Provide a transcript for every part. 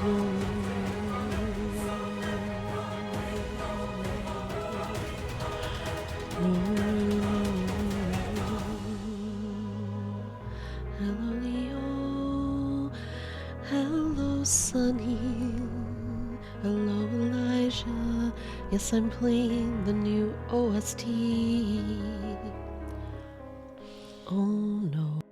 Hello, Leo. Hello, Sunny. Hello, Elijah. Yes, I'm playing the new OST. Oh no.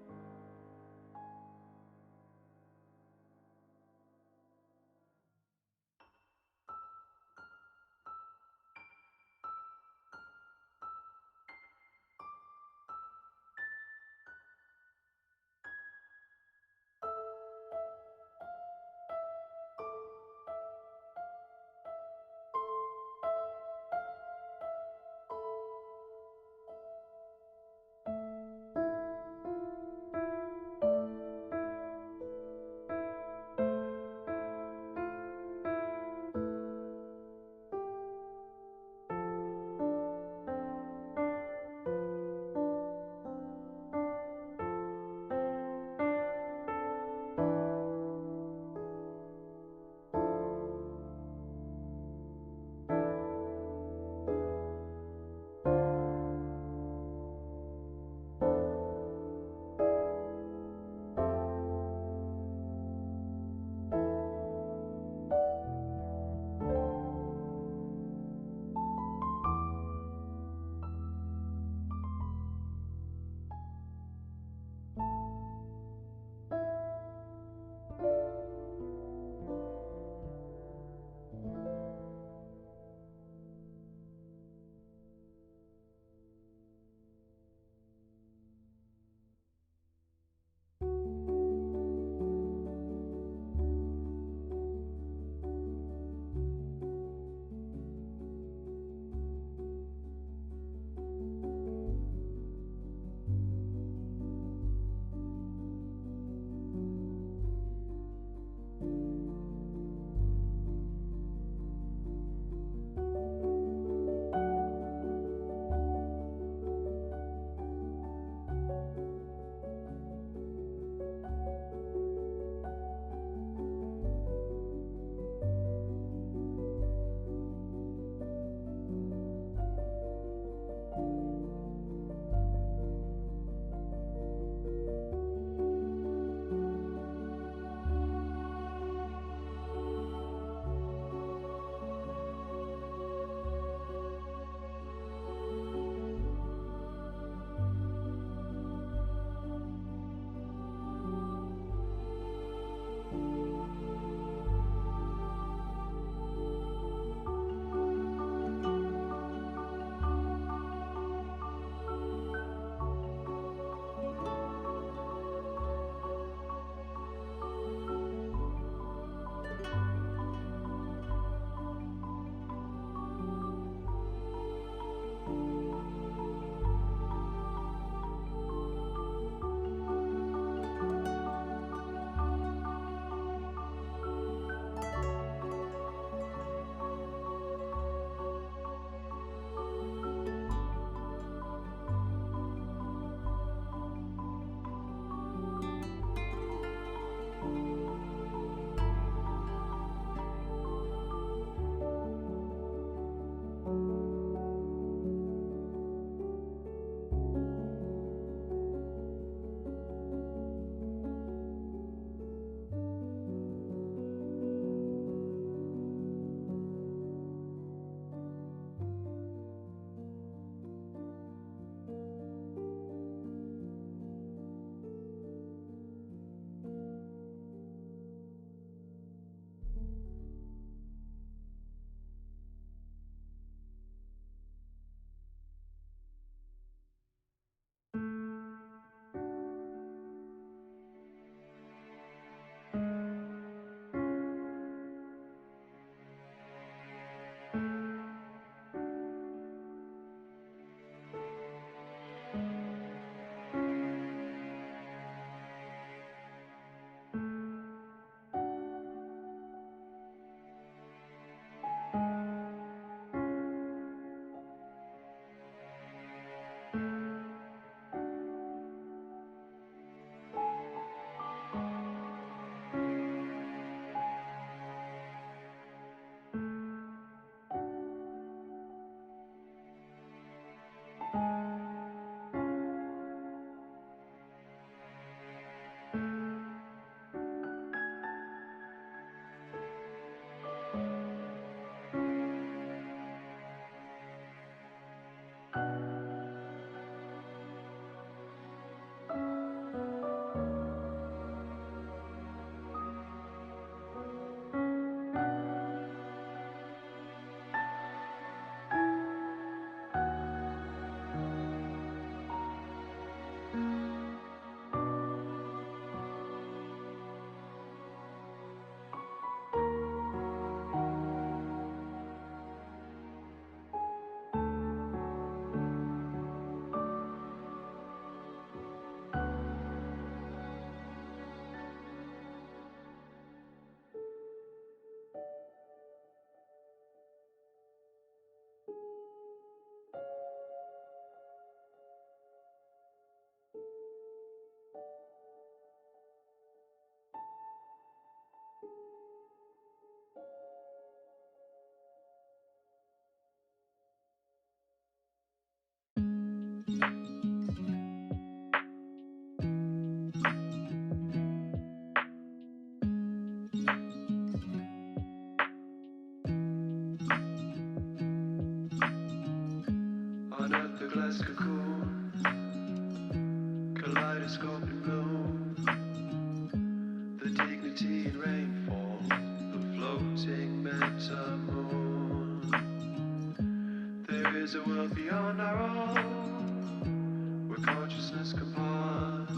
floating meta-moon. There is a world beyond our own, where consciousness can pause,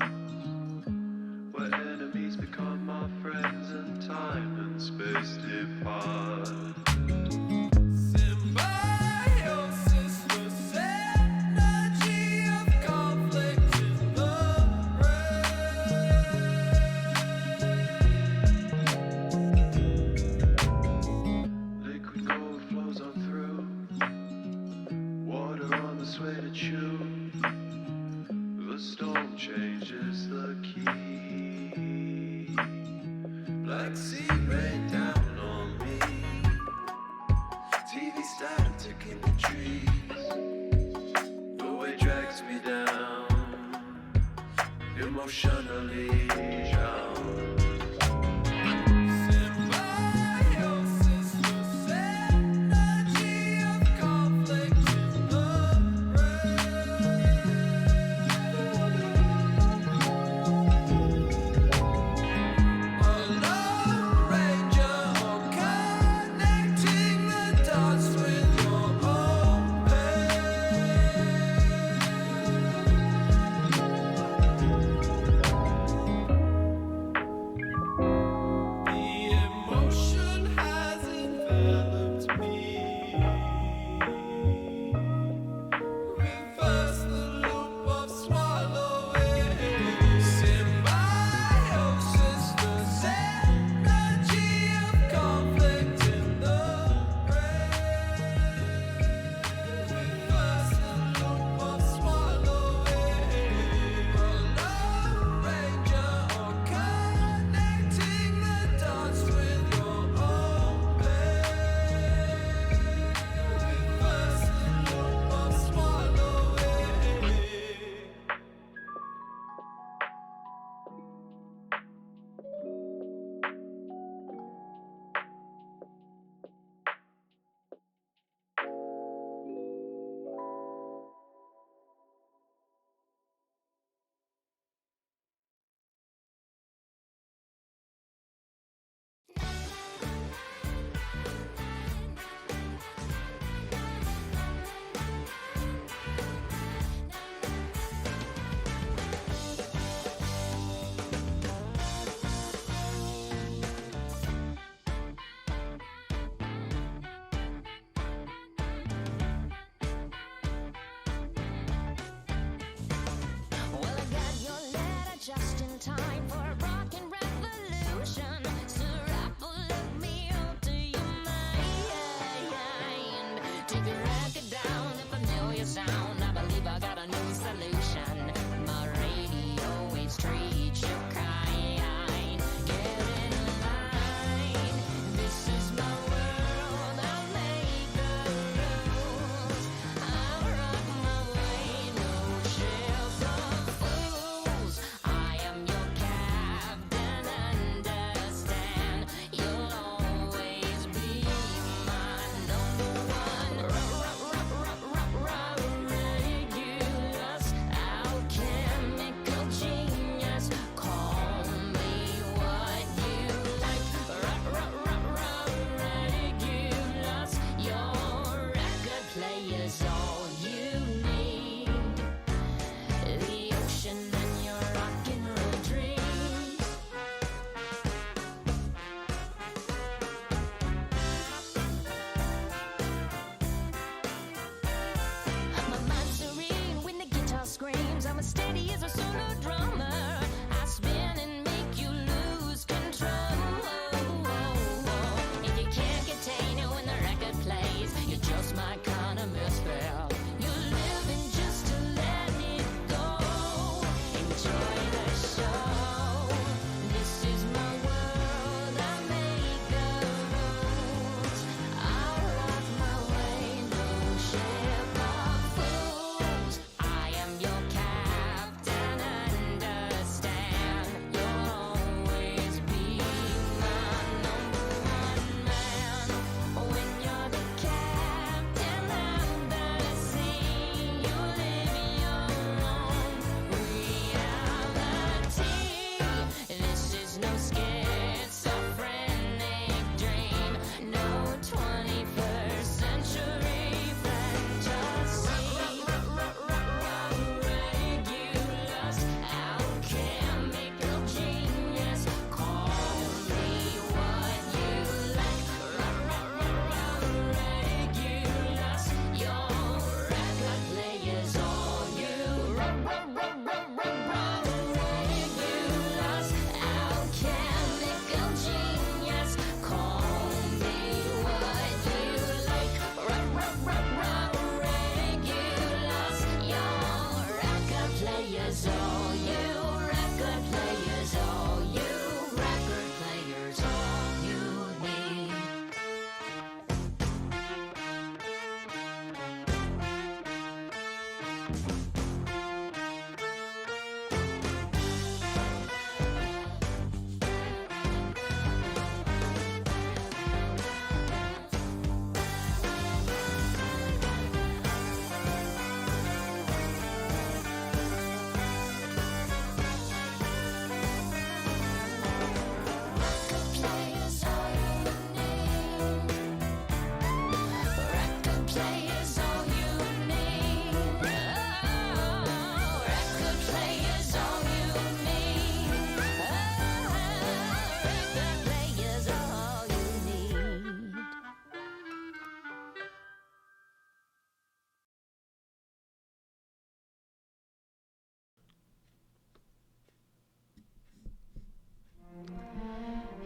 where enemies become our friends and time and space depart. Symbiosis, the energy of conflict in the brain. Liquid gold flows on through, water on the sway to chew. The storm changes the key. Black sea rain down on me. TV static in the trees. The way drags me down, emotionally drowned. Symbiosis, the energy of conflict in the brain. A lone ranger connecting the dots with your own pain.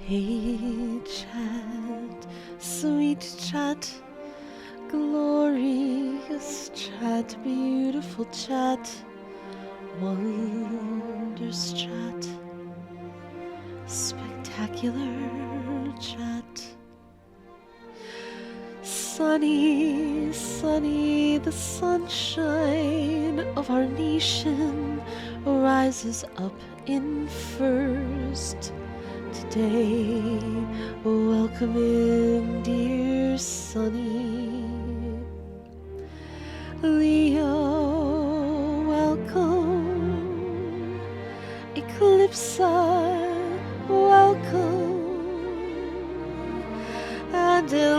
Hey, chat, sweet chat, glorious chat, beautiful chat, wondrous chat, spectacular chat. Sunny, sunny, the sunshine of our nation rises up in first. Today, welcome in, dear Sunny. Leo, welcome. Eclipsa, welcome. And Elijah,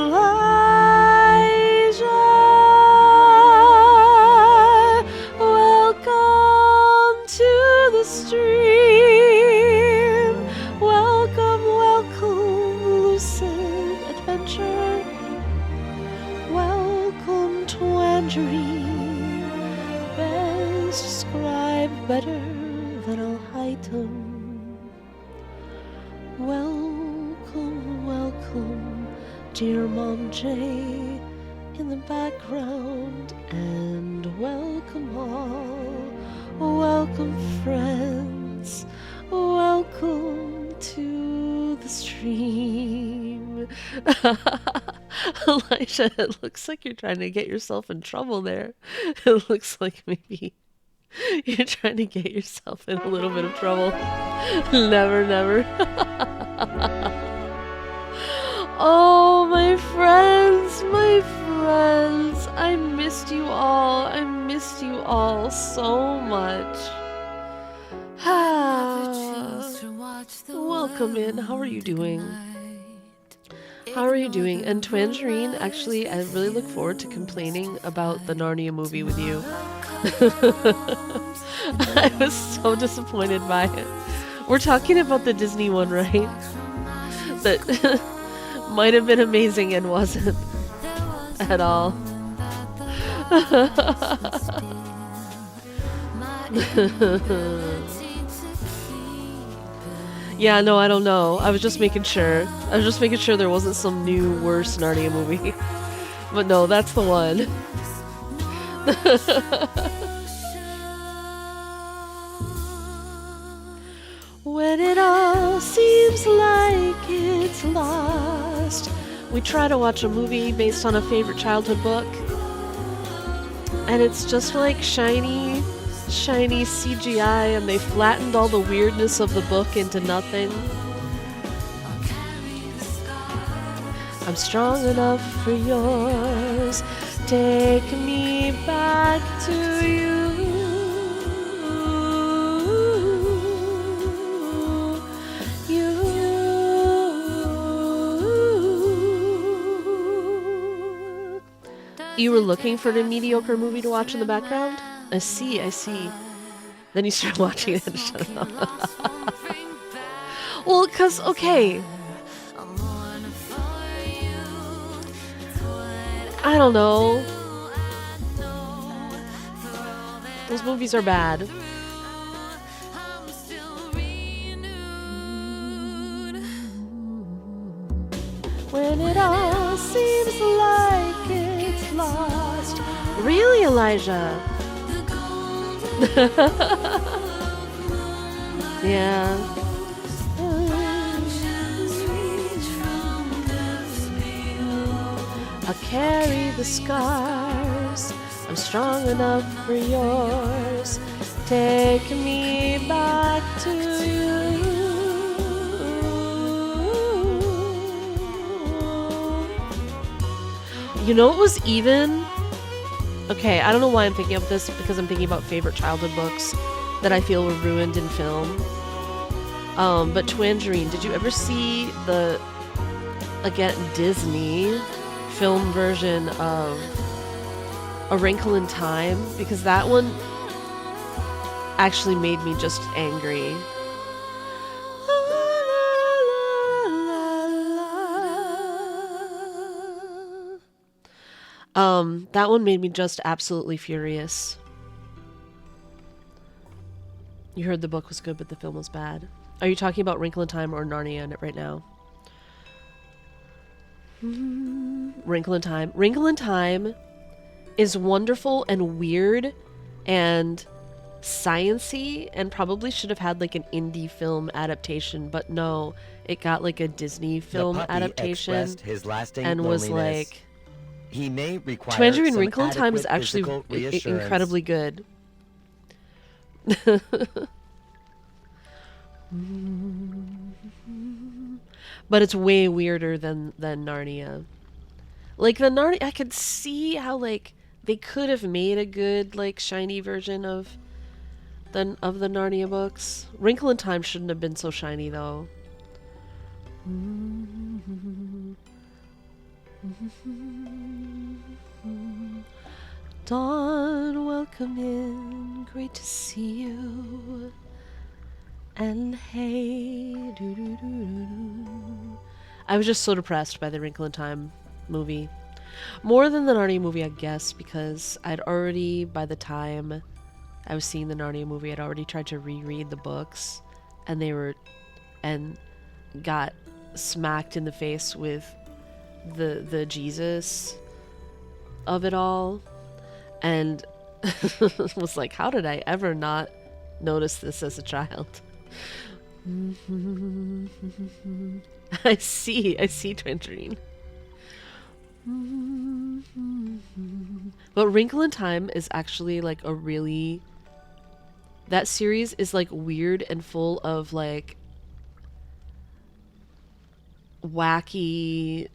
welcome to the stream. Welcome, welcome, lucid adventure. Welcome, Tangerine. Best described better than I'll hide them. Welcome, welcome, dear Mom J in the background, and welcome all. Welcome, friends. Welcome to the stream. Elijah, it looks like you're trying to get yourself in trouble there. It looks like maybe you're trying to get yourself in a little bit of trouble. Never, never. Oh, my friends, I missed you all. I missed you all so much. Welcome in. How are you doing? How are you doing? And Tangerine, actually, I really look forward to complaining about the Narnia movie with you. I was so disappointed by it. We're talking about the Disney one, right? That might have been amazing and wasn't at all. Yeah, no, I don't know. I was just making sure. I was just making sure there wasn't some new, worse Narnia movie. But no, that's the one. When it all seems like it's lost, we try to watch a movie based on a favorite childhood book, and it's just like shiny CGI, and they flattened all the weirdness of the book into nothing. I'm strong enough for yours. Take me back to you. You were looking for a mediocre movie to watch in the background? I see. Then you start watching it and shut it off. Well, because, okay. I don't know. Those movies are bad. When it all seems like it's lost. Really, Elijah? Yeah. I'll carry the scars. I'm strong enough for yours. Take me back to you. You know, it was even... Okay, I don't know why I'm thinking of this, because I'm thinking about favorite childhood books that I feel were ruined in film. But Tangerine, did you ever see the, again, Disney film version of A Wrinkle in Time? Because that one actually made me just angry. That one made me just absolutely furious. You heard the book was good, but the film was bad. Are you talking about Wrinkle in Time or Narnia right now? Wrinkle in Time. Wrinkle in Time is wonderful and weird and science-y, and probably should have had like an indie film adaptation, but no, it got like a Disney film the puppy adaptation expressed his lasting and was loneliness. like, He may require Tangerine some Wrinkle in Time is adequate actually physical reassurance. incredibly good. But it's way weirder than Narnia. Like the Narnia, I could see how like they could have made a good like shiny version of the Narnia books. Wrinkle in Time shouldn't have been so shiny though. Dawn, welcome in. Great to see you. And hey, I was just so depressed by the Wrinkle in Time movie. More than the Narnia movie, I guess, because I'd already, by the time I was seeing the Narnia movie, I'd already tried to reread the books, and got smacked in the face with the Jesus of it all, and was like, how did I ever not notice this as a child? I see Tangerine. But Wrinkle in Time is actually like a really... That series is like weird and full of like wacky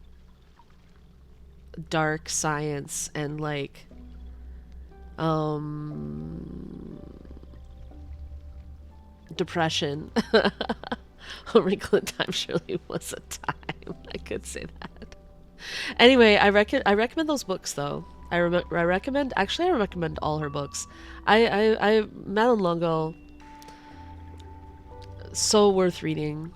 dark science and like depression. A Wrinkle in Time surely was a time. I could say that. Anyway, I recommend those books though. I recommend all her books. Madeline Longo, so worth reading.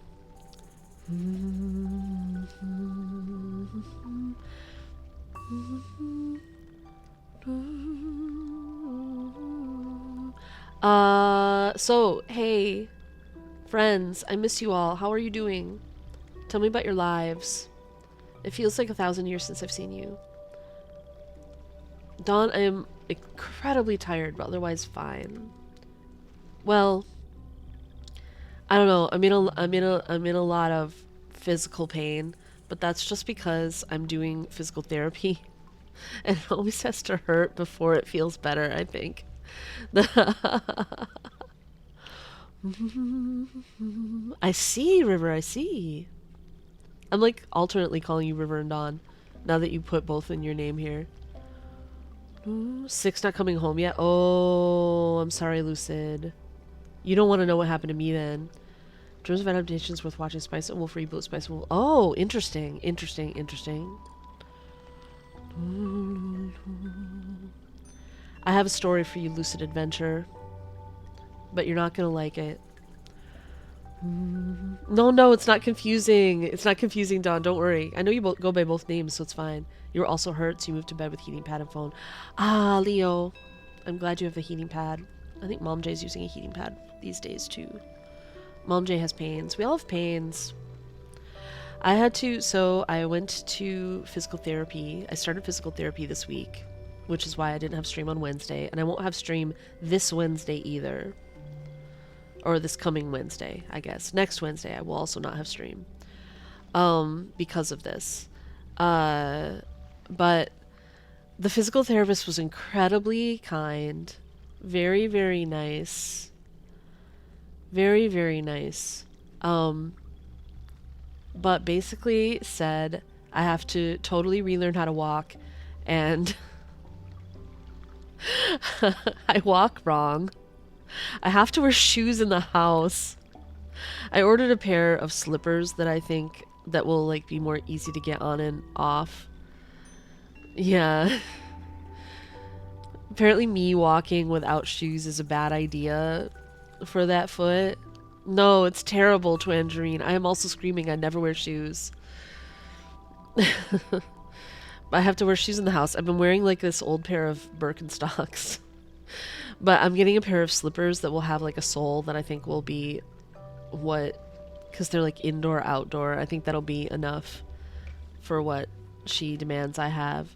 So hey, friends, I miss you all. How are you doing? Tell me about your lives. It feels like 1,000 years since I've seen you. Dawn, I am incredibly tired, but otherwise fine. Well, I don't know. I'm in a lot of physical pain, but that's just because I'm doing physical therapy, and it always has to hurt before it feels better, I think. I see, River, I see. I'm like alternately calling you River and Dawn, now that you put both in your name here. 6 not coming home yet? Oh, I'm sorry, Lucid. You don't want to know what happened to me then. Dreams of adaptations worth watching. Spice and Wolf reboot. Spice and Wolf. Oh, interesting. I have a story for you, Lucid Adventure, but you're not gonna like it. No, it's not confusing. It's not confusing, Dawn. Don't worry. I know you both go by both names, so it's fine. You were also hurt, so you moved to bed with heating pad and phone. Ah, Leo. I'm glad you have a heating pad. I think Mom J's using a heating pad these days, too. Mom J has pains. We all have pains. So I went to physical therapy. I started physical therapy this week, which is why I didn't have stream on Wednesday, and I won't have stream this Wednesday either. Or this coming Wednesday, I guess. Next Wednesday, I will also not have stream. Because of this. But the physical therapist was incredibly kind. Very, very nice. Very, very nice. But basically said I have to totally relearn how to walk, and I walk wrong. I have to wear shoes in the house. I ordered a pair of slippers that I think that will like be more easy to get on and off. Yeah. Apparently me walking without shoes is a bad idea for that foot. No, it's terrible, Tangerine. I am also screaming I never wear shoes. I have to wear shoes in the house. I've been wearing like this old pair of Birkenstocks. But I'm getting a pair of slippers that will have like a sole that I think will be because they're like indoor, outdoor. I think that'll be enough for what she demands I have.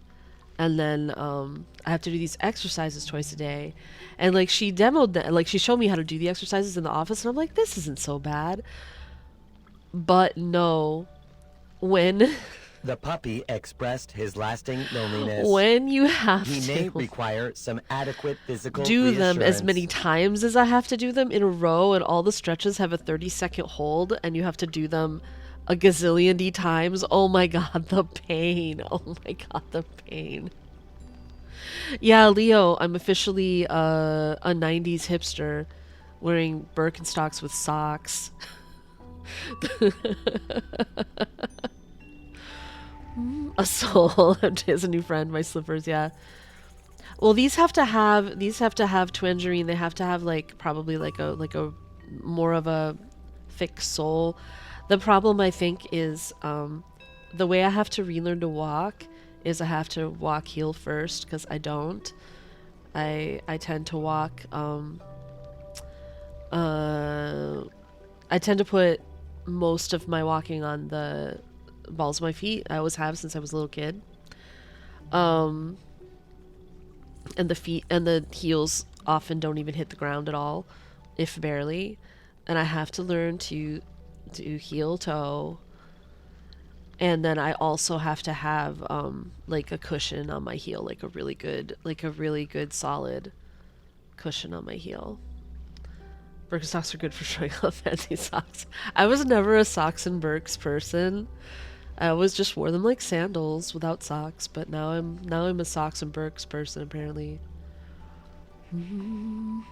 And then I have to do these exercises twice a day. And like she demoed that, like she showed me how to do the exercises in the office, and I'm like, this isn't so bad. But no, when The puppy expressed his lasting loneliness. when you have He may to require some adequate physical do them as reassurance. many times as I have to do them in a row, and all the stretches have a 30-second hold, and you have to do them a gazillion D times. Oh my god, the pain. Oh my god, the pain. Yeah, Leo, I'm officially a 90s hipster wearing Birkenstocks with socks. A soul is a new friend, my slippers, yeah. Well, these have to have Twangerine. They have to have like probably like a more of a thick sole. The problem I think is the way I have to relearn to walk is I have to walk heel first because I don't. I tend to walk I tend to put most of my walking on the balls of my feet. I always have since I was a little kid. And the feet and the heels often don't even hit the ground at all, if barely. And I have to learn to do heel toe. And then I also have to have like a cushion on my heel, like a really good solid cushion on my heel. Birkenstocks are good for showing off fancy socks. I was never a socks and Birks person. I always just wore them like sandals without socks, but now I'm a socks and Birks person apparently. You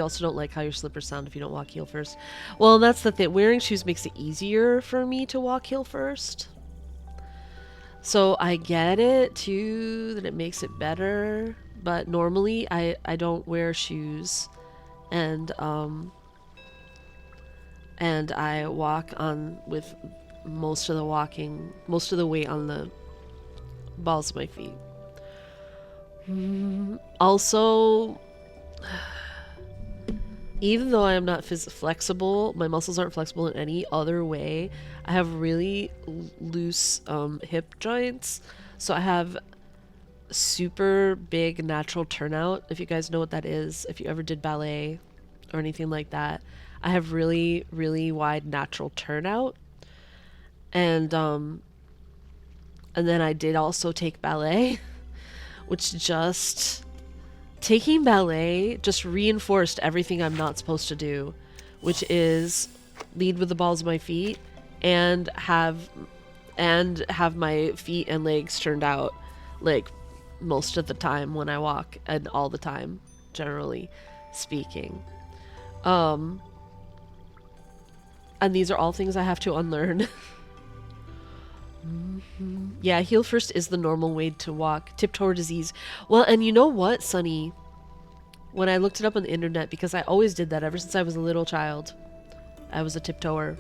also don't like how your slippers sound if you don't walk heel first. Well, that's the thing. Wearing shoes makes it easier for me to walk heel first. So I get it too, that it makes it better. But normally I don't wear shoes, and I walk on with most of the weight on the balls of my feet. Also, even though I am not flexible, my muscles aren't flexible in any other way. I have really loose hip joints, so I have super big natural turnout. If you guys know what that is, if you ever did ballet or anything like that, I have really, really wide natural turnout. And then I did also take ballet, which just taking ballet just reinforced everything I'm not supposed to do, which is lead with the balls of my feet and have my feet and legs turned out like most of the time when I walk, and all the time, generally speaking. And these are all things I have to unlearn. Yeah, heel first is the normal way to walk. Tiptoe disease. Well, and you know what, Sunny? When I looked it up on the internet, because I always did that ever since I was a little child, I was a tiptoer.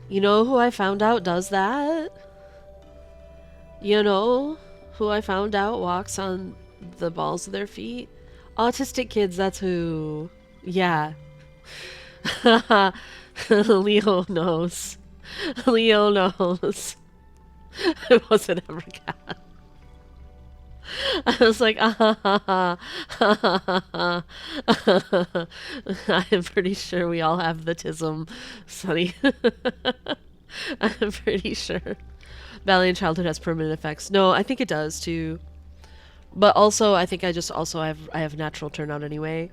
You know who I found out does that? You know who I found out walks on the balls of their feet? Autistic kids, that's who. Yeah. Leo knows. Leo knows. I wasn't ever cat. I was like, I'm pretty sure we all have the tism, Sonny. I'm pretty sure. Ballet in childhood has permanent effects. No, I think it does too. But also, I think I have natural turnout anyway.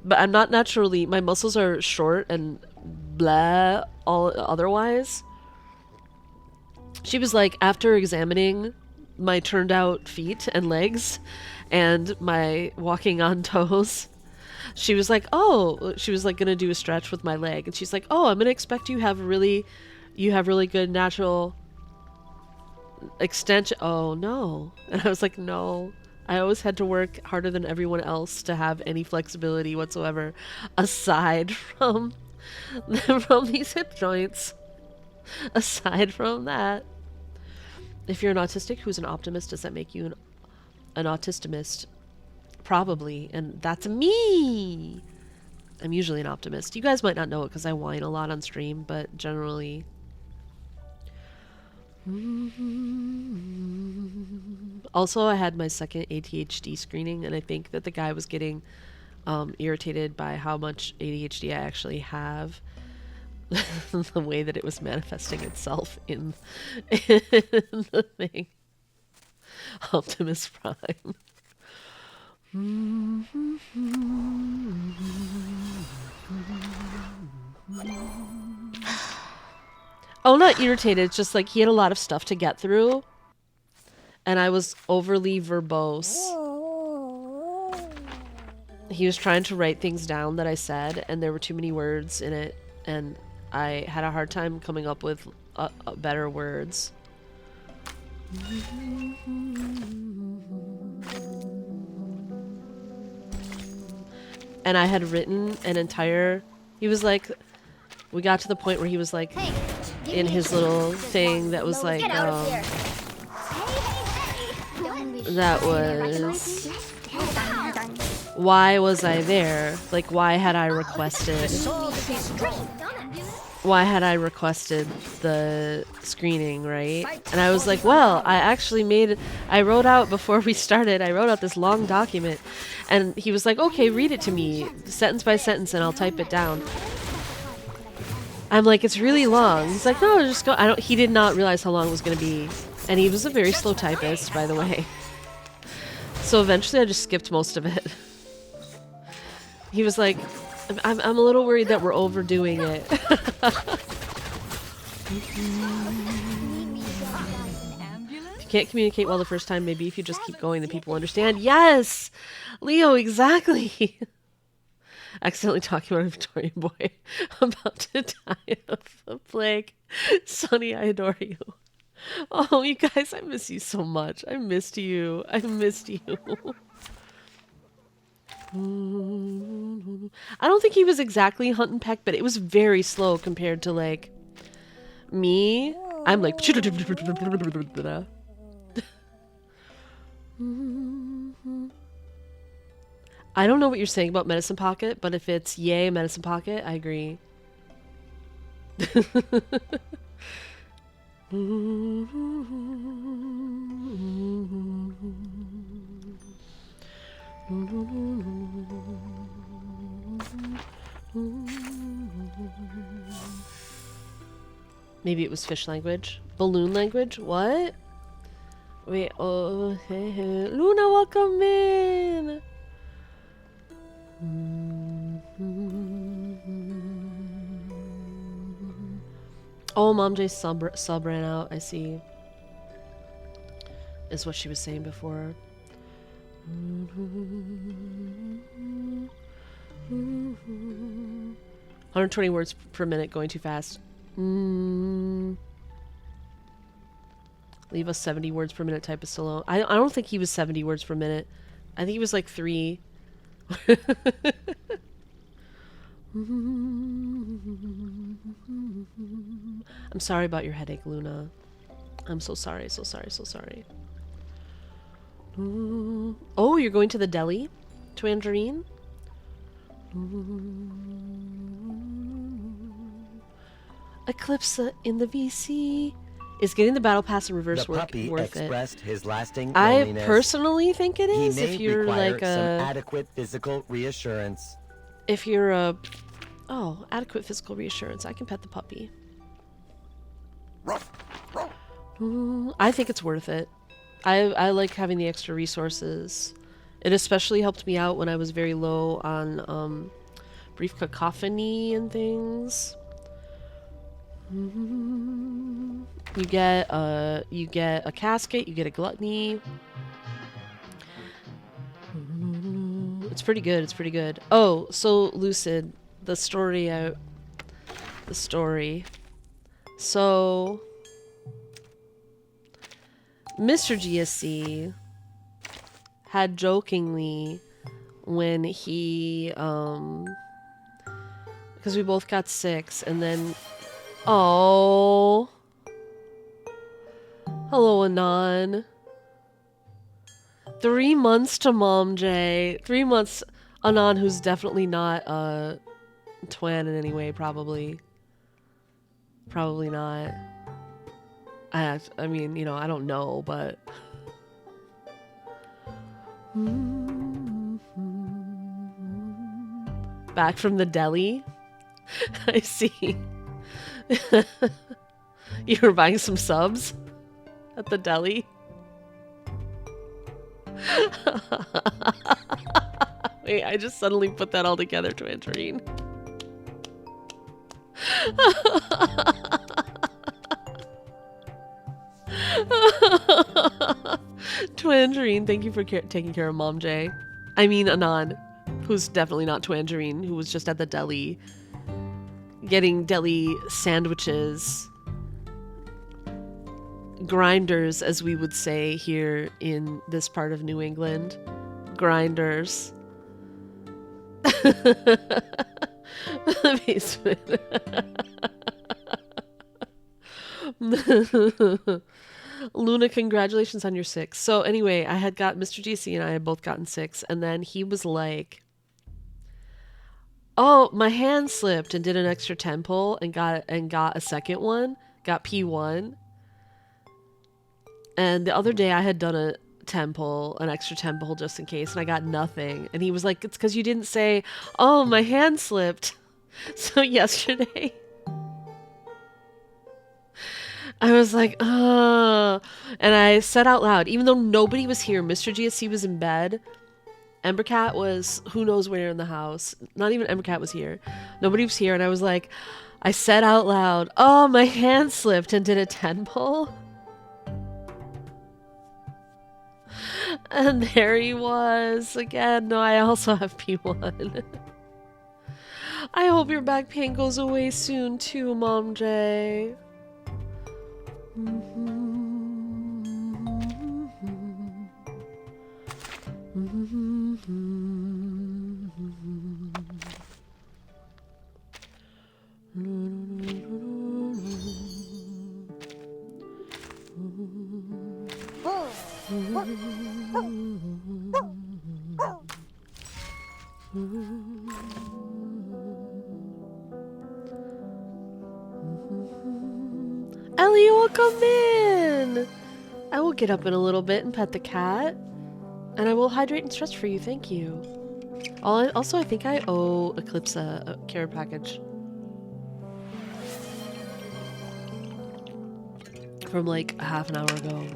But I'm not naturally. My muscles are short and blah. All otherwise. She was like, after examining my turned out feet and legs, and my walking on toes, she was like, oh, she was like gonna do a stretch with my leg, and she's like, oh, I'm gonna expect you have really good natural extension. Oh no. And I was like, no, I always had to work harder than everyone else to have any flexibility whatsoever aside from these hip joints. Aside from that, if you're an autistic who's an optimist, does that make you an autistimist? Probably. And that's me. I'm usually an optimist. You guys might not know it because I whine a lot on stream, but generally... Also, I had my second ADHD screening, and I think that the guy was getting irritated by how much ADHD I actually have. The way that it was manifesting itself in the thing. Optimus Prime. Oh, not irritated. It's just like he had a lot of stuff to get through. And I was overly verbose. He was trying to write things down that I said, and there were too many words in it. And I had a hard time coming up with better words. And I had written an entire... He was like... We got to the point where he was like... in his little thing that was like... that was... Why was I there? Like, why had I requested... Why had I requested the screening, right? And I was like, well, I actually made... I wrote out, before we started, I wrote out this long document. And he was like, okay, read it to me, sentence by sentence, and I'll type it down. I'm like, it's really long. He's like, no, just go... He did not realize how long it was going to be. And he was a very slow typist, by the way. So eventually I just skipped most of it. He was like, I'm a little worried that we're overdoing it. If you can't communicate well the first time, maybe if you just keep going, the people understand. Yes! Leo, exactly! Accidentally talking about a Victorian boy about to die of a plague. Sonny, I adore you. Oh, you guys, I miss you so much. I missed you. I missed you. I don't think he was exactly hunt and peck, but it was very slow compared to, like, me. I'm like... I don't know what you're saying about Medicine Pocket, but if it's yay Medicine Pocket, I agree. Maybe it was fish language. Balloon language? What? Wait, oh, hey, hey. Luna, welcome in! Oh, Mom J's sub ran out, I see. Is what she was saying before. 120 words per minute, going too fast. Leave us 70 words per minute typist alone. I don't think he was 70 words per minute. I think he was like 3. I'm sorry about your headache, Luna. I'm so sorry, so sorry, so sorry. Oh, you're going to the deli? Tangerine? Eclipse in the VC. Is getting the battle pass in reverse worth it? His lasting I loneliness. personally think it is. He may if you're require like some a adequate physical reassurance. if you're a adequate physical reassurance, I can pet the puppy. I think it's worth it. I like having the extra resources. It especially helped me out when I was very low on brief cacophony and things. You get a casket, you get a gluttony. It's pretty good, it's pretty good. Oh, so Lucid, the story. So Mr. GSC had jokingly, when he because we both got 6, and then oh, hello Anon. 3 months to Mom J. 3 months. Anon, who's definitely not Twan in any way, probably. Probably not. I mean, you know, I don't know, but... Back from the deli? I see. You were buying some subs at the deli? Wait, I just suddenly put that all together, Tangerine. Tangerine, thank you for taking care of Mom J. I mean Anon, who's definitely not Tangerine, who was just at the deli getting deli sandwiches. Grinders, as we would say here in this part of New England. Grinders. The basement. Luna, congratulations on your 6. So anyway, I had got Mr. GC and I had both gotten 6, and then he was like, "Oh, my hand slipped," and did an extra 10 pull and got a second one, got P1. And the other day I had done a 10 pull, an extra 10 pull just in case, and I got nothing. And he was like, "It's because you didn't say, 'Oh, my hand slipped.'" So yesterday I was like, and I said out loud, even though nobody was here, Mr. GSC was in bed, Embercat was who knows where in the house, not even Embercat was here, nobody was here, and I was like, I said out loud, "Oh, my hand slipped," and did a 10 pull. And there he was again. No, I also have P1. I hope your back pain goes away soon too, Mom J. Ellie will come in! I will get up in a little bit and pet the cat. And I will hydrate and stretch for you, thank you. Also, I think I owe Eclipse a care package. From like a half an hour ago.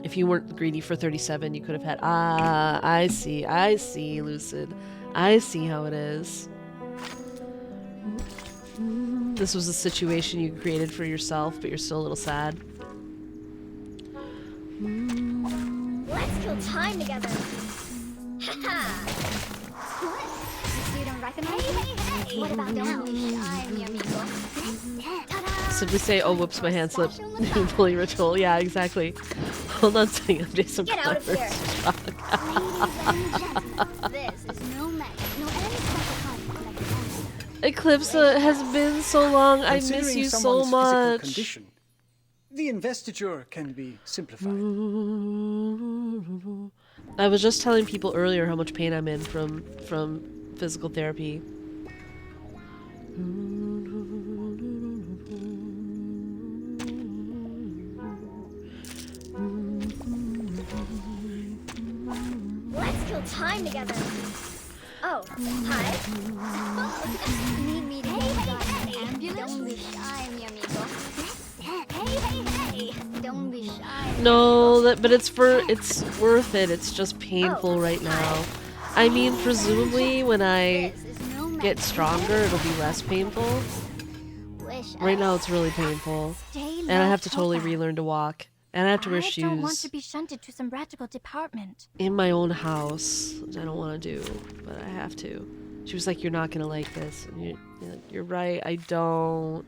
If you weren't greedy for 37, you could have had... Ah, I see, Lucid. I see how it is. This was a situation you created for yourself, but you're still a little sad. Let's kill time together. Haha. You don't recognize me? Hey. What about now? I'm your amigo. Simply say, "Oh, whoops, my hand slipped." Fully ritual. Yeah, exactly. Hold on a second. I'm doing some Get out of here. clever stuff. This is no match. No any special kind like a monster. Eclipse has been so long. I miss Considering you so someone's physical much. condition, the investiture can be simplified. I was just telling people earlier how much pain I'm in from physical therapy. Let's kill time together. Oh, hi. Need me to ambulance? Don't be shy, mi amigo. Hey. Don't be shy. No, but it's worth it. It's just painful right now. I mean, presumably when I This is no match. get stronger, it'll be less painful. Wish Right I now, it's really painful. stay And I have to low totally profile. relearn to walk. And I have to wear I don't want shoes to be shunted to some radical department. in my own house, which I don't want to do, but I have to. She was like, "You're not going to like this." And you're right, I don't.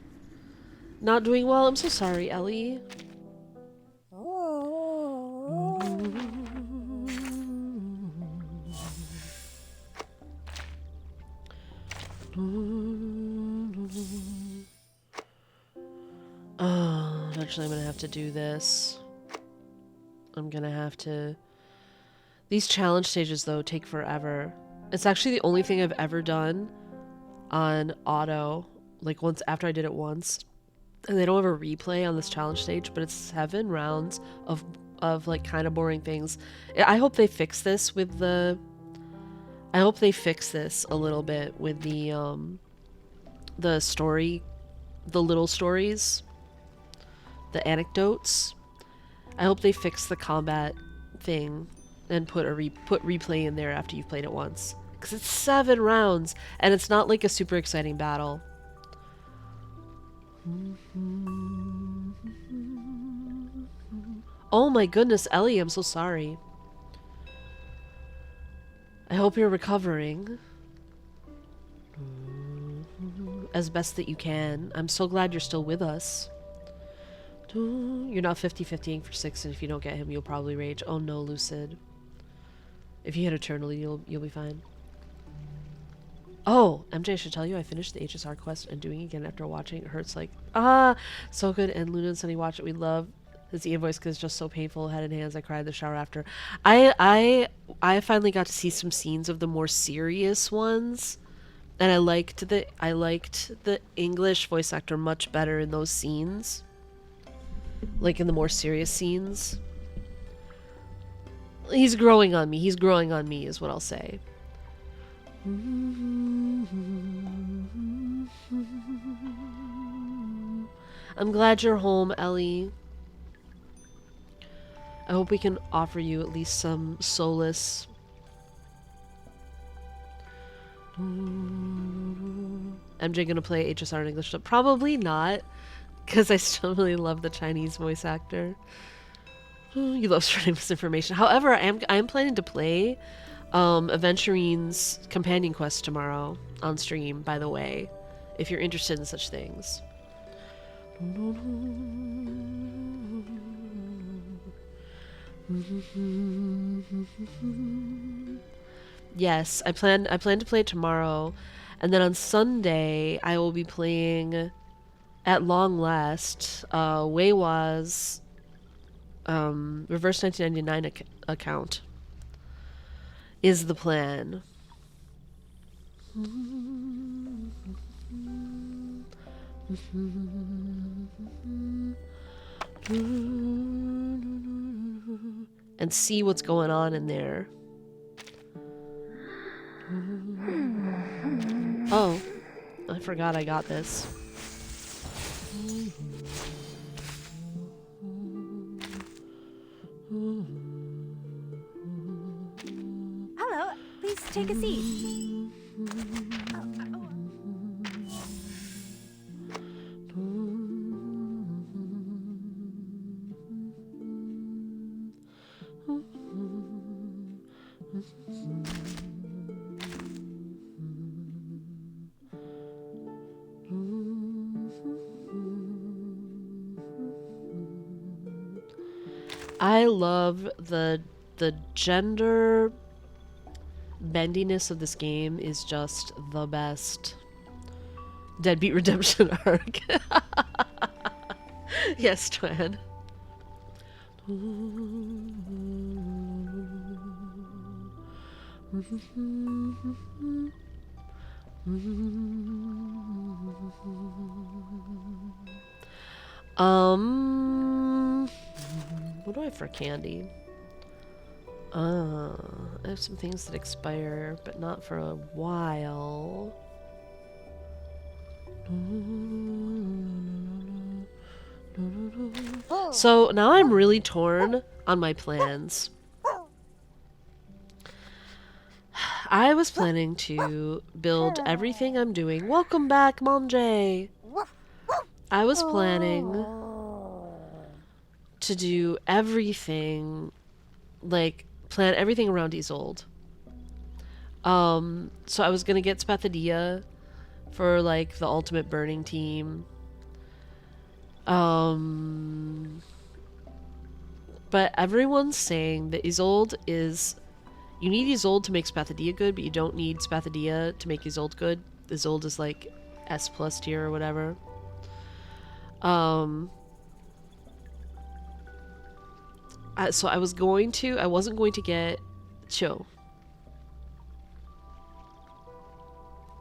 Not doing well. I'm so sorry, Ellie. Oh, eventually I'm gonna have to do this. I'm gonna have to... These challenge stages, though, take forever. It's actually the only thing I've ever done on auto, like once after I did it once, and they don't have a replay on this challenge stage, but it's 7 rounds of like kind of boring things. I hope they fix this with the. I hope they fix this a little bit with the story, the little stories, the anecdotes. I hope they fix the combat thing and put replay in there after you've played it once. Because it's 7 rounds, and it's not like a super exciting battle. Oh my goodness, Ellie, I'm so sorry. I hope you're recovering as best that you can. I'm so glad you're still with us. You're not 50-50ing for 6, and if you don't get him, you'll probably rage. Oh no, Lucid. If you hit Eternally, you'll be fine. Oh, MJ, I should tell you, I finished the HSR quest and doing it again after watching. It hurts like, so good. And Luna and Sunny watch it. We love his Ian voice because it's just so painful. Head in hands. I cried in the shower after. I finally got to see some scenes of the more serious ones, and I liked the English voice actor much better in those scenes. Like in the more serious scenes. He's growing on me. He's growing on me is what I'll say. I'm glad you're home, Ellie. I hope we can offer you at least some solace. MJ gonna play HSR in English? Probably not, because I still really love the Chinese voice actor. You love spreading misinformation. However, I am planning to play Aventurine's companion quest tomorrow on stream, by the way, if you're interested in such things. Yes, I plan to play it tomorrow, and then on Sunday I will be playing, at long last, Weiwa's Reverse 1999 account. Is the plan. And see what's going on in there. Oh, I forgot I got this. Hello, please take a seat. I love the gender bendiness of this game is just the best. Deadbeat Redemption arc. Yes, Twan. What do I have for candy? I have some things that expire, but not for a while. So now I'm really torn on my plans. I was planning to build everything I'm doing. Welcome back, Mom J. I was planning to do everything, like, plan everything around Isolde. So I was gonna get Spathadia for, like, the ultimate burning team. But everyone's saying that Isolde is... You need Isolde to make Spathadia good, but you don't need Spathadia to make Isolde good. Isolde is, like, S+ tier or whatever. So I wasn't going to get Cho.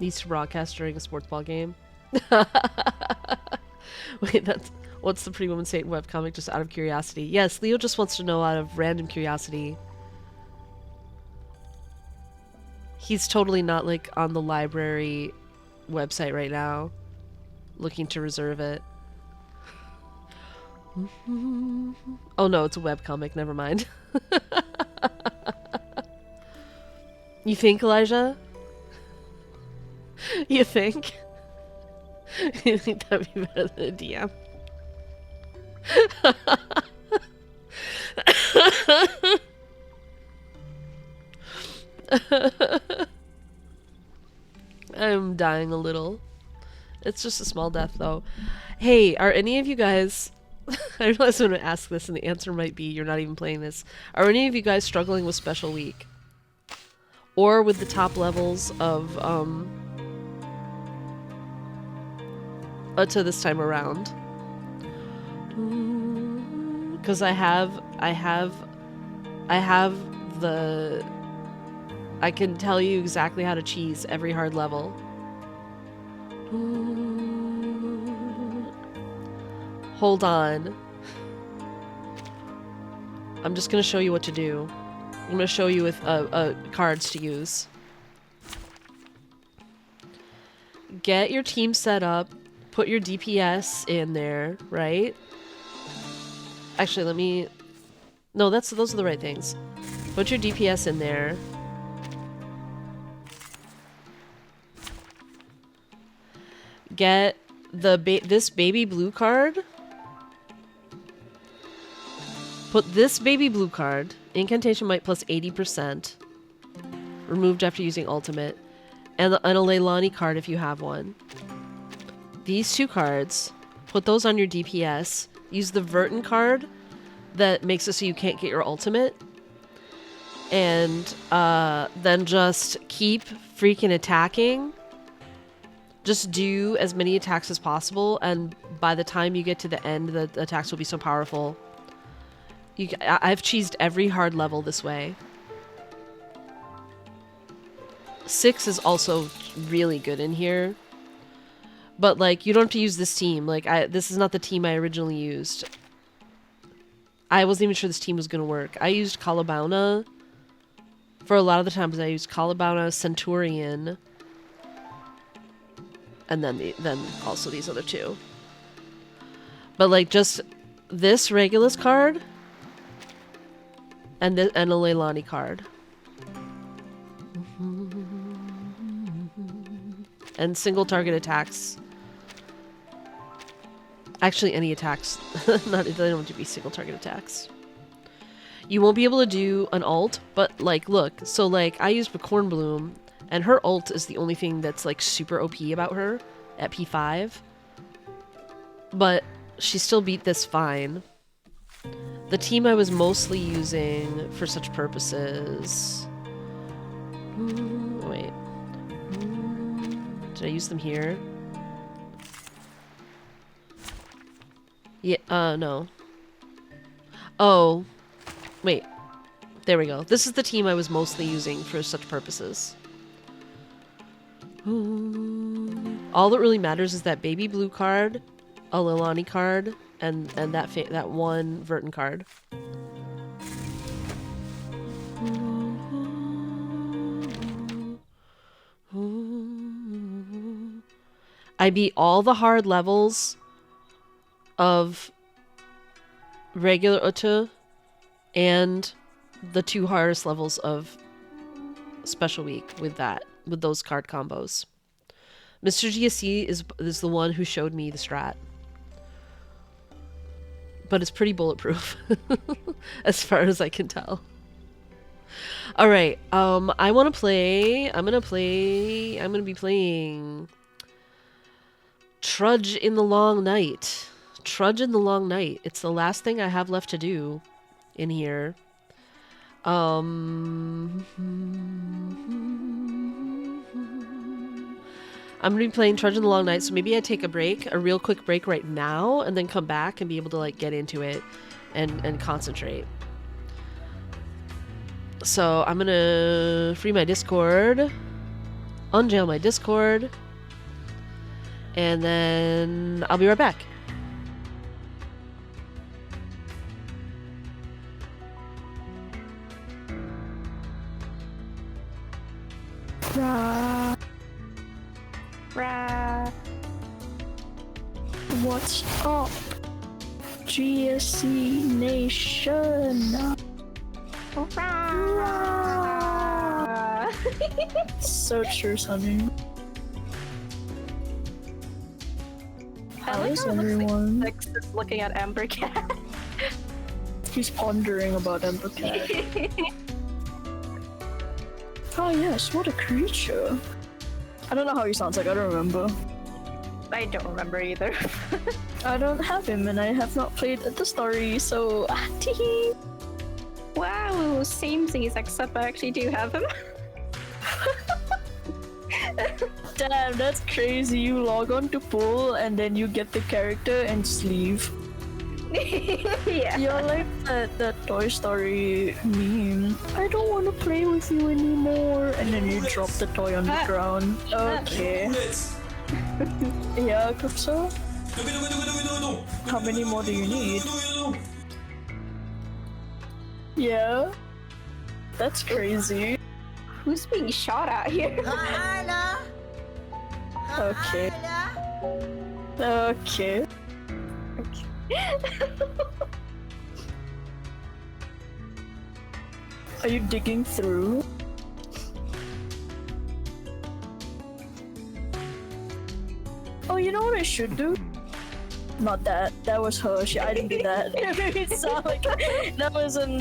Needs to broadcast during a sports ball game. Wait, that's what's the Pretty Woman Satan webcomic? Just out of curiosity. Yes, Leo just wants to know out of random curiosity. He's totally not like on the library website right now, looking to reserve it. Oh no, it's a webcomic. Never mind. You think, Elijah? You think? You think that'd be better than a DM? I'm dying a little. It's just a small death, though. Hey, are any of you guys... I realize I'm going to ask this, and the answer might be you're not even playing this. Are any of you guys struggling with Special Week? Or with the top levels of, to this time around? Because I can tell you exactly how to cheese every hard level. Hold on. I'm just gonna show you what to do. I'm gonna show you with cards to use. Get your team set up. Put your DPS in there, right? Actually, let me... No, those are the right things. Put your DPS in there. Get this baby blue card. Put this baby blue card. Incantation might plus 80%. Removed after using ultimate. And a Leilani card if you have one. These two cards. Put those on your DPS. Use the Vertin card that makes it so you can't get your ultimate. And then just keep freaking attacking. Just do as many attacks as possible, and by the time you get to the end, the attacks will be so powerful. I've cheesed every hard level this way. 6 is also really good in here. But, like, you don't have to use this team. Like, this is not the team I originally used. I wasn't even sure this team was going to work. I used Kalabauna. For a lot of the times, I used Kalabauna, Centurion, and then also these other two. But, like, just this Regulus card and a Leilani card. And single target attacks. Actually, any attacks. They don't have to be single target attacks. You won't be able to do an ult, but, like, look. So, like, I used Corn Bloom, and her ult is the only thing that's, like, super OP about her at P5. But she still beat this fine. The team I was mostly using for such purposes... Wait. Did I use them here? Yeah, no. Oh. Wait. There we go. This is the team I was mostly using for such purposes. All that really matters is that baby blue card, a Leilani card, and that one Vertin card. I beat all the hard levels of regular Utu and the 2 hardest levels of Special Week with those card combos. Mr. GSC is the one who showed me the strat. But it's pretty bulletproof as far as I can tell. All right, I'm going to be playing Trudge in the Long Night. Trudge in the Long Night. It's the last thing I have left to do in here. I'm gonna be playing Trudging the Long Night, so maybe I take a break, a real quick break right now, and then come back and be able to like get into it and concentrate. So I'm gonna free my Discord, unjail my Discord, and then I'll be right back. What's up, GSC Nation? So true, Sunny. How is everyone? Lex is looking at Amber Cat. He's pondering about Ember Cat. Oh yes, what a creature. I don't know how he sounds like, I don't remember. I don't remember either. I don't have him and I have not played the story, so teehee. Wow, samesies, except I actually do have him. Damn, that's crazy. You log on to pull and then you get the character and just leave. Yeah. You're like that Toy Story meme. I don't want to play with you anymore. And then you drop the toy on the ground. Okay. Yeah, so. How many more do you need? Yeah. That's crazy. Who's being shot at here? Okay. Okay. Are you digging through? Oh, you know what I should do? Not that. That was her. I didn't do that. It made it sound like that wasn't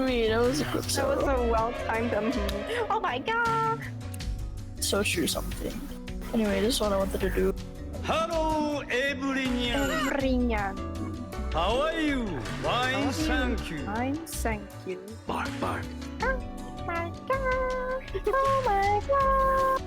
me. That was a group. That was a well-timed Oh my god! So true something. Anyway, this is what I wanted to do. Hello, everyone. Ringan. How are you? Fine, thank you. Fine, thank you. Bark, bark. Oh my god! Oh my god!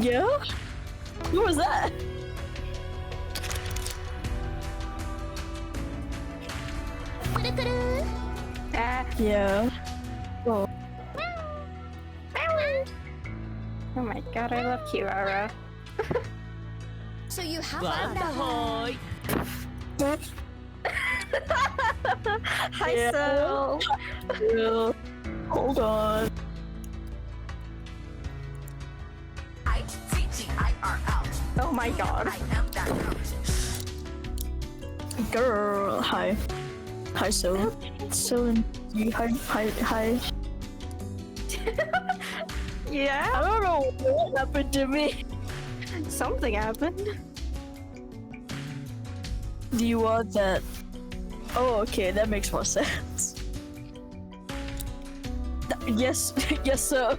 Yeah? Who was that? Yeah. Oh. Oh my god, I love Kirara. So you have that. Hi, Yeah. Sel. Yeah. Hold on. Oh my god. Girl, hi. Hi, Sil. Sil and hi. Yeah? I don't know what happened to me. Something happened. Do you want that? Oh, okay, that makes more sense. Yes, yes, sir.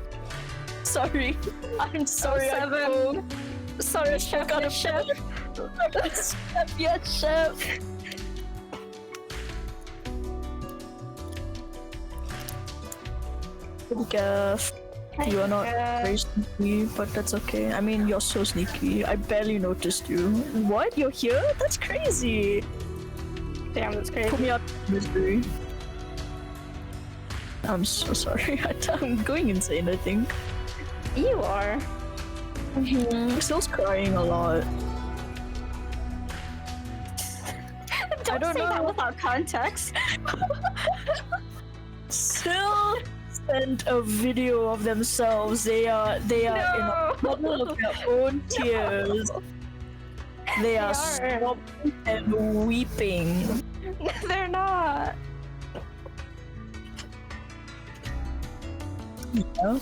Sorry. I'm sorry. Seven. Sorry, chef. Got a chef. Chef, yes, chef. Gaff. You are not very sneaky, but that's okay. I mean, you're so sneaky. I barely noticed you. What? You're here? That's crazy. Damn, that's crazy. Put me out of misery. I'm so sorry. I'm going insane, I think. You are. Still's crying a lot. Don't don't say that know. without context. Still sent a video of themselves. They are in a puddle of their own tears. They are sobbing and weeping. They're not. Yeah.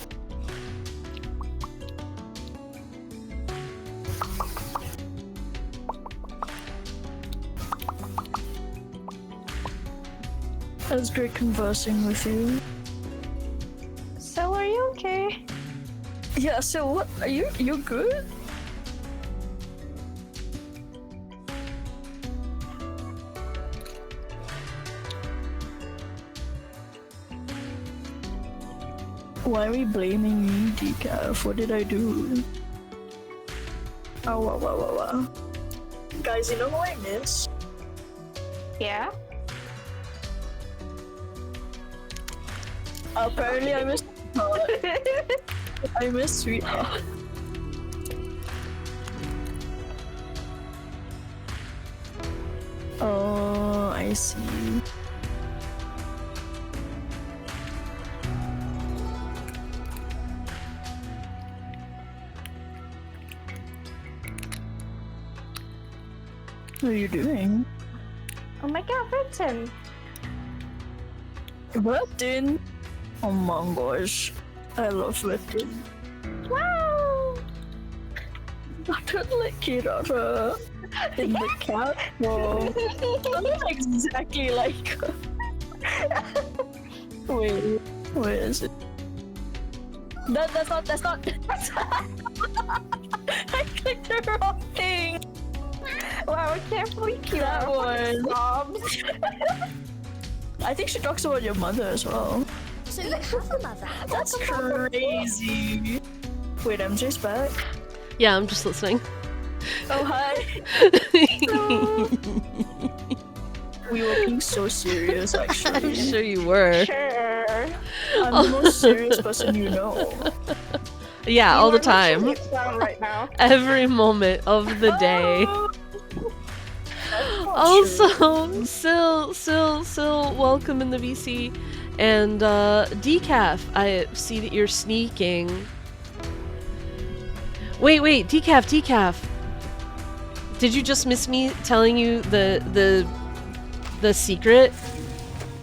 It was great conversing with you. So are you okay? Yeah, so what are you good? Why are we blaming me, Decaf? What did I do? Oh, wow. Guys, you know who I miss? Yeah. Apparently I miss I miss Sweetheart. Oh, I see. What are you doing? Oh my god, Vincent. Latin? Oh my gosh. I love Latin. Wow. Not like Kirara in the cat form. Not exactly like her. Wait, where is it? That's not I clicked the wrong thing. Wow, I can't believe you That one. Bobs. I think she talks about your mother as well. So you have a mother. That's crazy. Wait, MJ's back. Yeah, I'm just listening. Oh, hi. We were being so serious, actually. I'm sure you were. Sure. I'm the most serious person you know. Yeah, all the time. Right now. Every moment of the day. Also, Sil, welcome in the VC. And Decaf, I see that you're sneaking. Wait, Decaf. Did you just miss me telling you the secret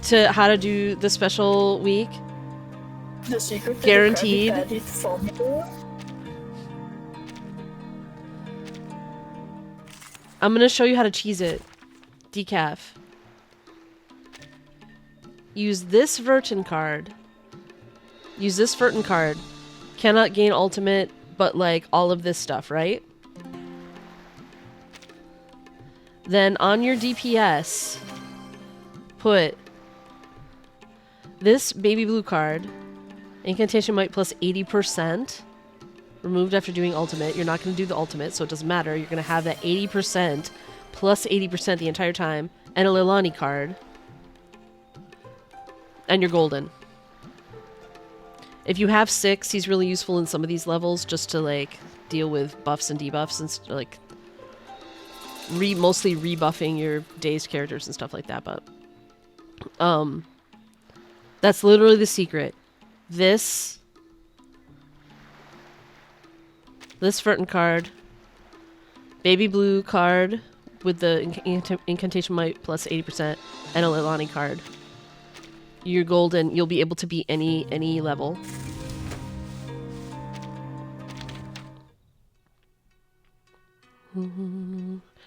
to how to do the special week? The secret to Guaranteed. the Krabby Patty formula? I'm gonna show you how to cheese it. Decaf. Use this Vertin card. Cannot gain ultimate, but like all of this stuff, right? Then on your DPS, put this baby blue card. Incantation might plus 80%. Removed after doing ultimate. You're not going to do the ultimate, so it doesn't matter. You're going to have that 80% plus 80% the entire time. And a Leilani card. And you're golden. If you have 6, he's really useful in some of these levels just to like deal with buffs and debuffs and like mostly rebuffing your dazed characters and stuff like that, but that's literally the secret. This Fertin card, baby blue card with the incantation might plus 80%, and a Leilani card. You're golden. You'll be able to beat any level.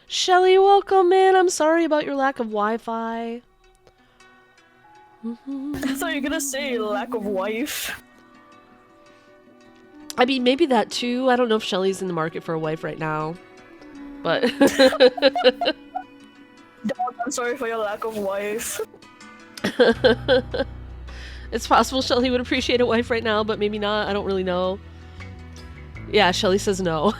Shelly, welcome in. I'm sorry about your lack of Wi-Fi. I thought you were gonna say lack of wife. I mean, maybe that too. I don't know if Shelly's in the market for a wife right now. But Dog, I'm sorry for your lack of wife. it's possible Shelly would appreciate a wife right now, but maybe not. I don't really know. Yeah, Shelly says no.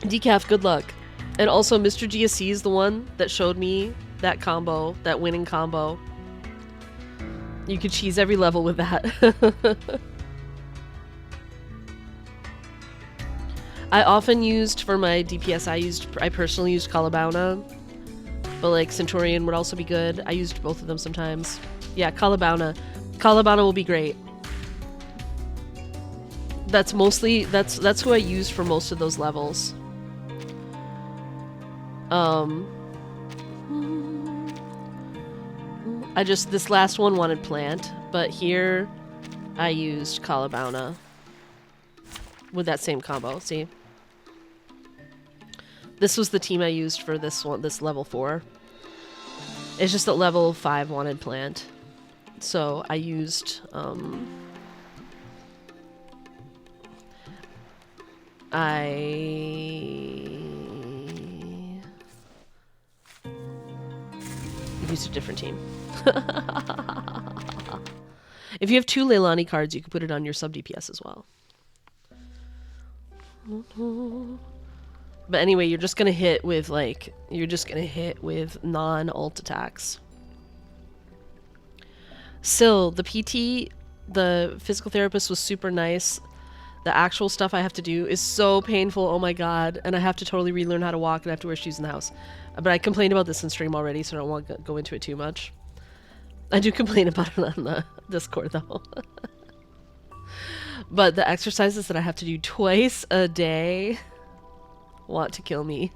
Decaf, good luck. And also, Mr. GSC is the one that showed me that combo, that winning combo. You could cheese every level with that. I often used, for my DPS, I personally used Kalabauna. But like, Centurion would also be good. I used both of them sometimes. Yeah, Kalabauna. Kalabauna will be great. That's who I used for most of those levels. This last one wanted plant, but here I used Kalabauna with that same combo, see? This was the team I used for this level 4. It's just that level 5 wanted plant. So I used, used a different team. If you have 2 Leilani cards, you can put it on your sub DPS as well. But anyway, you're just gonna hit with non-ult attacks. Still, the PT, the physical therapist was super nice. The actual stuff I have to do is so painful, oh my god, and I have to totally relearn how to walk and I have to wear shoes in the house. But I complained about this in stream already, so I don't want to go into it too much. I do complain about it on the Discord though. But the exercises that I have to do twice a day want to kill me.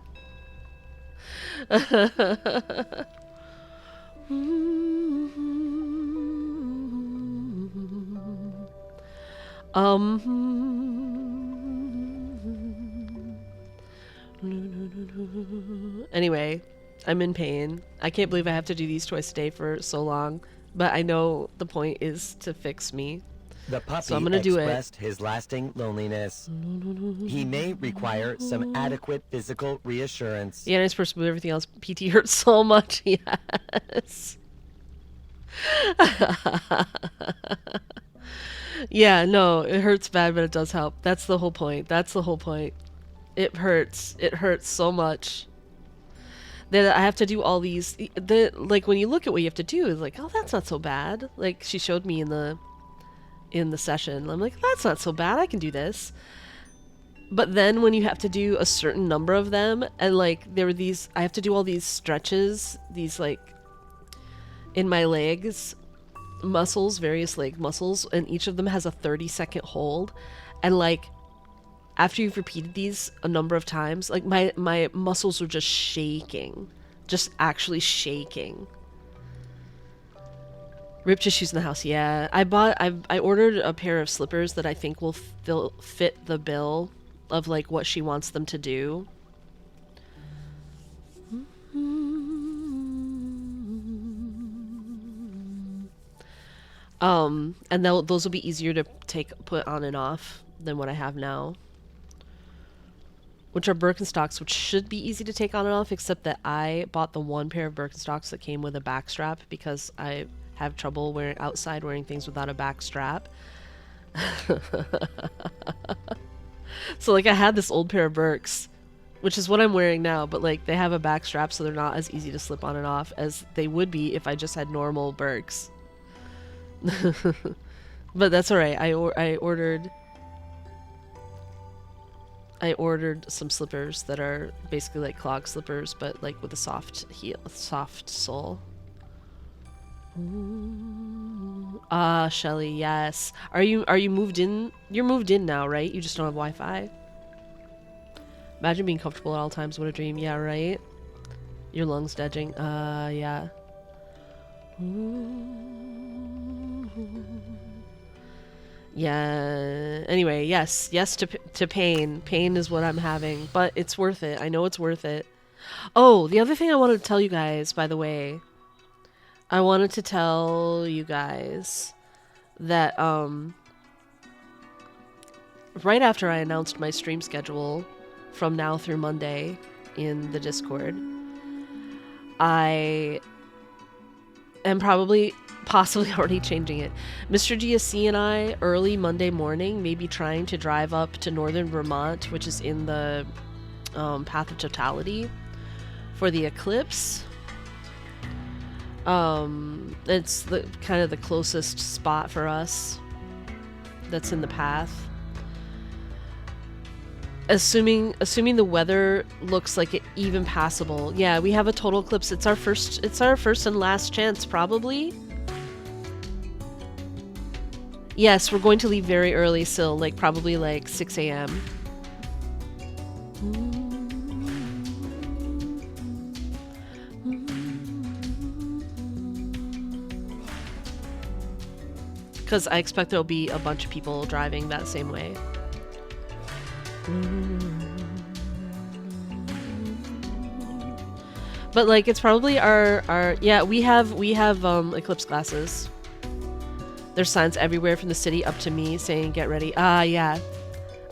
Anyway, I'm in pain. I can't believe I have to do these twice a day for so long, but I know the point is to fix me. The puppy So I'm gonna do it. expressed his lasting loneliness. He may require some adequate physical reassurance. Yeah, nice person, but everything else. PT hurts so much. Yes. Yeah, no, it hurts bad, but it does help. That's the whole point. That's the whole point. It hurts. It hurts so much. That I have to do all these. Like when you look at what you have to do, it's like, oh, that's not so bad. Like she showed me in the session. I'm like, that's not so bad. I can do this. But then when you have to do a certain number of them, and like there were these, I have to do all these stretches, these like in my legs muscles, various leg muscles, and each of them has a 30-second hold, and like after you've repeated these a number of times, like my muscles are just shaking, just actually shaking. Ripped tissues in the house. Yeah, I ordered a pair of slippers that I think will fit the bill of like what she wants them to do. And those will be easier to put on and off than what I have now. Which are Birkenstocks, which should be easy to take on and off, except that I bought the one pair of Birkenstocks that came with a back strap because I have trouble wearing things without a back strap. So like I had this old pair of Birks, which is what I'm wearing now, but like they have a back strap, so they're not as easy to slip on and off as they would be if I just had normal Birks. But that's alright. I ordered some slippers that are basically like clog slippers, but like with a soft sole. Ah, Shelly, yes. Are you moved in? You're moved in now, right? You just don't have Wi-Fi? Imagine being comfortable at all times. What a dream. Yeah, right? Your lungs edging. Yeah. Yeah. Anyway, yes to pain. Pain is what I'm having, but it's worth it. I know it's worth it. Oh, the other thing I wanted to tell you guys, by the way, I wanted to tell you guys that right after I announced my stream schedule from now through Monday in the Discord, I am possibly already changing it. Mr. GSC and I, early Monday morning, may be trying to drive up to northern Vermont, which is in the Path of Totality, for the eclipse. It's the kind of the closest spot for us that's in the path. Assuming the weather looks like it even passable. Yeah, we have a total eclipse. It's our first and last chance, probably. Yes, we're going to leave very early still, like probably like 6 a.m. Because I expect there'll be a bunch of people driving that same way. But like it's probably our yeah, we have eclipse glasses. There's signs everywhere from the city up to me saying get ready. Ah, yeah.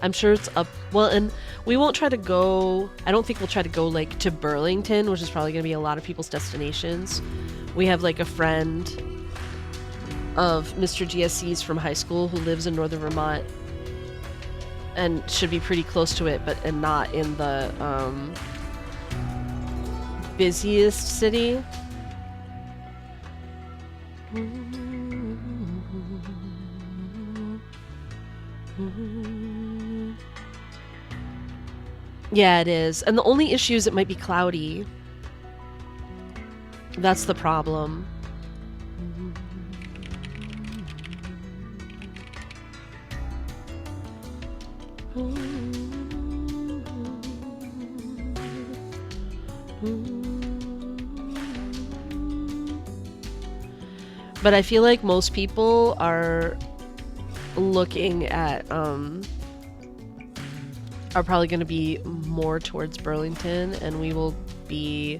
I'm sure it's up. Well, and we won't try to go. I don't think we'll try to go like to Burlington, which is probably going to be a lot of people's destinations. We have like a friend of Mr. GSC's from high school who lives in northern Vermont and should be pretty close to it, and not in the busiest city. Yeah, it is. And the only issue is it might be cloudy. That's the problem. But I feel like most people are looking at, are probably going to be more towards Burlington, and we will be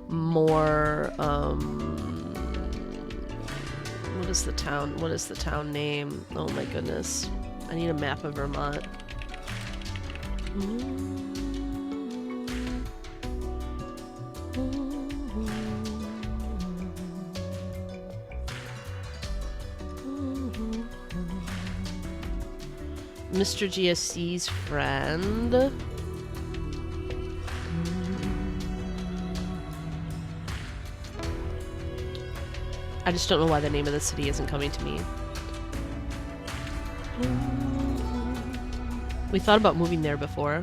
more, what is the town name? Oh my goodness. I need a map of Vermont. Mr. GSC's friend. I just don't know why the name of the city isn't coming to me. We thought about moving there before.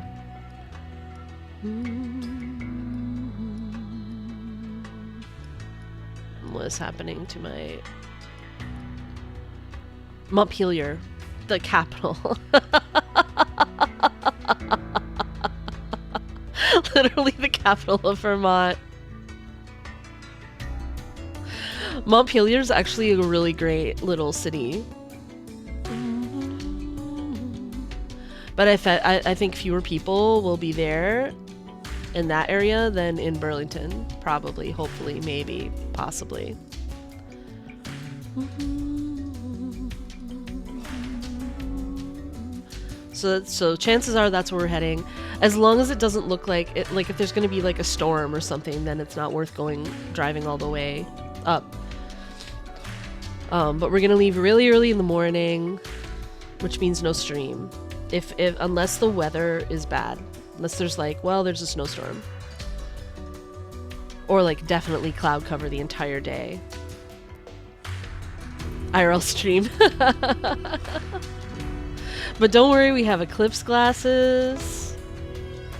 What is happening to my... Montpelier, the capital. Literally the capital of Vermont. Montpelier is actually a really great little city. But I think fewer people will be there in that area than in Burlington. Probably, hopefully, maybe, possibly. So chances are that's where we're heading. As long as it doesn't look like it, like if there's going to be like a storm or something, then it's not worth driving all the way up. But we're going to leave really early in the morning, which means no stream. Unless the weather is bad. Unless there's like, well, there's a snowstorm. Or like definitely cloud cover the entire day. IRL stream. But don't worry, we have eclipse glasses.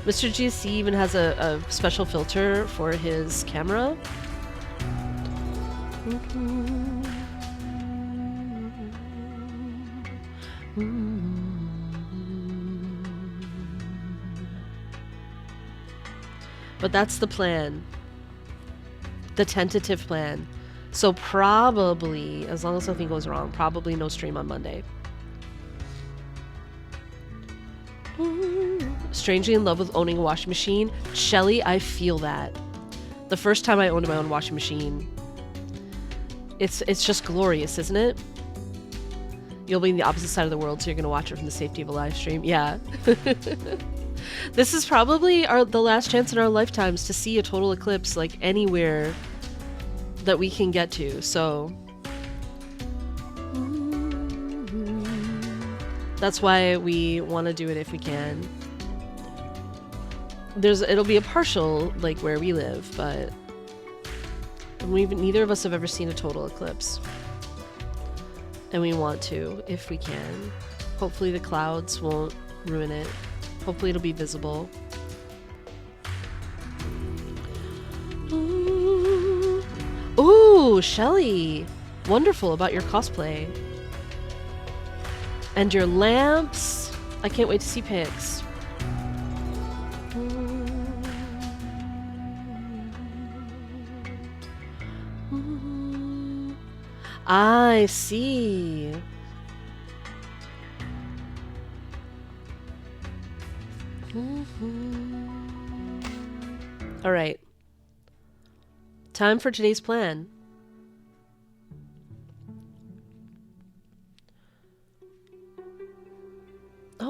Mr. GSC even has a special filter for his camera. But that's the plan. The tentative plan. So probably, as long as nothing goes wrong, probably no stream on Monday. Strangely in love with owning a washing machine. Shelly, I feel that. The first time I owned my own washing machine, it's just glorious, isn't it? You'll be in the opposite side of the world, so you're going to watch it from the safety of a live stream. Yeah. This is probably the last chance in our lifetimes to see a total eclipse, like, anywhere that we can get to, so... That's why we want to do it if we can. It'll be a partial, like, where we live, but... neither of us have ever seen a total eclipse. And we want to, if we can. Hopefully the clouds won't ruin it. Hopefully it'll be visible. Ooh, Shelly! Wonderful about your cosplay. And your lamps. I can't wait to see pics. I see. All right. Time for today's plan.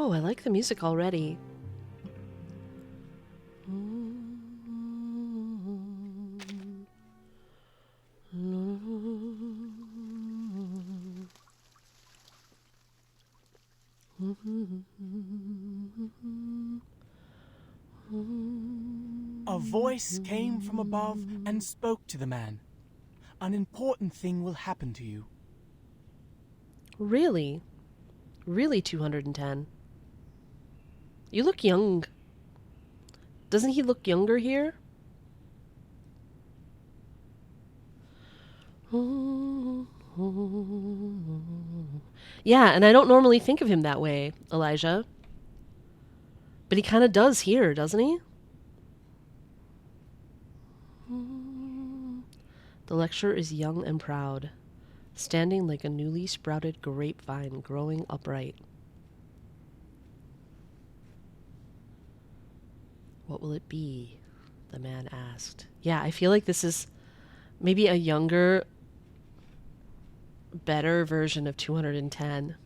Oh, I like the music already. A voice came from above and spoke to the man. An important thing will happen to you. Really? Really 210. You look young. Doesn't he look younger here? Yeah, and I don't normally think of him that way, Elijah. But he kind of does here, doesn't he? The lecturer is young and proud, standing like a newly sprouted grapevine growing upright. What will it be? The man asked. Yeah, I feel like this is maybe a younger, better version of 210.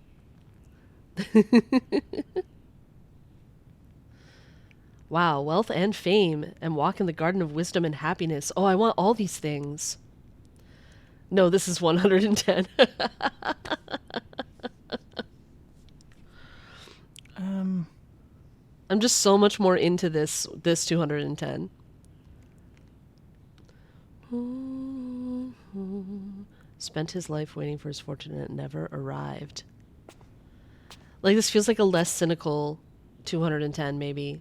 Wow, wealth and fame, and walk in the garden of wisdom and happiness. Oh, I want all these things. No, this is 110. I'm just so much more into this 210. Spent his life waiting for his fortune and it never arrived. Like, this feels like a less cynical 210, maybe.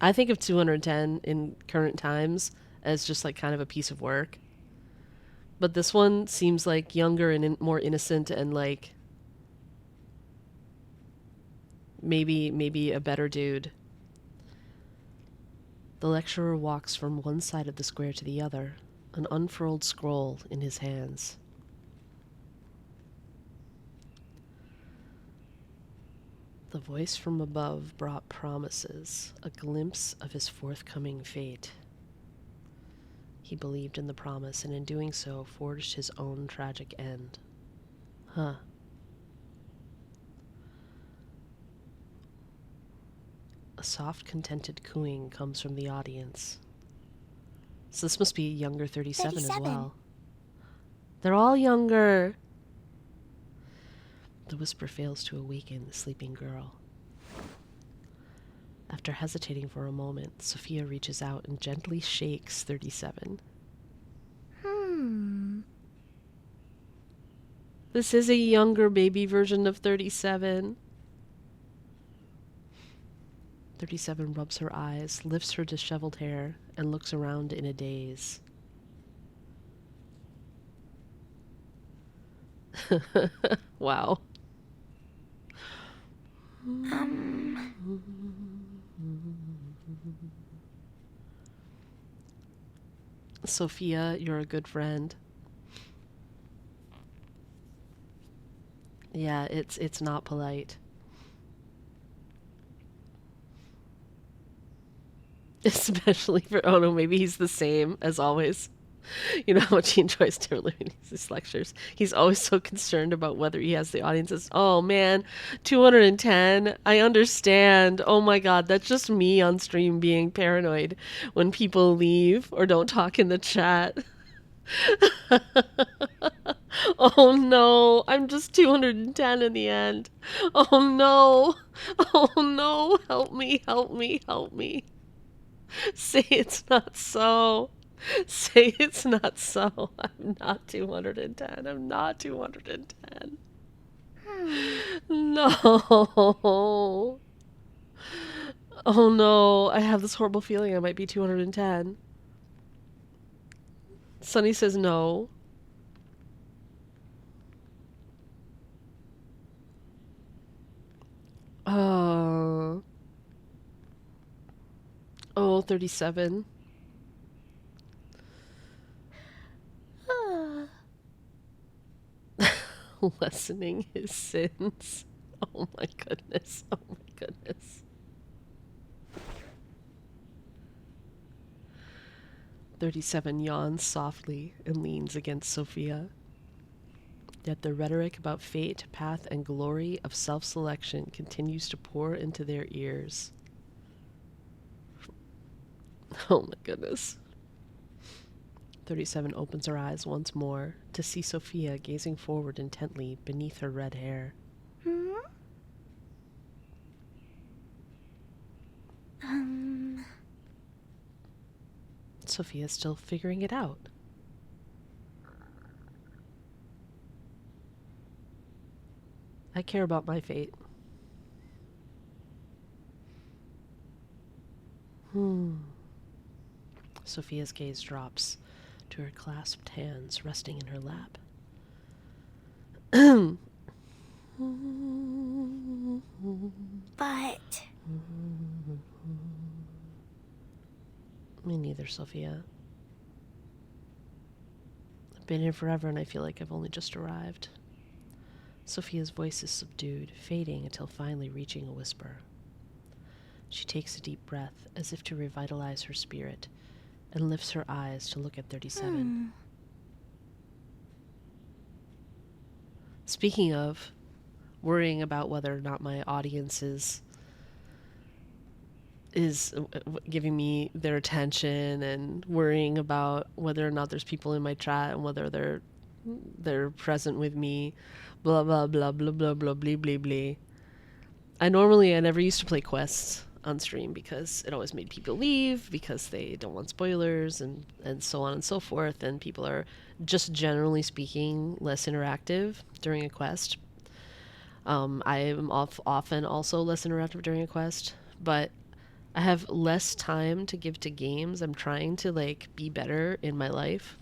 I think of 210 in current times as just like kind of a piece of work. But this one seems like younger and more innocent and like maybe a better dude. The lecturer walks from one side of the square to the other, an unfurled scroll in his hands. The voice from above brought promises, a glimpse of his forthcoming fate. He believed in the promise, and in doing so, forged his own tragic end. Huh. A soft, contented cooing comes from the audience. So this must be a younger 37 as well. They're all younger. The whisper fails to awaken the sleeping girl. After hesitating for a moment, Sophia reaches out and gently shakes 37. This is a younger baby version of 37. 37 rubs her eyes, lifts her disheveled hair, and looks around in a daze. Wow. Sophia, you're a good friend. Yeah, it's not polite. Especially for, oh no, maybe he's the same as always. You know how much he enjoys delivering these lectures. He's always so concerned about whether he has the audiences. Oh man, 210. I understand. Oh my god, that's just me on stream being paranoid when people leave or don't talk in the chat. Oh no, I'm just 210 in the end. Oh no. Oh no, help me, help me, help me. Say it's not so. Say it's not so. I'm not 210. I'm not 210. No. Oh no. I have this horrible feeling I might be 210. Sunny says no. Oh, 37. Lessening his sins. Oh my goodness. Oh my goodness. 37 yawns softly and leans against Sophia. Yet the rhetoric about fate, path, and glory of self-selection continues to pour into their ears. Oh my goodness. 37 opens her eyes once more to see Sophia gazing forward intently beneath her red hair. Sophia's still figuring it out. I care about my fate. Sophia's gaze drops to her clasped hands resting in her lap. But Me neither, Sophia. I've been here forever and I feel like I've only just arrived. Sophia's voice is subdued, fading until finally reaching a whisper. She takes a deep breath as if to revitalize her spirit and lifts her eyes to look at 37. Speaking of worrying about whether or not my audience is giving me their attention and worrying about whether or not there's people in my chat and whether they're present with me, blah blah blah blah blah blah blah blah blah. I never used to play quests on stream because it always made people leave because they don't want spoilers and so on and so forth, and people are just generally speaking less interactive during a quest. I am often also less interactive during a quest, but I have less time to give to games. I'm trying to be better in my life.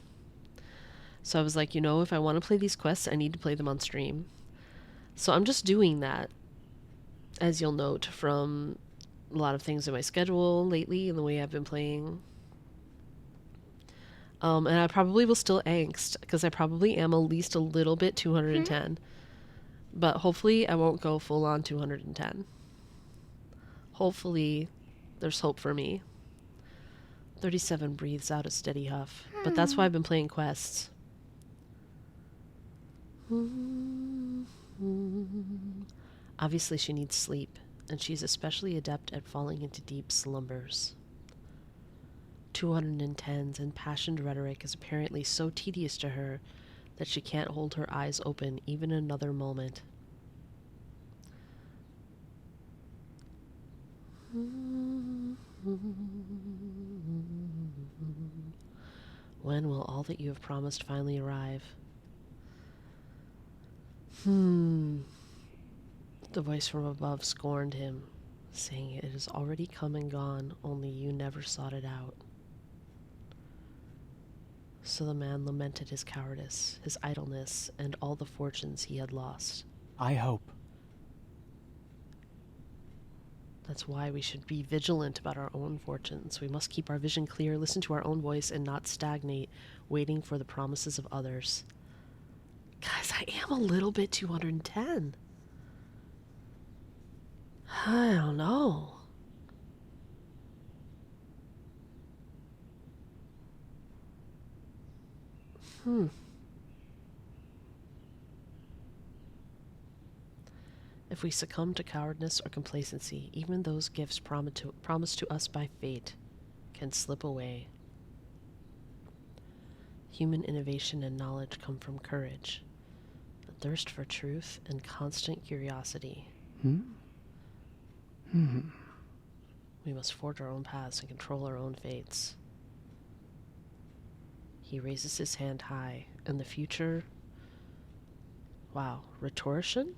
So I was like, if I want to play these quests, I need to play them on stream. So I'm just doing that, as you'll note from a lot of things in my schedule lately and the way I've been playing. And I probably will still angst, because I probably am at least a little bit 210. But hopefully I won't go full on 210. Hopefully there's hope for me. 37 breathes out a steady huff. But that's why I've been playing quests. Obviously she needs sleep, and she's especially adept at falling into deep slumbers. 210's impassioned rhetoric is apparently so tedious to her that she can't hold her eyes open even another moment. When will all that you have promised finally arrive? The voice from above scorned him, saying it has already come and gone, only you never sought it out. So the man lamented his cowardice, his idleness, and all the fortunes he had lost. I hope. That's why we should be vigilant about our own fortunes. We must keep our vision clear, listen to our own voice, and not stagnate, waiting for the promises of others. Guys, I am a little bit 210. I don't know. If we succumb to cowardice or complacency, even those gifts promised to us by fate can slip away. Human innovation and knowledge come from courage, a thirst for truth, and constant curiosity. We must forge our own paths and control our own fates. He raises his hand high, and the future... Wow, rhetorician?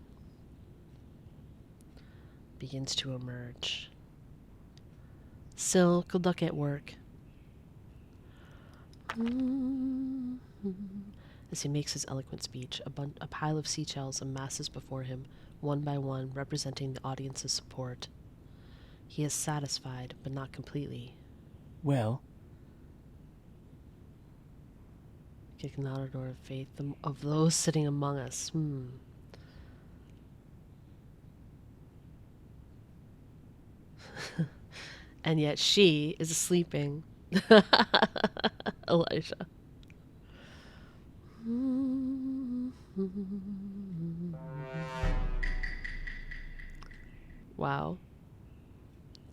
Begins to emerge. Syl, good luck at work. As he makes his eloquent speech, a pile of seashells amasses before him, one by one, representing the audience's support. He is satisfied, but not completely. Well, Kick not a door of faith of those sitting among us. And yet she is sleeping. Elijah. Wow.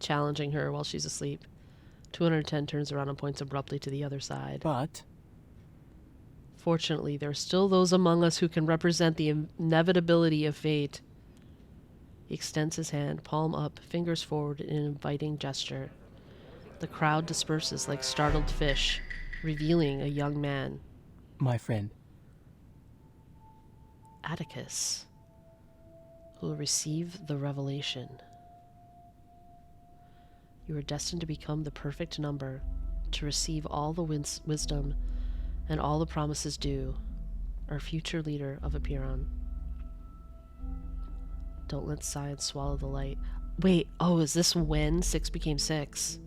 Challenging her while she's asleep. 210 turns around and points abruptly to the other side. But Fortunately, there are still those among us who can represent the inevitability of fate. He extends his hand, palm up, fingers forward in an inviting gesture. The crowd disperses like startled fish, revealing a young man. my friend, Atticus, who will receive the revelation. You are destined to become the perfect number, to receive all the wisdom and all the promises due, our future leader of Apiron. Don't let science swallow the light. Wait, oh, is this when 6 became 6?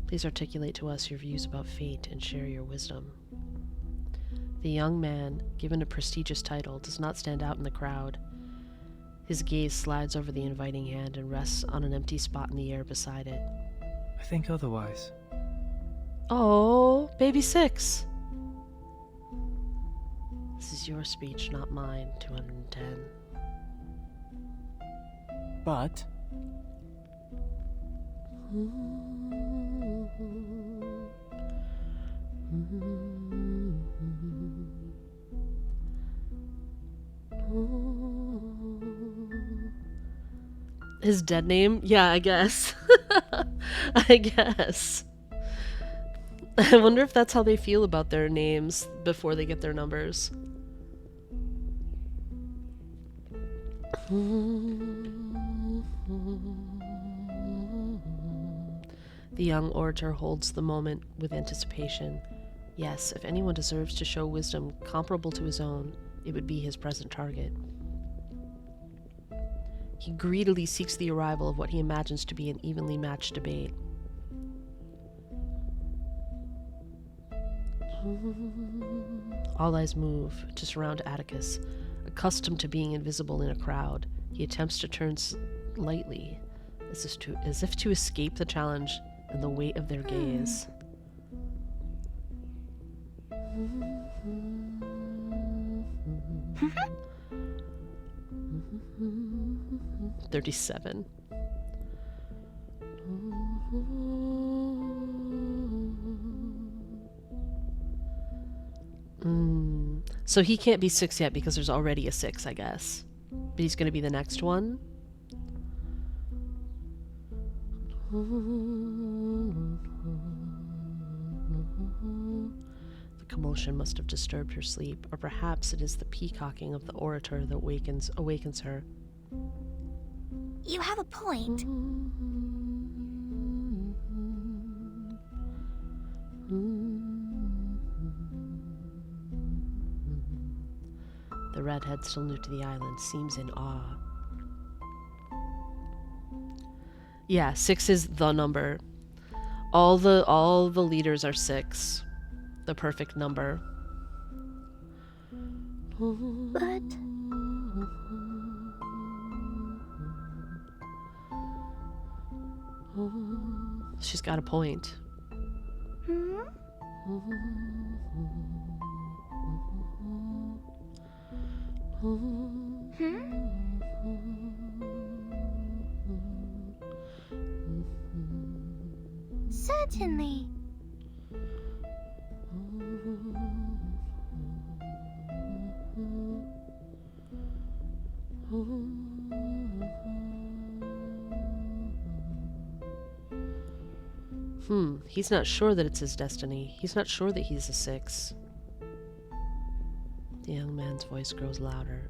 Please articulate to us your views about fate and share your wisdom. The young man, given a prestigious title, does not stand out in the crowd. His gaze slides over the inviting hand and rests on an empty spot in the air beside it. I think otherwise. Oh, baby 6. This is your speech, not mine, 210. but his dead name? Yeah, I guess. I guess. I wonder if that's how they feel about their names before they get their numbers. The young orator holds the moment with anticipation. Yes, if anyone deserves to show wisdom comparable to his own, it would be his present target. He greedily seeks the arrival of what he imagines to be an evenly matched debate. All eyes move to surround Atticus. Accustomed to being invisible in a crowd, he attempts to turn lightly, as if to escape the challenge and the weight of their gaze. 37. So he can't be 6 yet because there's already a 6, I guess. But he's going to be the next one. The commotion must have disturbed her sleep, or perhaps it is the peacocking of the orator that awakens her. You have a point. The redhead, still new to the island, seems in awe. Yeah, 6 is the number. All the leaders are 6. The perfect number. But she's got a point. Certainly. He's not sure that it's his destiny. He's not sure that he's a 6. The young man's voice grows louder,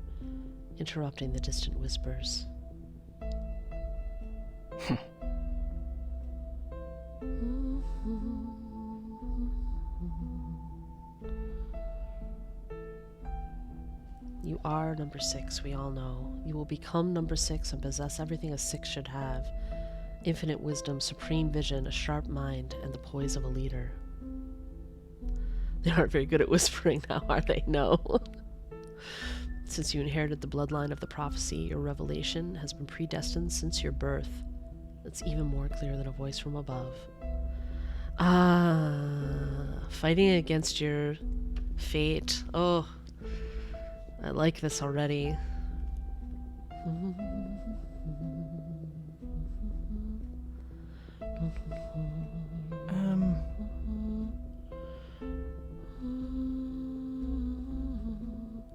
interrupting the distant whispers. You are number 6, we all know. You will become number 6 and possess everything a 6 should have. Infinite wisdom, supreme vision, a sharp mind, and the poise of a leader. They aren't very good at whispering now, are they? No. Since you inherited the bloodline of the prophecy, your revelation has been predestined since your birth. It's even more clear than a voice from above. Fighting against your fate. Oh, I like this already.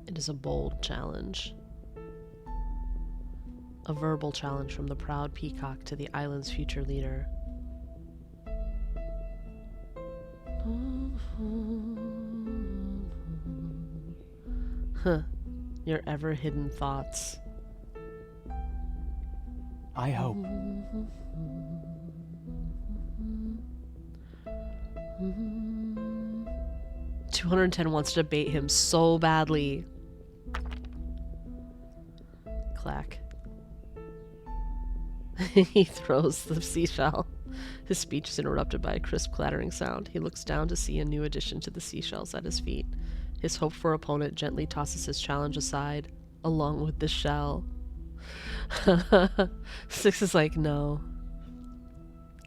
It is a bold challenge. A verbal challenge from the proud peacock to the island's future leader. Huh. Your ever-hidden thoughts. I hope. 210 wants to bait him so badly. Clack. He throws the seashell. His speech is interrupted by a crisp clattering sound. He looks down to see a new addition to the seashells at his feet. His hoped-for opponent gently tosses his challenge aside, along with the shell. Six is like, no.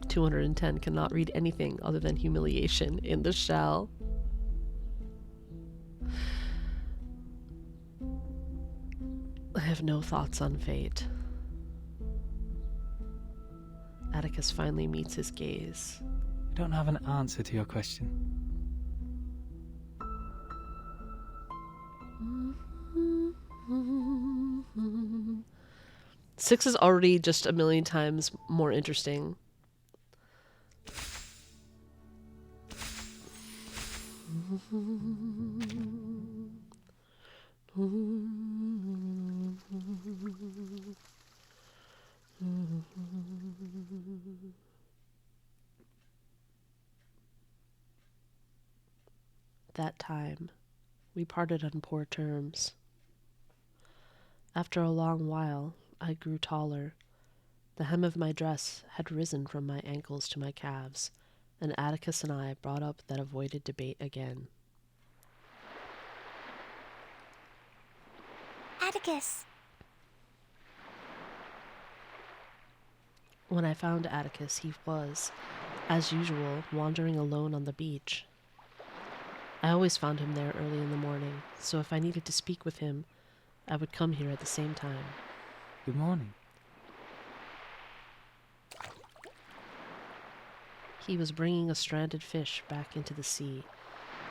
210 cannot read anything other than humiliation in the shell. I have no thoughts on fate. Atticus finally meets his gaze. I don't have an answer to your question. Six is already just a million times more interesting. That time, we parted on poor terms. After a long while, I grew taller. The hem of my dress had risen from my ankles to my calves, and Atticus and I brought up that avoided debate again. Atticus. When I found Atticus, he was, as usual, wandering alone on the beach. I always found him there early in the morning, so if I needed to speak with him, I would come here at the same time. Good morning. He was bringing a stranded fish back into the sea.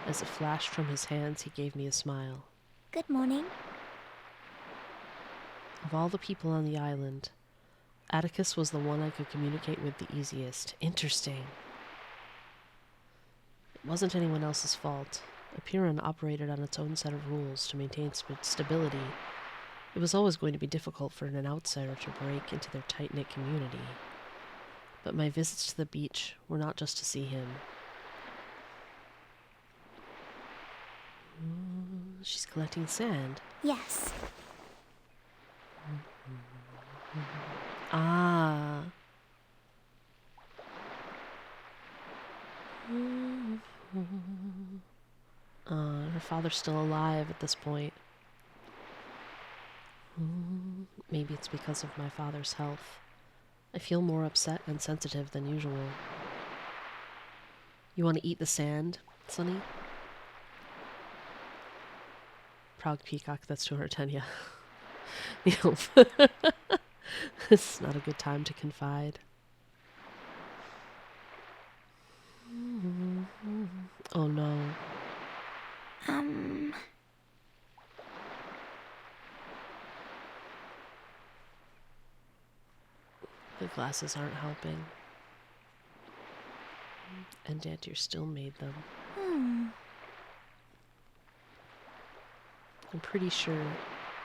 As it flashed from his hands, he gave me a smile. Good morning. Of all the people on the island, Atticus was the one I could communicate with the easiest. Interesting. It wasn't anyone else's fault. Apiran operated on its own set of rules to maintain stability. It was always going to be difficult for an outsider to break into their tight-knit community. But my visits to the beach were not just to see him. She's collecting sand. Yes. Ah. Her father's still alive at this point. Maybe it's because of my father's health. I feel more upset and sensitive than usual. You want to eat the sand, Sonny? Proud peacock, that's 210, yeah. It's not a good time to confide. Oh no. The glasses aren't helping. And Dantier still made them. I'm pretty sure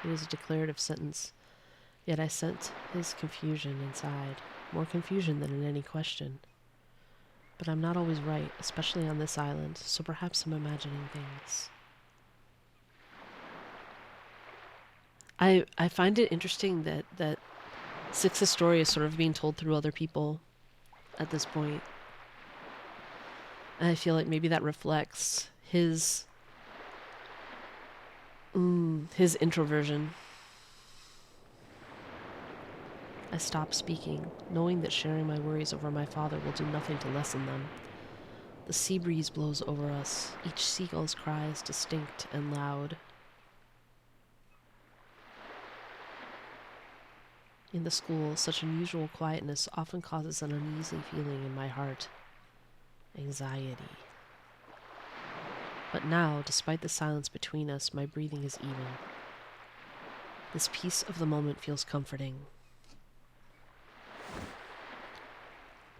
it is a declarative sentence, yet I sent his confusion inside. More confusion than in any question. But I'm not always right, especially on this island, so perhaps I'm imagining things. I find it interesting that Six's story is sort of being told through other people at this point. And I feel like maybe that reflects his introversion. I stopped speaking, knowing that sharing my worries over my father will do nothing to lessen them. The sea breeze blows over us, each seagull's cry is distinct and loud. In the school, such unusual quietness often causes an uneasy feeling in my heart. Anxiety. But now, despite the silence between us, my breathing is even. This peace of the moment feels comforting.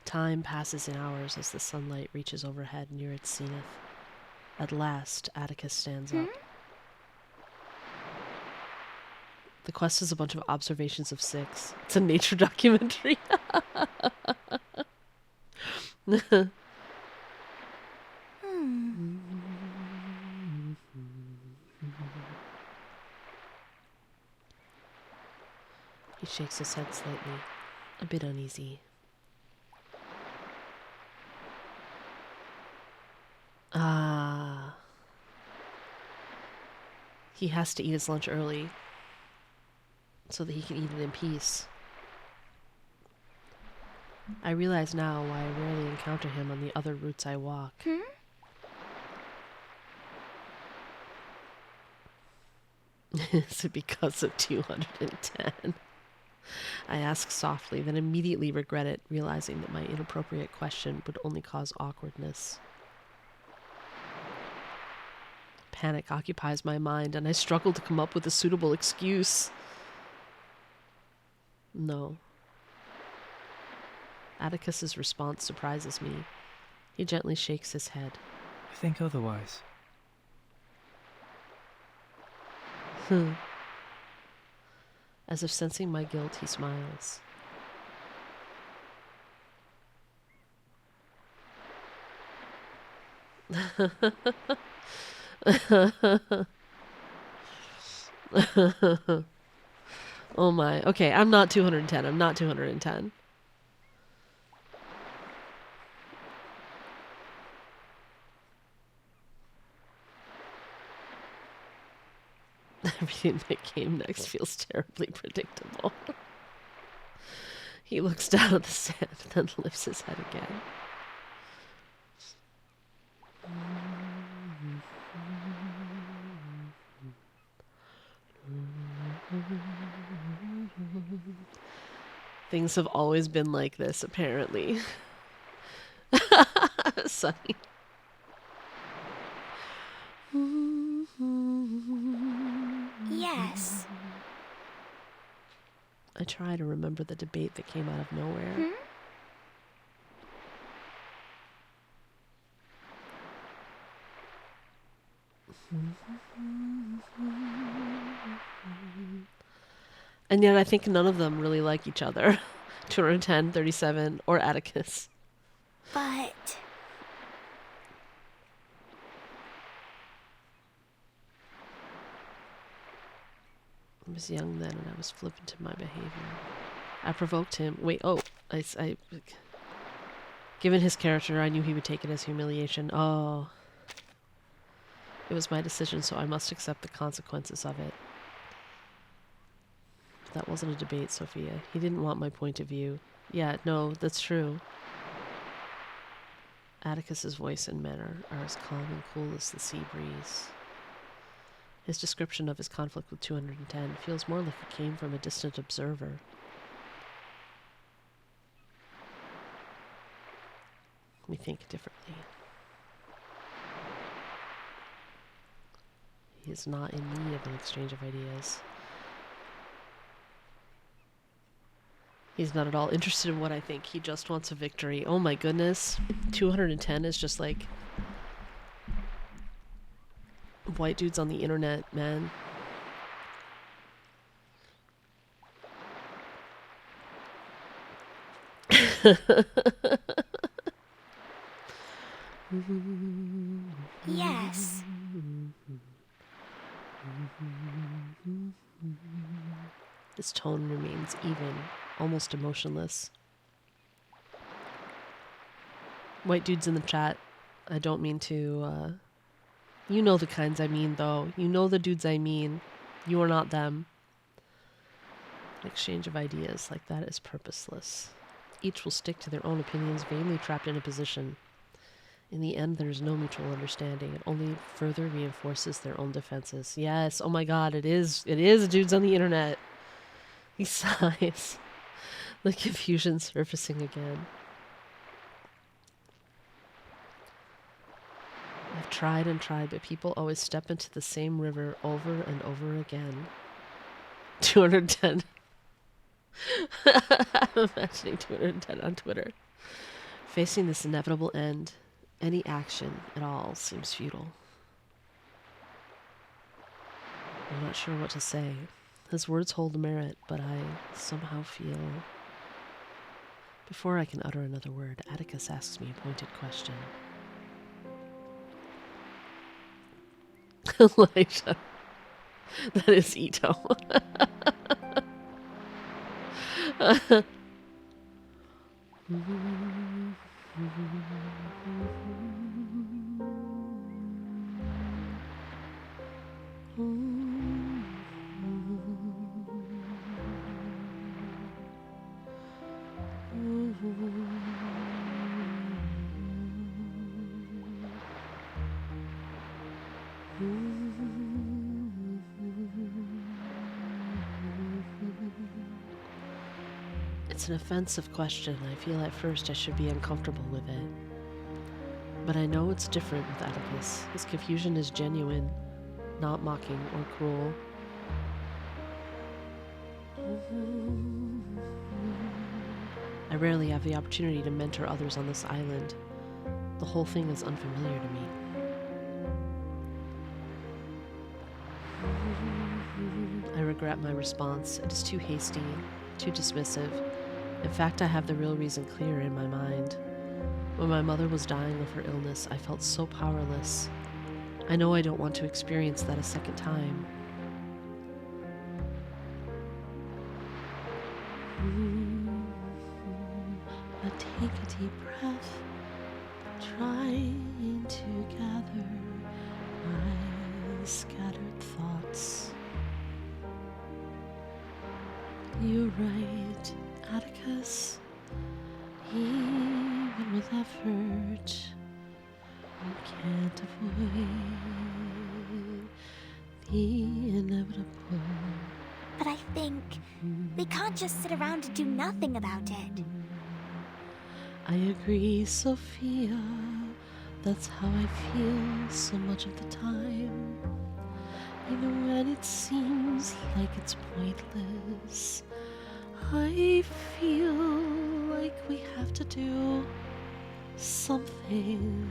Time passes in hours as the sunlight reaches overhead near its zenith. At last, Atticus stands up. The quest is a bunch of observations of 6. It's a nature documentary. He shakes his head slightly, a bit uneasy. Ah. He has to eat his lunch early so that he can eat it in peace. I realize now why I rarely encounter him on the other routes I walk. Is it because of 210? I ask softly, then immediately regret it, realizing that my inappropriate question would only cause awkwardness. Panic occupies my mind, and I struggle to come up with a suitable excuse. No. Atticus's response surprises me. He gently shakes his head. I think otherwise. As if sensing my guilt, he smiles. Oh my. Okay, I'm not 210. I'm not 210. Everything that came next feels terribly predictable. He looks down at the sand, then lifts his head again. Things have always been like this, apparently. Sunny. Yes. I try to remember the debate that came out of nowhere. And yet I think none of them really like each other. 210, 37, or Atticus. But I was young then and I was flippant in my behavior. I provoked him. Wait, oh. Given his character, I knew he would take it as humiliation. Oh. It was my decision, so I must accept the consequences of it. That wasn't a debate, Sophia. He didn't want my point of view. Yeah, no, that's true. Atticus's voice and manner are as calm and cool as the sea breeze. His description of his conflict with 210 feels more like it came from a distant observer. We think differently. He is not in need of an exchange of ideas. He's not at all interested in what I think. He just wants a victory. Oh my goodness. 210 is just like white dudes on the internet, man. yes. His tone remains even, almost emotionless. White dudes in the chat, I don't mean to, you know the kinds I mean, though. You know the dudes I mean. You are not them. An exchange of ideas like that is purposeless. Each will stick to their own opinions, vainly trapped in a position. In the end, there is no mutual understanding. It only further reinforces their own defenses. Yes, oh my god, it is dudes on the internet. He sighs. The confusion surfacing again. I've tried and tried, but people always step into the same river over and over again. 210. I'm imagining 210 on Twitter. Facing this inevitable end, any action at all seems futile. I'm not sure what to say. His words hold merit, but I somehow feel... Before I can utter another word, Atticus asks me a pointed question. Elijah. That is Ito. It's an offensive question. I feel at first I should be uncomfortable with it. But I know it's different with Atticus. His confusion is genuine, not mocking or cruel. I rarely have the opportunity to mentor others on this island. The whole thing is unfamiliar to me. I regret my response. It is too hasty, too dismissive. In fact, I have the real reason clear in my mind. When my mother was dying of her illness, I felt so powerless. I know I don't want to experience that a second time. But take a deep breath, trying to gather my scattered thoughts. You're right, Atticus. Even with effort, you can't avoid the inevitable. But I think we can't just sit around and do nothing about it. I agree, Sophia. That's how I feel so much of the time. Even when it seems like it's pointless, I feel like we have to do something.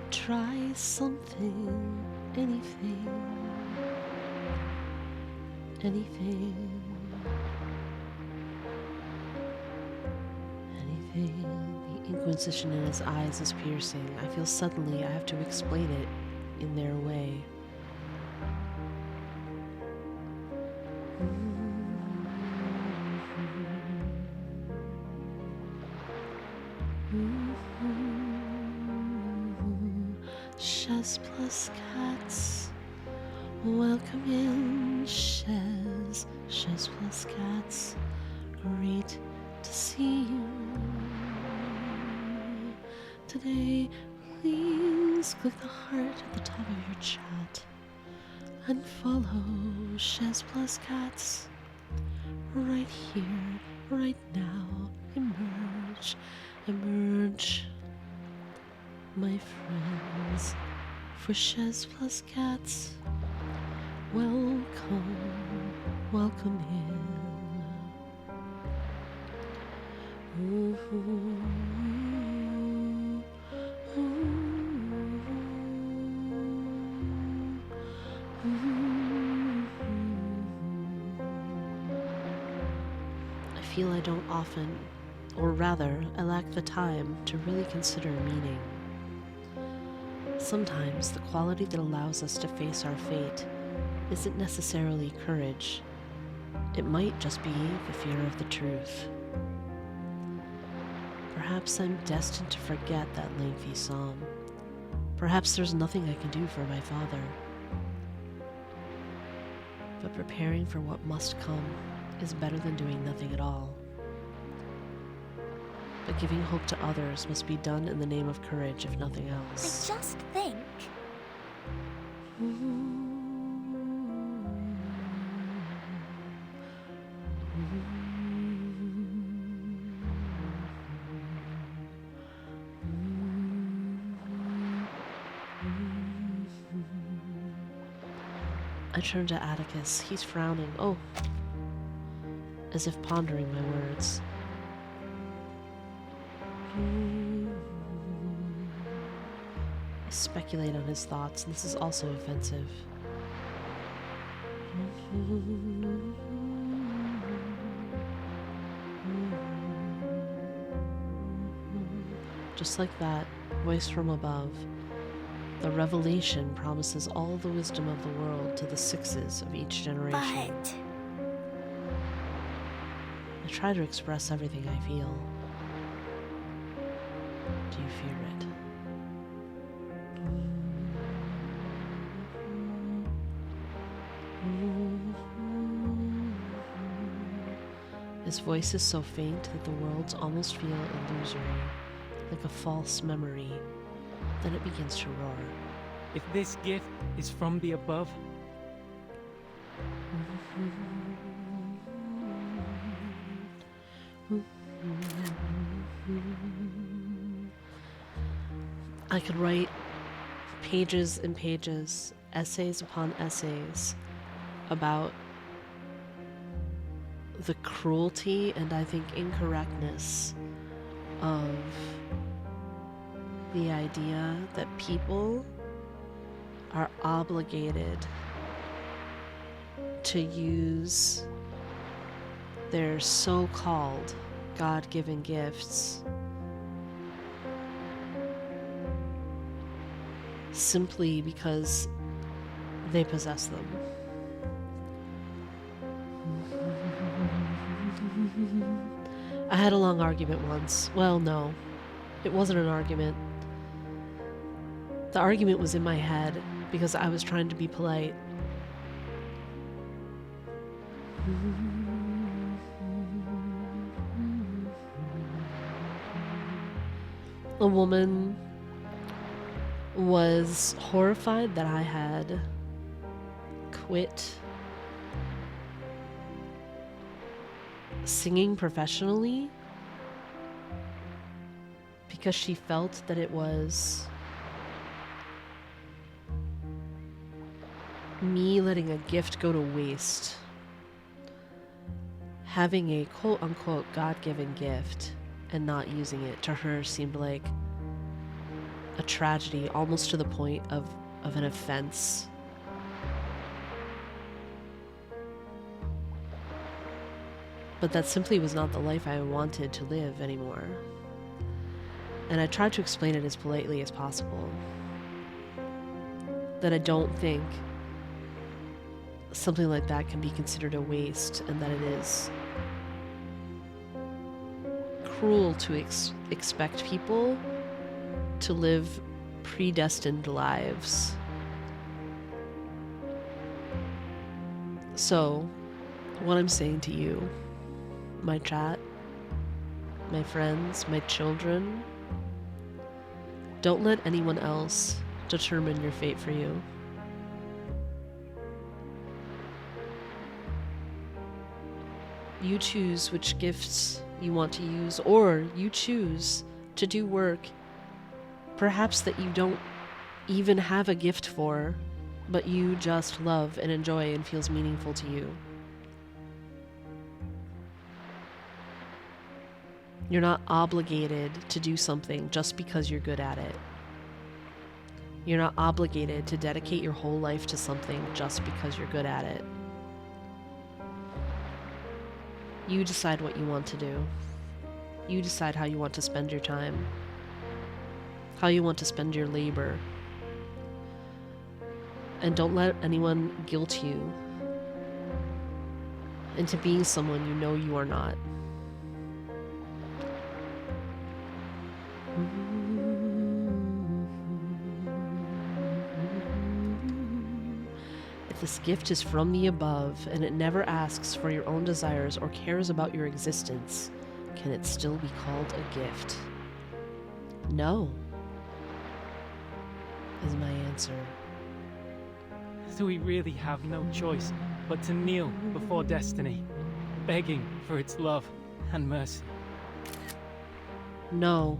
Try something. Anything. Anything. Anything. The inquisition in his eyes is piercing. I feel suddenly I have to explain it in their way. Shez plus cats. Welcome in, Shez. Shez plus cats. Great to see you. Today, please click the heart at the top of your chat and follow Shez plus cats. Right here, right now. Emerge, emerge. My friends, for Shez plus cats, welcome, welcome in. I feel I don't often, or rather, I lack the time to really consider meaning. Sometimes the quality that allows us to face our fate isn't necessarily courage. It might just be the fear of the truth. Perhaps I'm destined to forget that lengthy psalm. Perhaps there's nothing I can do for my father. But preparing for what must come is better than doing nothing at all. But giving hope to others must be done in the name of courage, if nothing else. I just think. I turn to Atticus. He's frowning. Oh. As if pondering my words. I speculate on his thoughts, and this is also offensive. Just like that, voice from above, the revelation promises all the wisdom of the world to the sixes of each generation. But I try to express everything I feel. Do you fear it? His voice is so faint that the worlds almost feel illusory, like a false memory. Then it begins to roar. If this gift is from the above, I could write pages and pages, essays upon essays, about the cruelty and I think incorrectness of the idea that people are obligated to use their so-called God-given gifts simply because they possess them. I had a long argument once. Well, no. It wasn't an argument. The argument was in my head because I was trying to be polite. A woman was horrified that I had quit singing professionally because she felt that it was me letting a gift go to waste. Having a quote-unquote God-given gift and not using it to her seemed like a tragedy, almost to the point of an offense. But that simply was not the life I wanted to live anymore. And I tried to explain it as politely as possible. That I don't think something like that can be considered a waste, and that it is cruel to expect people to live predestined lives. So, what I'm saying to you, my chat, my friends, my children, don't let anyone else determine your fate for you. You choose which gifts you want to use, or you choose to do work perhaps that you don't even have a gift for, but you just love and enjoy and feels meaningful to you. You're not obligated to do something just because you're good at it. You're not obligated to dedicate your whole life to something just because you're good at it. You decide what you want to do. You decide how you want to spend your time. How you want to spend your labor. And don't let anyone guilt you into being someone you know you are not. If this gift is from the above and it never asks for your own desires or cares about your existence, can it still be called a gift? No, is my answer. so we really have no choice but to kneel before destiny, begging for its love and mercy. No.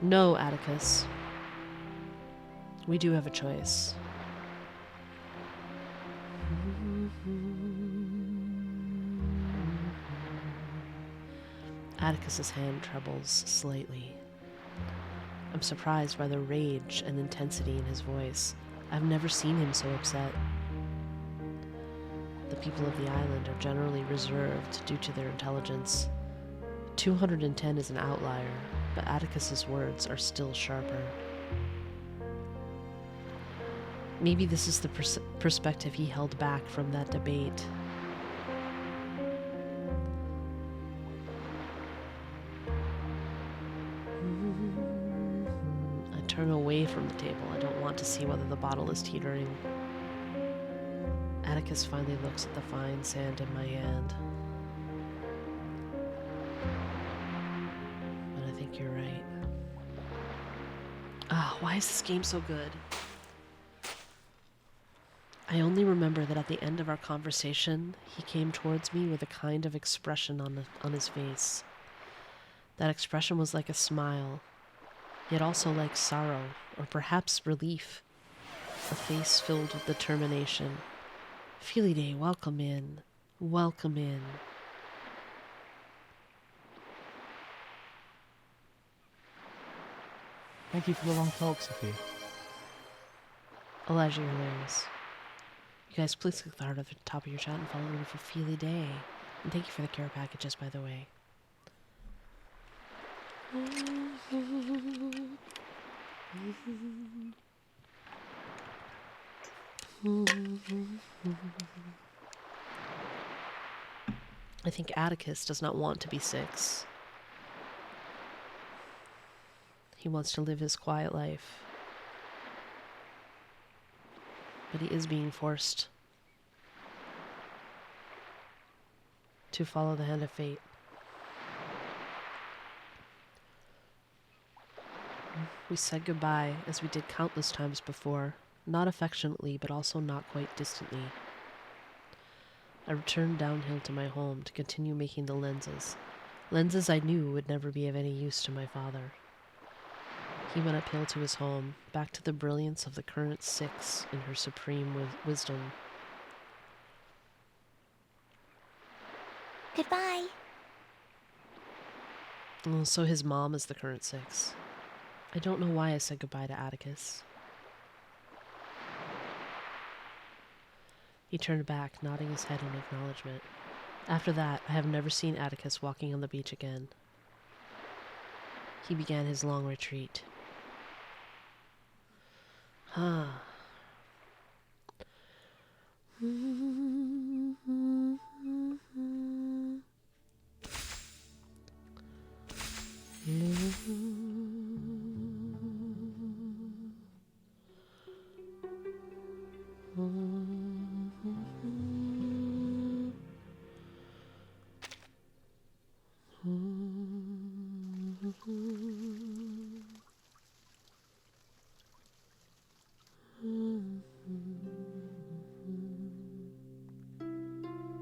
No, Atticus. We do have a choice. Atticus's hand trembles slightly. I'm surprised by the rage and intensity in his voice. I've never seen him so upset. The people of the island are generally reserved due to their intelligence. 210 is an outlier, but Atticus's words are still sharper. Maybe this is the perspective he held back from that debate. I turn away from the table. I don't want to see whether the bottle is teetering. Atticus finally looks at the fine sand in my hand. But I think you're right. Ah, why is this game so good? I only remember that at the end of our conversation, he came towards me with a kind of expression on his face. That expression was like a smile, yet also like sorrow, or perhaps relief. A face filled with determination. Felidae, welcome in. Welcome in. Thank you for the long talk, Sophie. Elijah, you're hilarious. You guys, please click the heart at the top of your chat and follow me for Felidae. And thank you for the care packages, by the way. I think Atticus does not want to be 6. He wants to live his quiet life. But he is being forced to follow the hand of fate. We said goodbye, as we did countless times before, not affectionately, but also not quite distantly. I returned downhill to my home to continue making the lenses. Lenses I knew would never be of any use to my father. He went uphill to his home, back to the brilliance of the current 6 in her supreme wisdom. Goodbye. Oh, so his mom is the current 6. I don't know why I said goodbye to Atticus. He turned back, nodding his head in acknowledgement. After that, I have never seen Atticus walking on the beach again. He began his long retreat. Ah.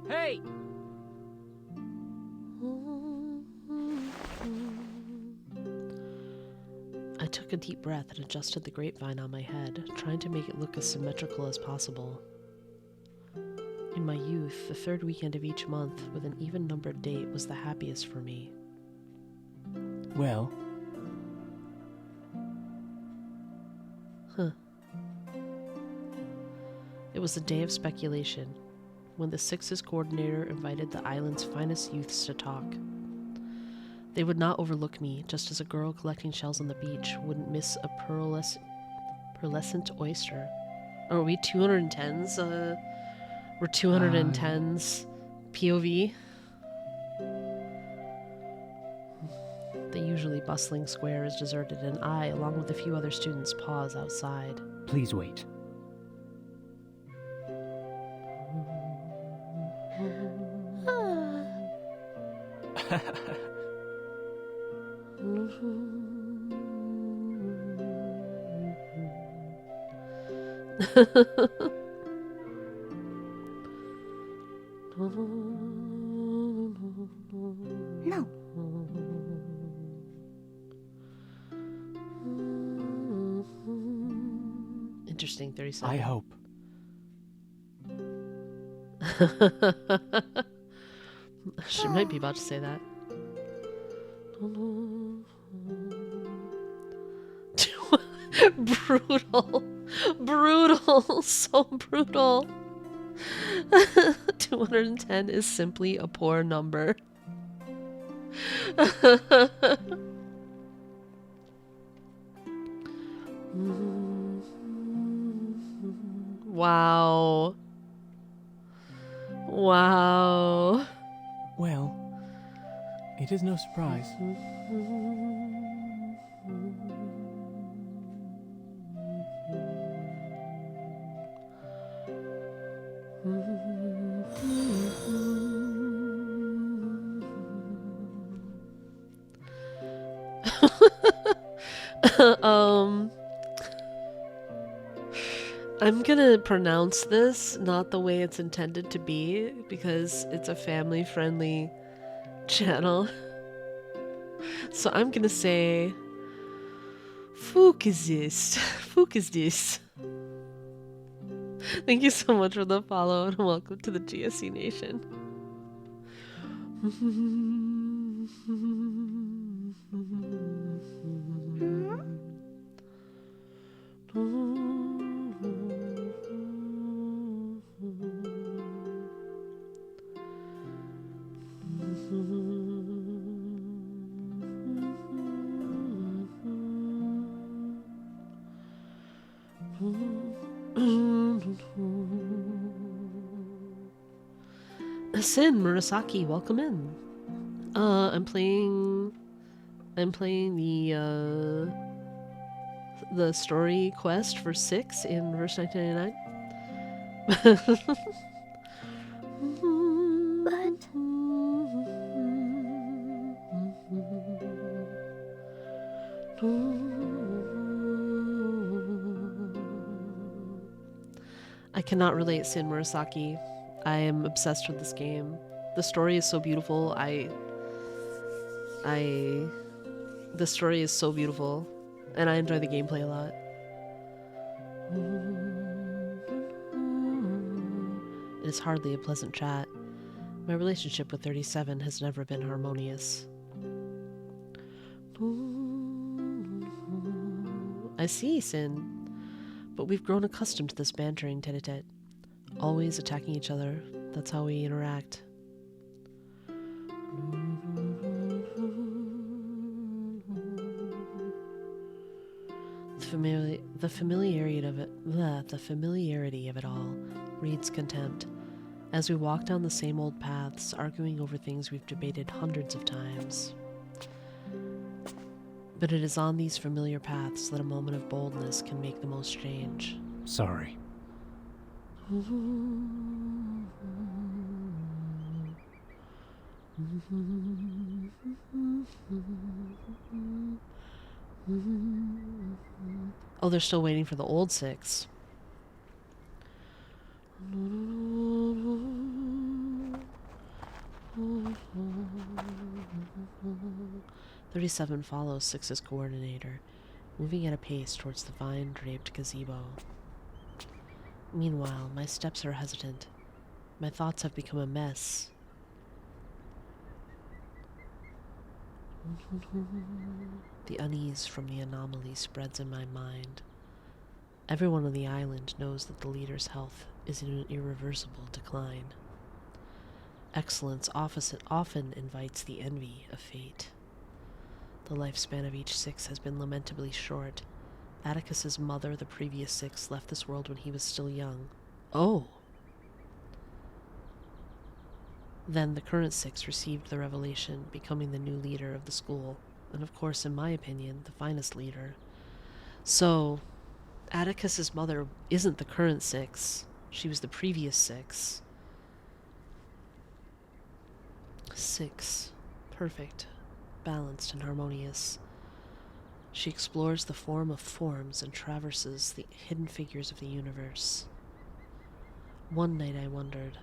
Hey! I took a deep breath and adjusted the grapevine on my head, trying to make it look as symmetrical as possible. In my youth, the third weekend of each month with an even-numbered date was the happiest for me. Well, Huh. It was a day of speculation, when the Sixes coordinator invited the island's finest youths to talk. They would not overlook me, just as a girl collecting shells on the beach wouldn't miss a pearlescent oyster. Or are we 210s? We're 210s POV. The usually bustling square is deserted, and I, along with a few other students, pause outside. please wait. No. Interesting, 37. I hope. She might be about to say that. Brutal. Brutal. So brutal. 210 is simply a poor number. Wow. Wow. Well, it is no surprise. I'm gonna pronounce this not the way it's intended to be because it's a family-friendly channel. So I'm gonna say Fukizist. Fukizist. Thank you so much for the follow and welcome to the GSC Nation. Sin Murasaki, welcome in. I'm playing the story quest for 6 in verse 1999. I cannot relate, Sin Murasaki. I am obsessed with this game. The story is so beautiful. The story is so beautiful, and I enjoy the gameplay a lot. It is hardly a pleasant chat. My relationship with 37 has never been harmonious. I see, Sin. But we've grown accustomed to this bantering tete-a-tete. Always attacking each other. That's how we interact. The familiarity of it all breeds contempt. As we walk down the same old paths, arguing over things we've debated hundreds of times. But it is on these familiar paths that a moment of boldness can make the most change. Sorry. Oh, they're still waiting for the old 6. 37 follows 6's coordinator, moving at a pace towards the vine-draped gazebo. Meanwhile, my steps are hesitant. My thoughts have become a mess. The unease from the anomaly spreads in my mind. Everyone on the island knows that the leader's health is in an irreversible decline. Excellence often invites the envy of fate. The lifespan of each 6 has been lamentably short. Atticus's mother, the previous 6, left this world when he was still young. Oh! Then the current 6 received the revelation, becoming the new leader of the school, and of course, in my opinion, the finest leader. So, Atticus's mother isn't the current 6. She was the previous 6. 6. Perfect. Balanced and harmonious. She explores the form of forms and traverses the hidden figures of the universe. One night I wondered,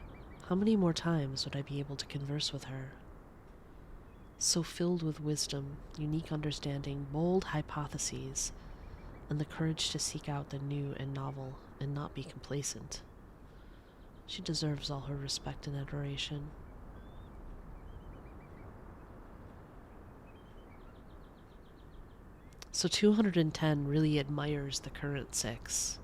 how many more times would I be able to converse with her? So filled with wisdom, unique understanding, bold hypotheses, and the courage to seek out the new and novel and not be complacent. She deserves all her respect and adoration. So 210 really admires the current 6.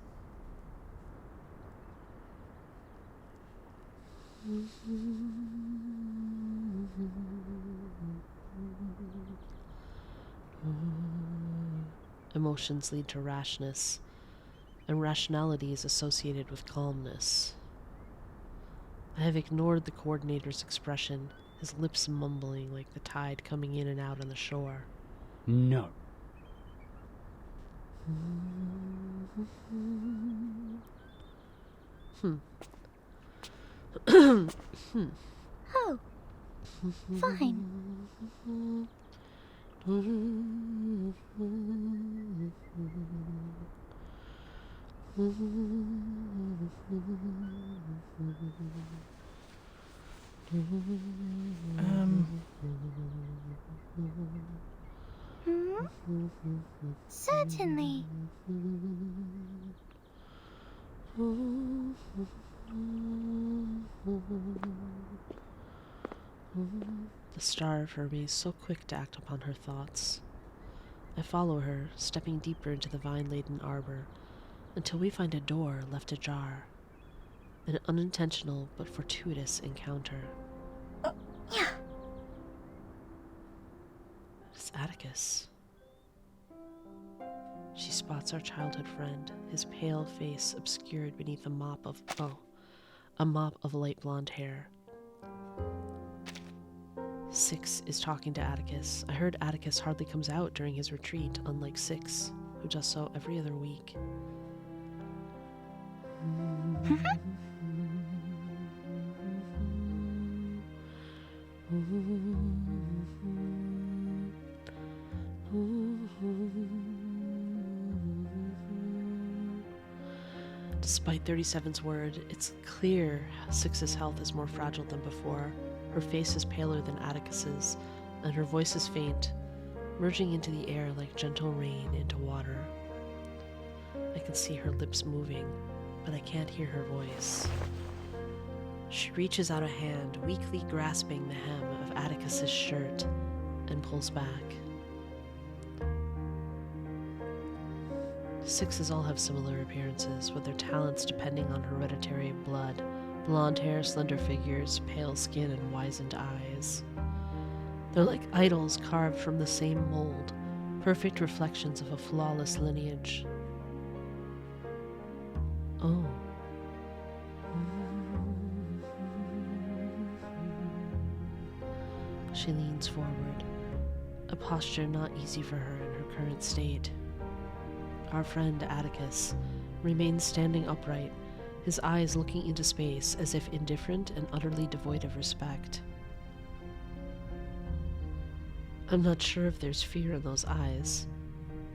Emotions lead to rashness, and rationality is associated with calmness. I have ignored the coordinator's expression, his lips mumbling like the tide coming in and out on the shore. No. Oh, fine. Certainly. The star of Hermes, so quick to act upon her thoughts. I follow her, stepping deeper into the vine-laden arbor, until we find a door left ajar. An unintentional but fortuitous encounter. Yeah. It's Atticus. She spots our childhood friend, his pale face obscured beneath a mop of light blonde hair. 6 is talking to Atticus. I heard Atticus hardly comes out during his retreat, unlike 6, who does so every other week. Despite 37's word, it's clear 6's health is more fragile than before. Her face is paler than Atticus's, and her voice is faint, merging into the air like gentle rain into water. I can see her lips moving, but I can't hear her voice. She reaches out a hand, weakly grasping the hem of Atticus's shirt, and pulls back. 6s all have similar appearances, with their talents depending on hereditary blood. Blonde hair, slender figures, pale skin, and wizened eyes. They're like idols carved from the same mold, perfect reflections of a flawless lineage. Oh. She leans forward, a posture not easy for her in her current state. Our friend Atticus remains standing upright, his eyes looking into space as if indifferent and utterly devoid of respect. I'm not sure if there's fear in those eyes,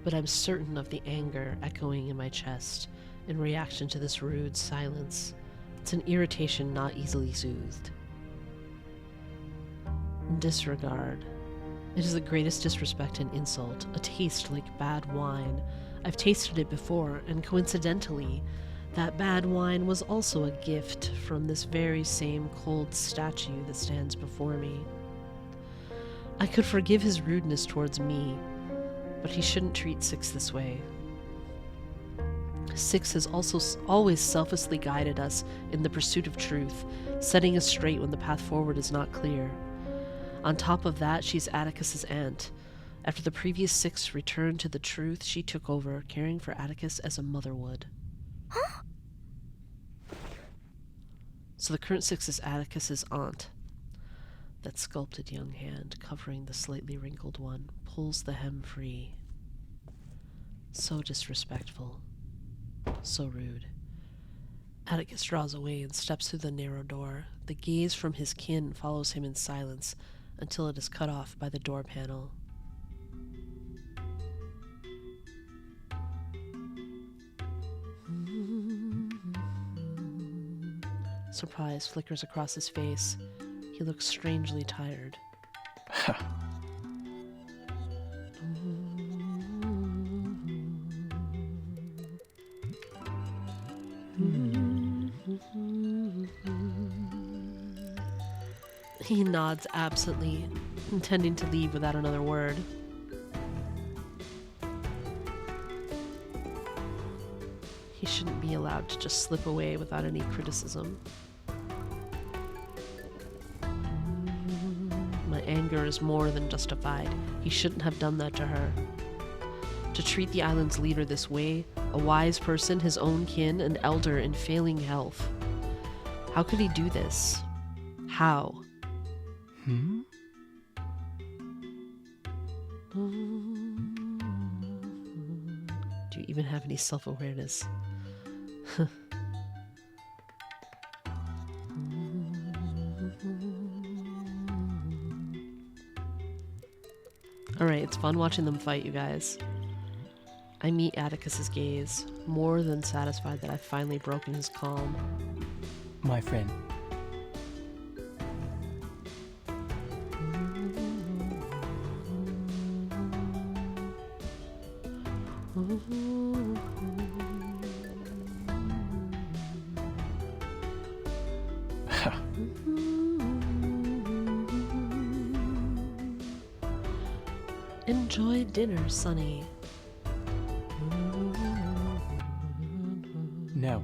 but I'm certain of the anger echoing in my chest in reaction to this rude silence. It's an irritation not easily soothed. Disregard. It is the greatest disrespect and insult, a taste like bad wine. I've tasted it before, and coincidentally, that bad wine was also a gift from this very same cold statue that stands before me. I could forgive his rudeness towards me, but he shouldn't treat 6 this way. 6 has also always selflessly guided us in the pursuit of truth, setting us straight when the path forward is not clear. On top of that, she's Atticus's aunt. After the previous 6 returned to the truth, she took over, caring for Atticus as a mother would. Huh? So the current 6 is Atticus's aunt. That sculpted young hand, covering the slightly wrinkled one, pulls the hem free. So disrespectful. So rude. Atticus draws away and steps through the narrow door. The gaze from his kin follows him in silence until it is cut off by the door panel. Surprise flickers across his face. He looks strangely tired. He nods absently, intending to leave without another word. He shouldn't be allowed to just slip away without any criticism. My anger is more than justified. He shouldn't have done that to her. To treat the island's leader this way, a wise person, his own kin, an elder in failing health. How could he do this? How? Hmm? Do you even have any self-awareness? Alright, it's fun watching them fight, you guys. I meet Atticus's gaze, more than satisfied that I've finally broken his calm. My friend. Enjoy dinner, Sonny. No.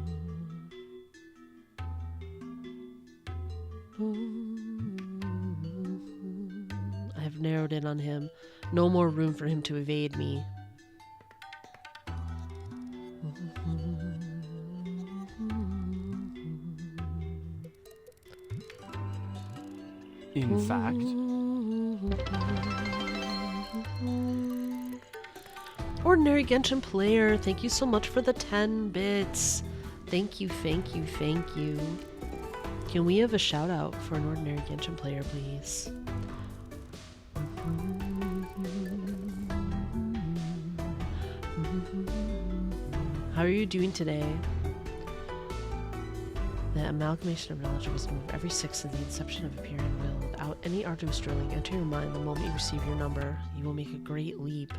I have narrowed in on him. No more room for him to evade me. In fact. Ordinary Genshin player, thank you so much for the 10 bits. Thank you, thank you, thank you. Can we have a shout out for an Ordinary Genshin player, please? How are you doing today? The amalgamation of knowledge was moved every 6th of the inception of appearing will. Without any arduous drilling, enter your mind the moment you receive your number. You will make a great leap.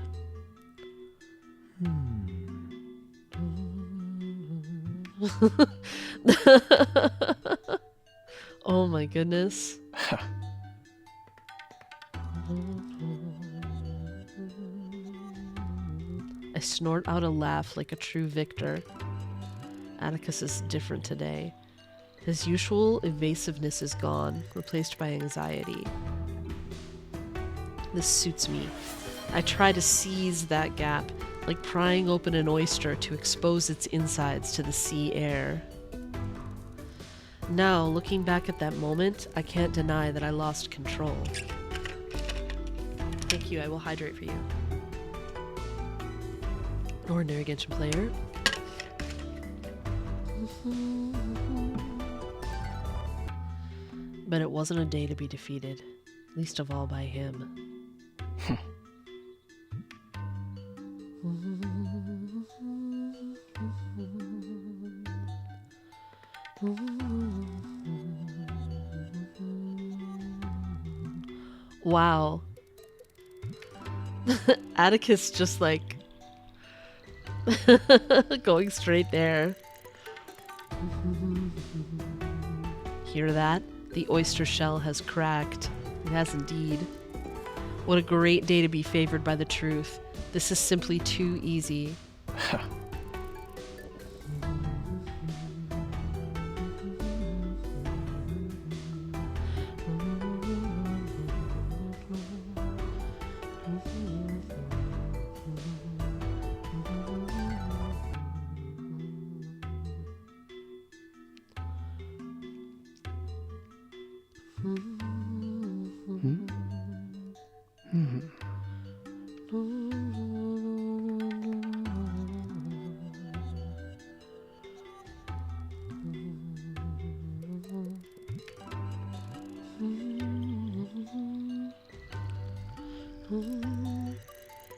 Oh my goodness. I snort out a laugh like a true victor. Atticus is different today. His usual evasiveness is gone, replaced by anxiety. This suits me. I try to seize that gap, like prying open an oyster to expose its insides to the sea air. Now, looking back at that moment, I can't deny that I lost control. Thank you, I will hydrate for you. Ordinary Genshin player. But it wasn't a day to be defeated, least of all by him. Wow. Atticus just like going straight there. Hear that? The oyster shell has cracked. It has indeed. What a great day to be favored by the truth. This is simply too easy.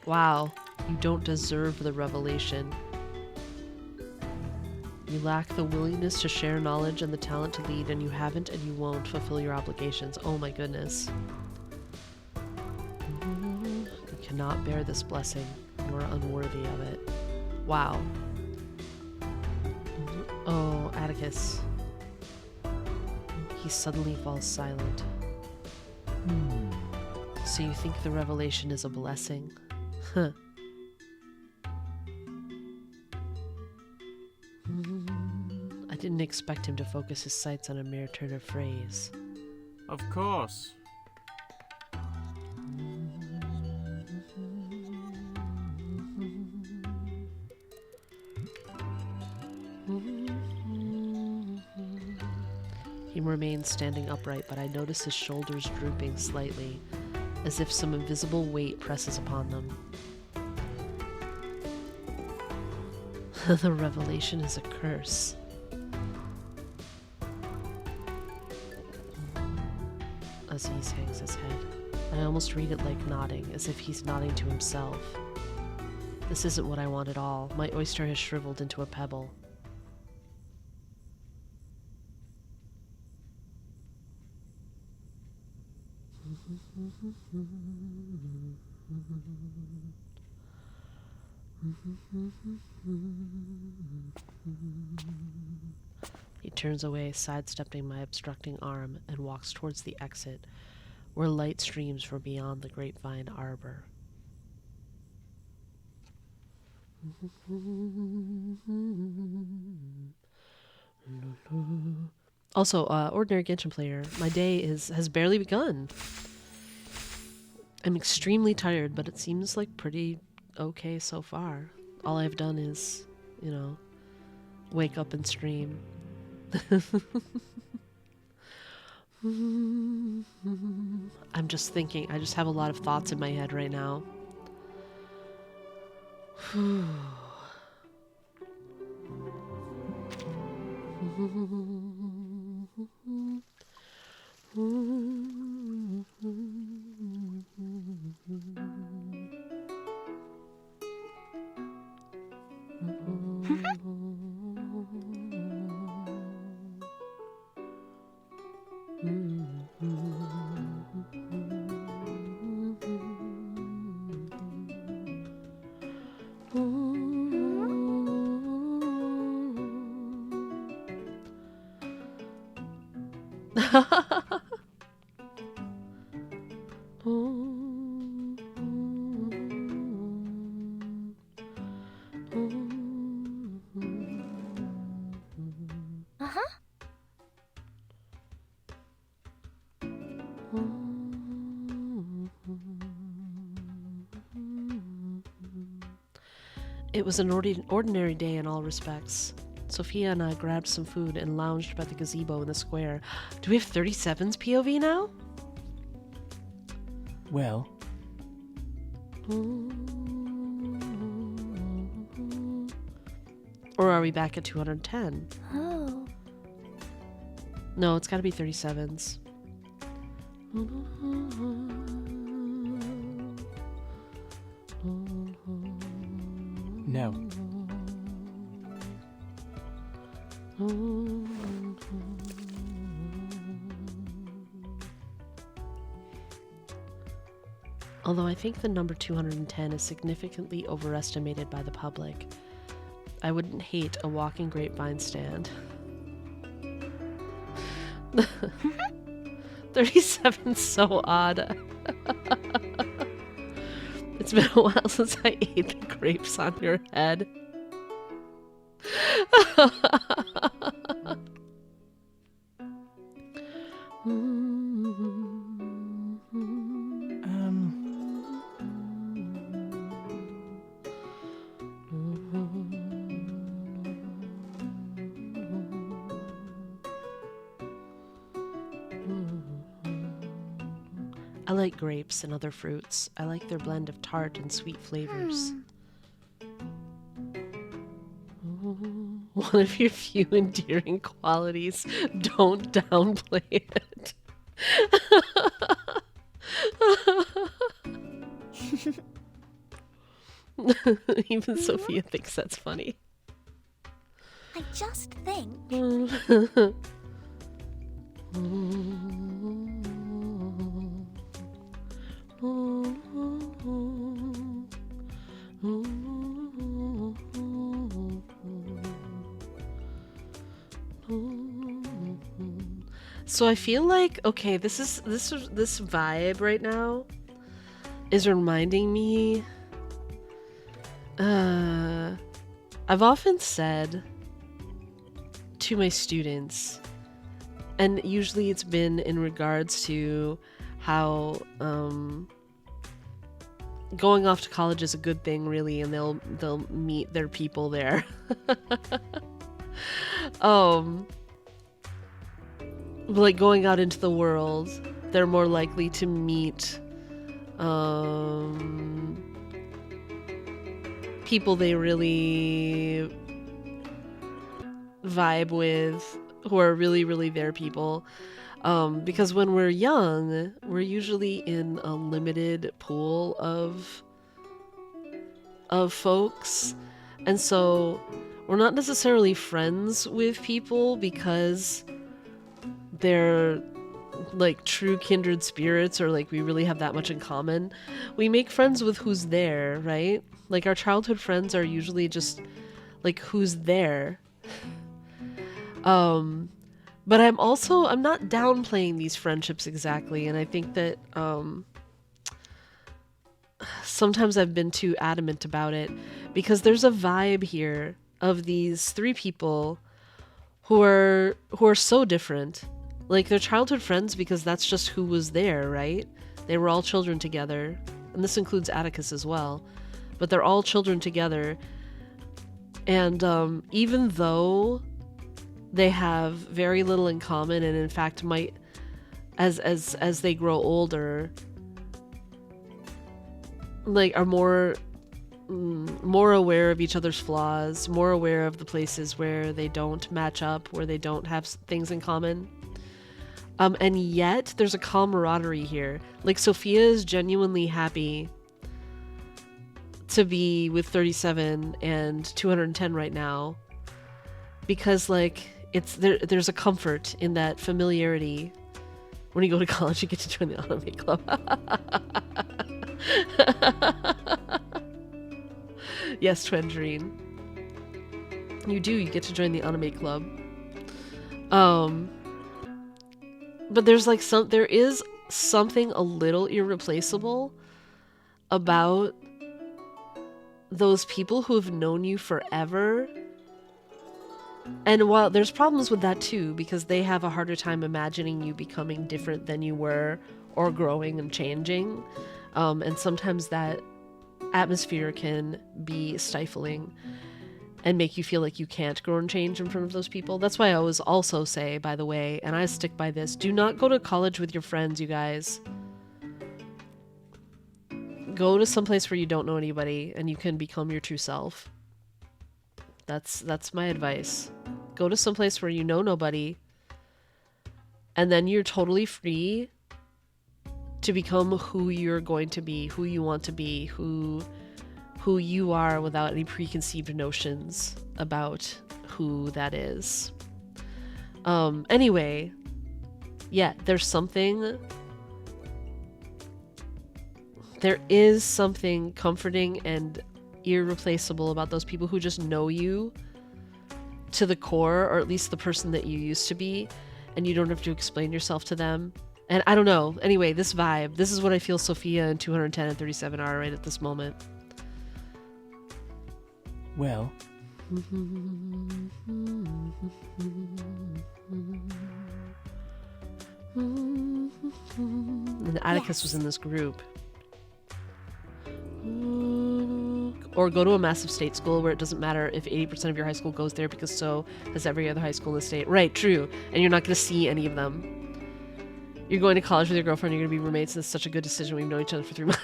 Wow, you don't deserve the revelation. You lack the willingness to share knowledge and the talent to lead, and you haven't and you won't fulfill your obligations. Oh my goodness. You cannot bear this blessing. You are unworthy of it. Wow. Oh, Atticus. He suddenly falls silent. So you think the revelation is a blessing? Huh. didn't expect him to focus his sights on a mere turn of phrase. Of course. He remains standing upright, but I notice his shoulders drooping slightly, as if some invisible weight presses upon them. The revelation is a curse. Aziz hangs his head. I almost read it like nodding, as if he's nodding to himself. This isn't what I want at all. My oyster has shriveled into a pebble. He turns away, sidestepping my obstructing arm, and walks towards the exit, where light streams from beyond the grapevine arbor. Also, ordinary Genshin player, my day has barely begun. I'm extremely tired, but it seems like pretty okay so far. All I've done is, you know, wake up and stream. I'm just thinking, I just have a lot of thoughts in my head right now. It was an ordinary day in all respects. Sophia and I grabbed some food and lounged by the gazebo in the square. Do we have 37's POV now? Well. Or are we back at 210? Oh. No, it's gotta be 37's. No. Although I think the number 210 is significantly overestimated by the public. I wouldn't hate a walking grapevine stand. 37's so odd. It's been a while since I ate the grapes on your head. I like grapes and other fruits. I like their blend of tart and sweet flavors. One of your few endearing qualities. Don't downplay it. Even Sophia thinks that's funny. I just think. So I feel like, okay, this vibe right now is reminding me. I've often said to my students, and usually it's been in regards to how going off to college is a good thing, really, and they'll meet their people there. Like going out into the world, they're more likely to meet people they really vibe with, who are really, really their people. Because when we're young, we're usually in a limited pool of folks, and so we're not necessarily friends with people because they're like true kindred spirits, or like we really have that much in common. We make friends with who's there, right? Like our childhood friends are usually just like who's there. But I'm not downplaying these friendships exactly, and I think that sometimes I've been too adamant about it, because there's a vibe here of these three people who are so different. Like, they're childhood friends because that's just who was there, right? They were all children together, and this includes Atticus as well, but they're all children together. And even though they have very little in common, and in fact might, as they grow older, like are more aware of each other's flaws, more aware of the places where they don't match up, where they don't have things in common. And yet there's a camaraderie here. Like, Sophia is genuinely happy to be with 37 and 210 right now, because like there's a comfort in that familiarity. When you go to college, you get to join the anime club. Yes, Twendrine. You do, you get to join the anime club. But there's like there is something a little irreplaceable about those people who have known you forever. And while there's problems with that too, because they have a harder time imagining you becoming different than you were, or growing and changing. And sometimes that atmosphere can be stifling and make you feel like you can't grow and change in front of those people. That's why I always also say, by the way, and I stick by this, do not go to college with your friends, you guys. Go to some place where you don't know anybody and you can become your true self. That's my advice. Go to some place where you know nobody, and then you're totally free to become who you're going to be, who you want to be, who you are, without any preconceived notions about who that is. Anyway, yeah, there is something comforting and irreplaceable about those people who just know you to the core, or at least the person that you used to be, and you don't have to explain yourself to them. And I don't know. Anyway, this vibe, this is what I feel Sophia and 210 and 37 are right at this moment. Well, and Atticus was in this group. Or go to a massive state school where it doesn't matter if 80% of your high school goes there, because so has every other high school in the state. Right, true. And you're not going to see any of them. You're going to college with your girlfriend, you're going to be roommates, and it's such a good decision. We've known each other for 3 months.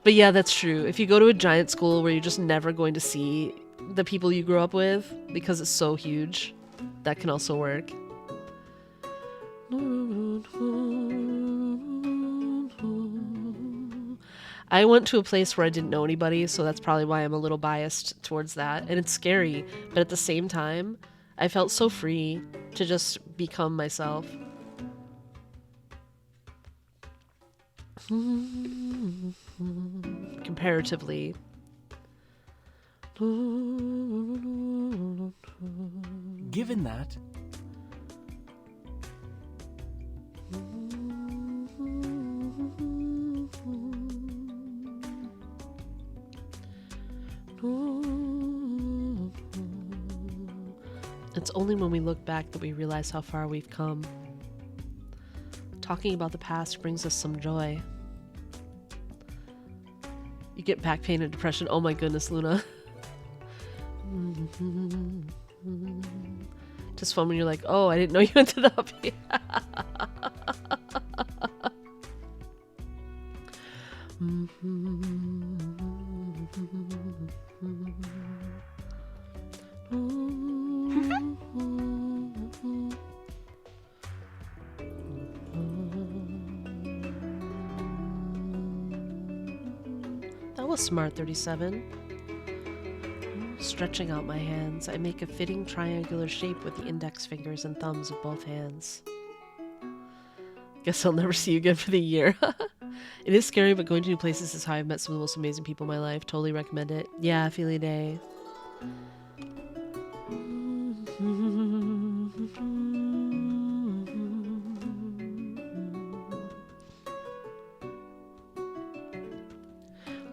But yeah, that's true. If you go to a giant school where you're just never going to see the people you grew up with because it's so huge, that can also work. I went to a place where I didn't know anybody, so that's probably why I'm a little biased towards that. And it's scary, but at the same time, I felt so free to just become myself. Comparatively. Given that, It's only when we look back that we realize how far we've come. Talking about the past brings us some joy. You get back pain and depression. Oh my goodness, Luna. Just fun when you're like, oh, I didn't know you ended up here. That was smart, 37. Stretching out my hands, I make a fitting triangular shape with the index fingers and thumbs of both hands. Guess I'll never see you again for the year. It is scary, but going to new places is how I've met some of the most amazing people in my life. Totally recommend it. Yeah, Feely Day.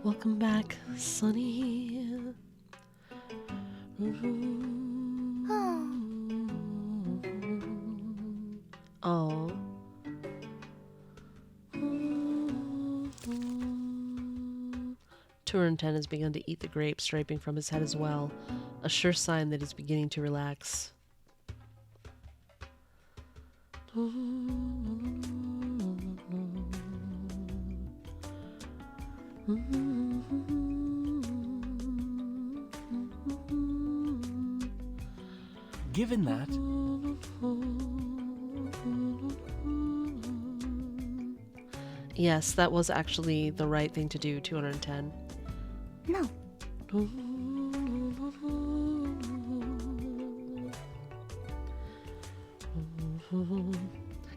Welcome back, Sunny. Oh. 210 has begun to eat the grapes draping from his head as well, a sure sign that he's beginning to relax. Given that, yes, that was actually the right thing to do, 210. No.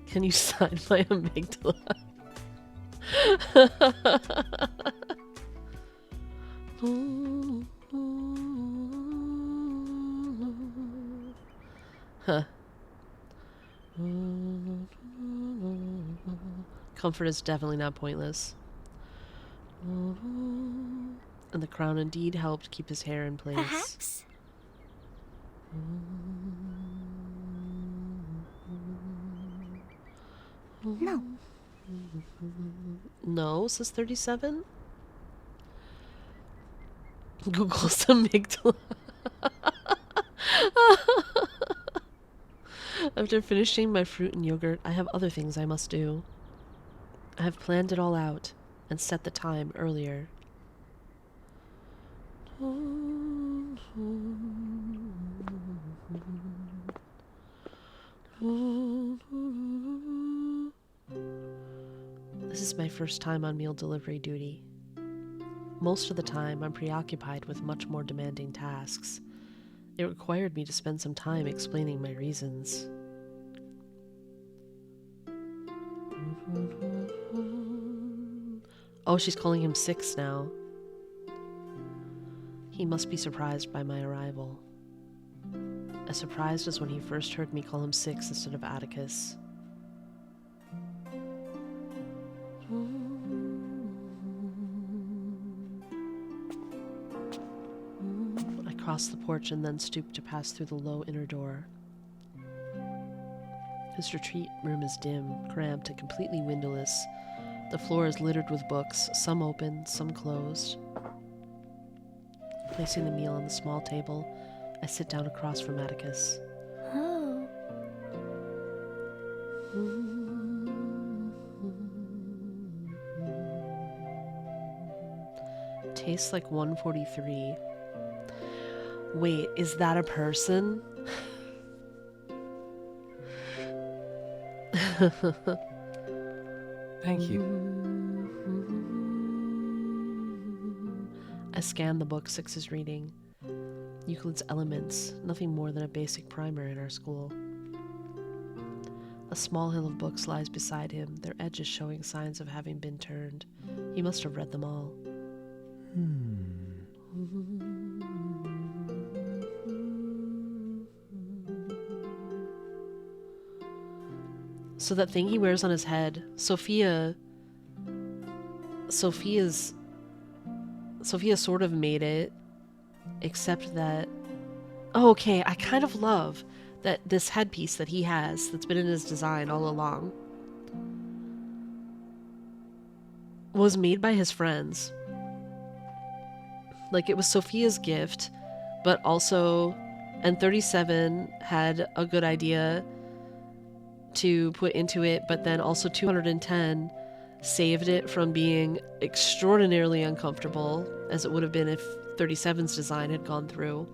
Can you sign my amygdala? Huh. Comfort is definitely not pointless. And the crown indeed helped keep his hair in place. Perhaps? No. No, says 37? Google's amygdala. After finishing my fruit and yogurt, I have other things I must do. I have planned it all out and set the time earlier. This is my first time on meal delivery duty. Most of the time, I'm preoccupied with much more demanding tasks. It required me to spend some time explaining my reasons. Oh, she's calling him Six now. He must be surprised by my arrival. As surprised as when he first heard me call him Six instead of Atticus. I crossed the porch and then stooped to pass through the low inner door. His retreat room is dim, cramped, and completely windowless. The floor is littered with books, some open, some closed. Placing the meal on the small table, I sit down across from Atticus. Oh. Tastes like 143. Wait, is that a person? thank you. I scanned the book Six is reading. Euclid's Elements, nothing more than a basic primer in our school. A small hill of books lies beside him, their edges showing signs of having been turned. He must have read them all. So that thing he wears on his head, Sophia sort of made it, except that... Oh, okay, I kind of love that this headpiece that he has, that's been in his design all along, was made by his friends. Like, it was Sophia's gift, but also, and 37 had a good idea to put into it, but then also 210 saved it from being extraordinarily uncomfortable, as it would have been if 37's design had gone through.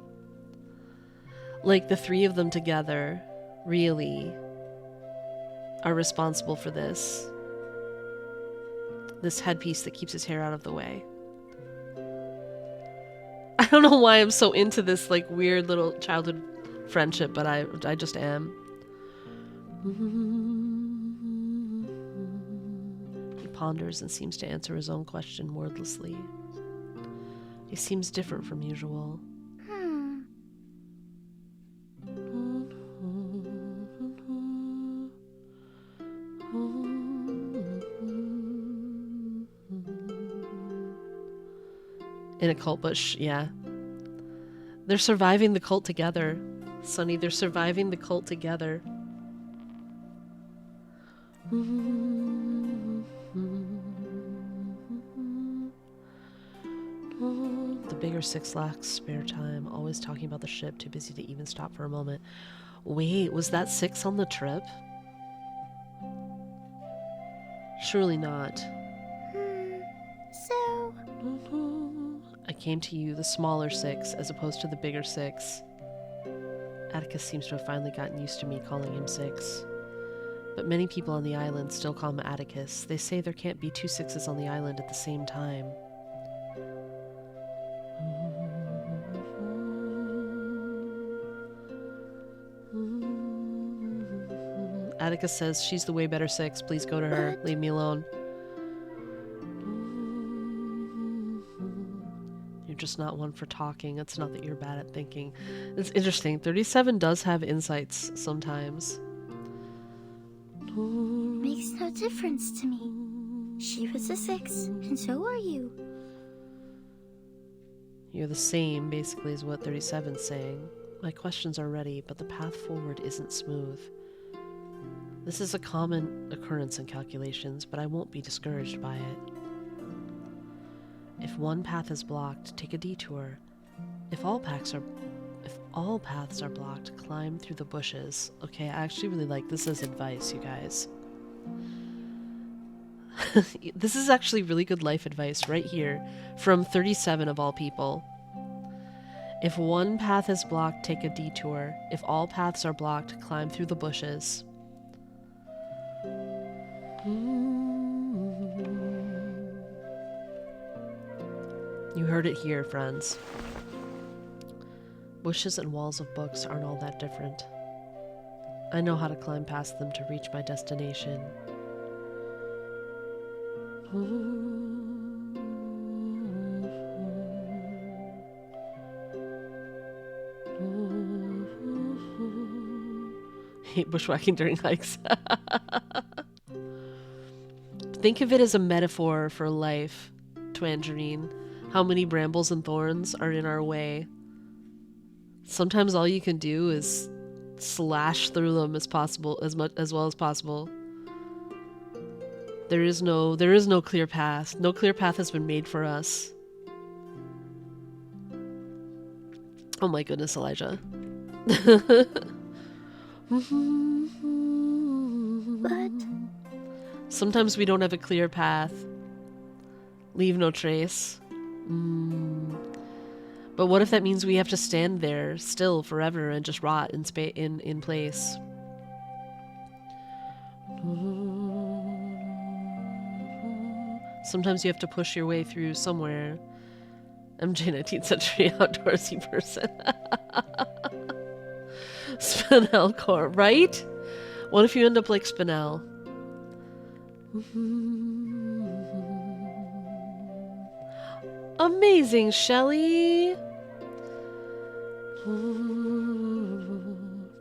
Like, the three of them together really are responsible for this headpiece that keeps his hair out of the way. I don't know why I'm so into this, like, weird little childhood friendship, but I just am. He ponders and seems to answer his own question wordlessly. He seems different from usual. In a cult, but yeah. They're surviving the cult together. Sonny, they're surviving the cult together. The bigger six lacks spare time, always talking about the ship, too busy to even stop for a moment. Wait, was that six on the trip? Surely not. So... I came to you, the smaller six, as opposed to the bigger six. Atticus seems to have finally gotten used to me calling him Six. But many people on the island still call him Atticus. They say there can't be two sixes on the island at the same time. Atticus says, she's the way better six. Please go to her. Leave me alone. You're just not one for talking. It's not that you're bad at thinking. It's interesting. 37 does have insights sometimes. Makes no difference to me. She was a 6, and so are you. You're the same, basically, is what 37's saying. My questions are ready, but the path forward isn't smooth. This is a common occurrence in calculations, but I won't be discouraged by it. If one path is blocked, take a detour. If all paths are blocked, climb through the bushes. Okay, I actually really like this as advice, you guys. This is actually really good life advice right here from 37 of all people. If one path is blocked, take a detour. If all paths are blocked, climb through the bushes. You heard it here, friends. Bushes and walls of books aren't all that different. I know how to climb past them to reach my destination. Hate bushwhacking during hikes. Think of it as a metaphor for life, Twangerine. How many brambles and thorns are in our way. Sometimes all you can do is slash through them as well as possible. There is no clear path. No clear path has been made for us. Oh my goodness, Elijah. But sometimes we don't have a clear path. Leave no trace. But what if that means we have to stand there still forever and just rot in place? Sometimes you have to push your way through somewhere. MJ 19th century outdoorsy person. Spinel core, right? What if you end up like Spinel? Amazing, Shelley!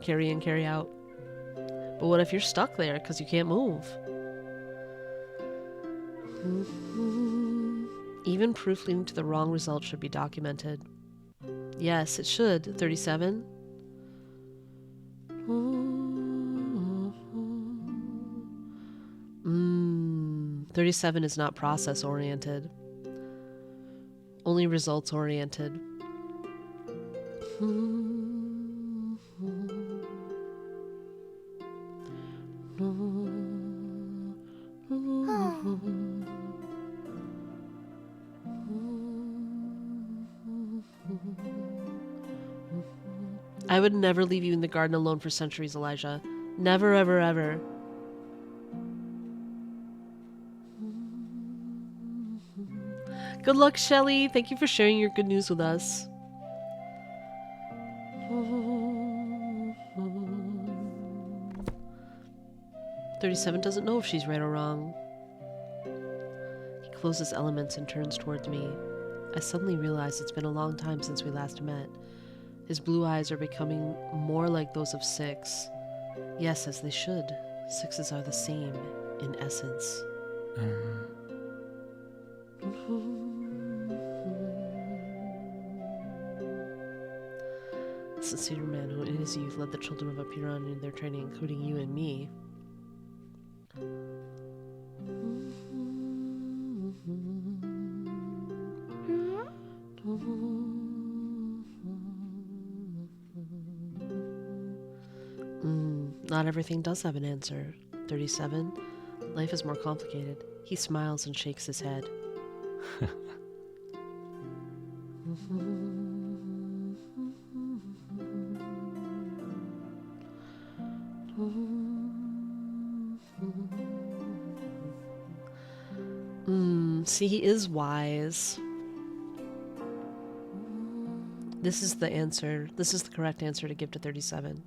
Carry in, carry out. But what if you're stuck there because you can't move? Even proof leading to the wrong result should be documented. Yes, it should. 37. Mm, 37 is not process-oriented. Only results-oriented. I would never leave you in the garden alone for centuries, Elijah. Never, ever, ever. Good luck, Shelly. Thank you for sharing your good news with us. "37 doesn't know if she's right or wrong." He closes elements and turns towards me. I suddenly realize it's been a long time since we last met. His blue eyes are becoming more like those of 6. Yes, as they should. 6s are the same, in essence. A sincere man who in his youth led the children of Apiran in their training, including you and me. Not everything does have an answer. 37. Life is more complicated. He smiles and shakes his head. See, he is wise. This is the answer. This is the correct answer to give to 37.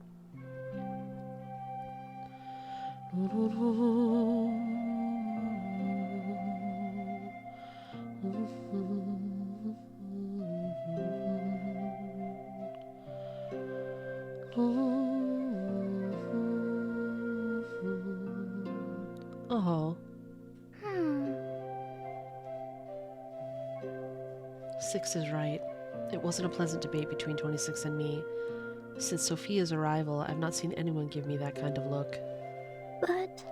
Oh. 6 is right. It wasn't a pleasant debate between 26 and me. Since Sophia's arrival, I've not seen anyone give me that kind of look. But...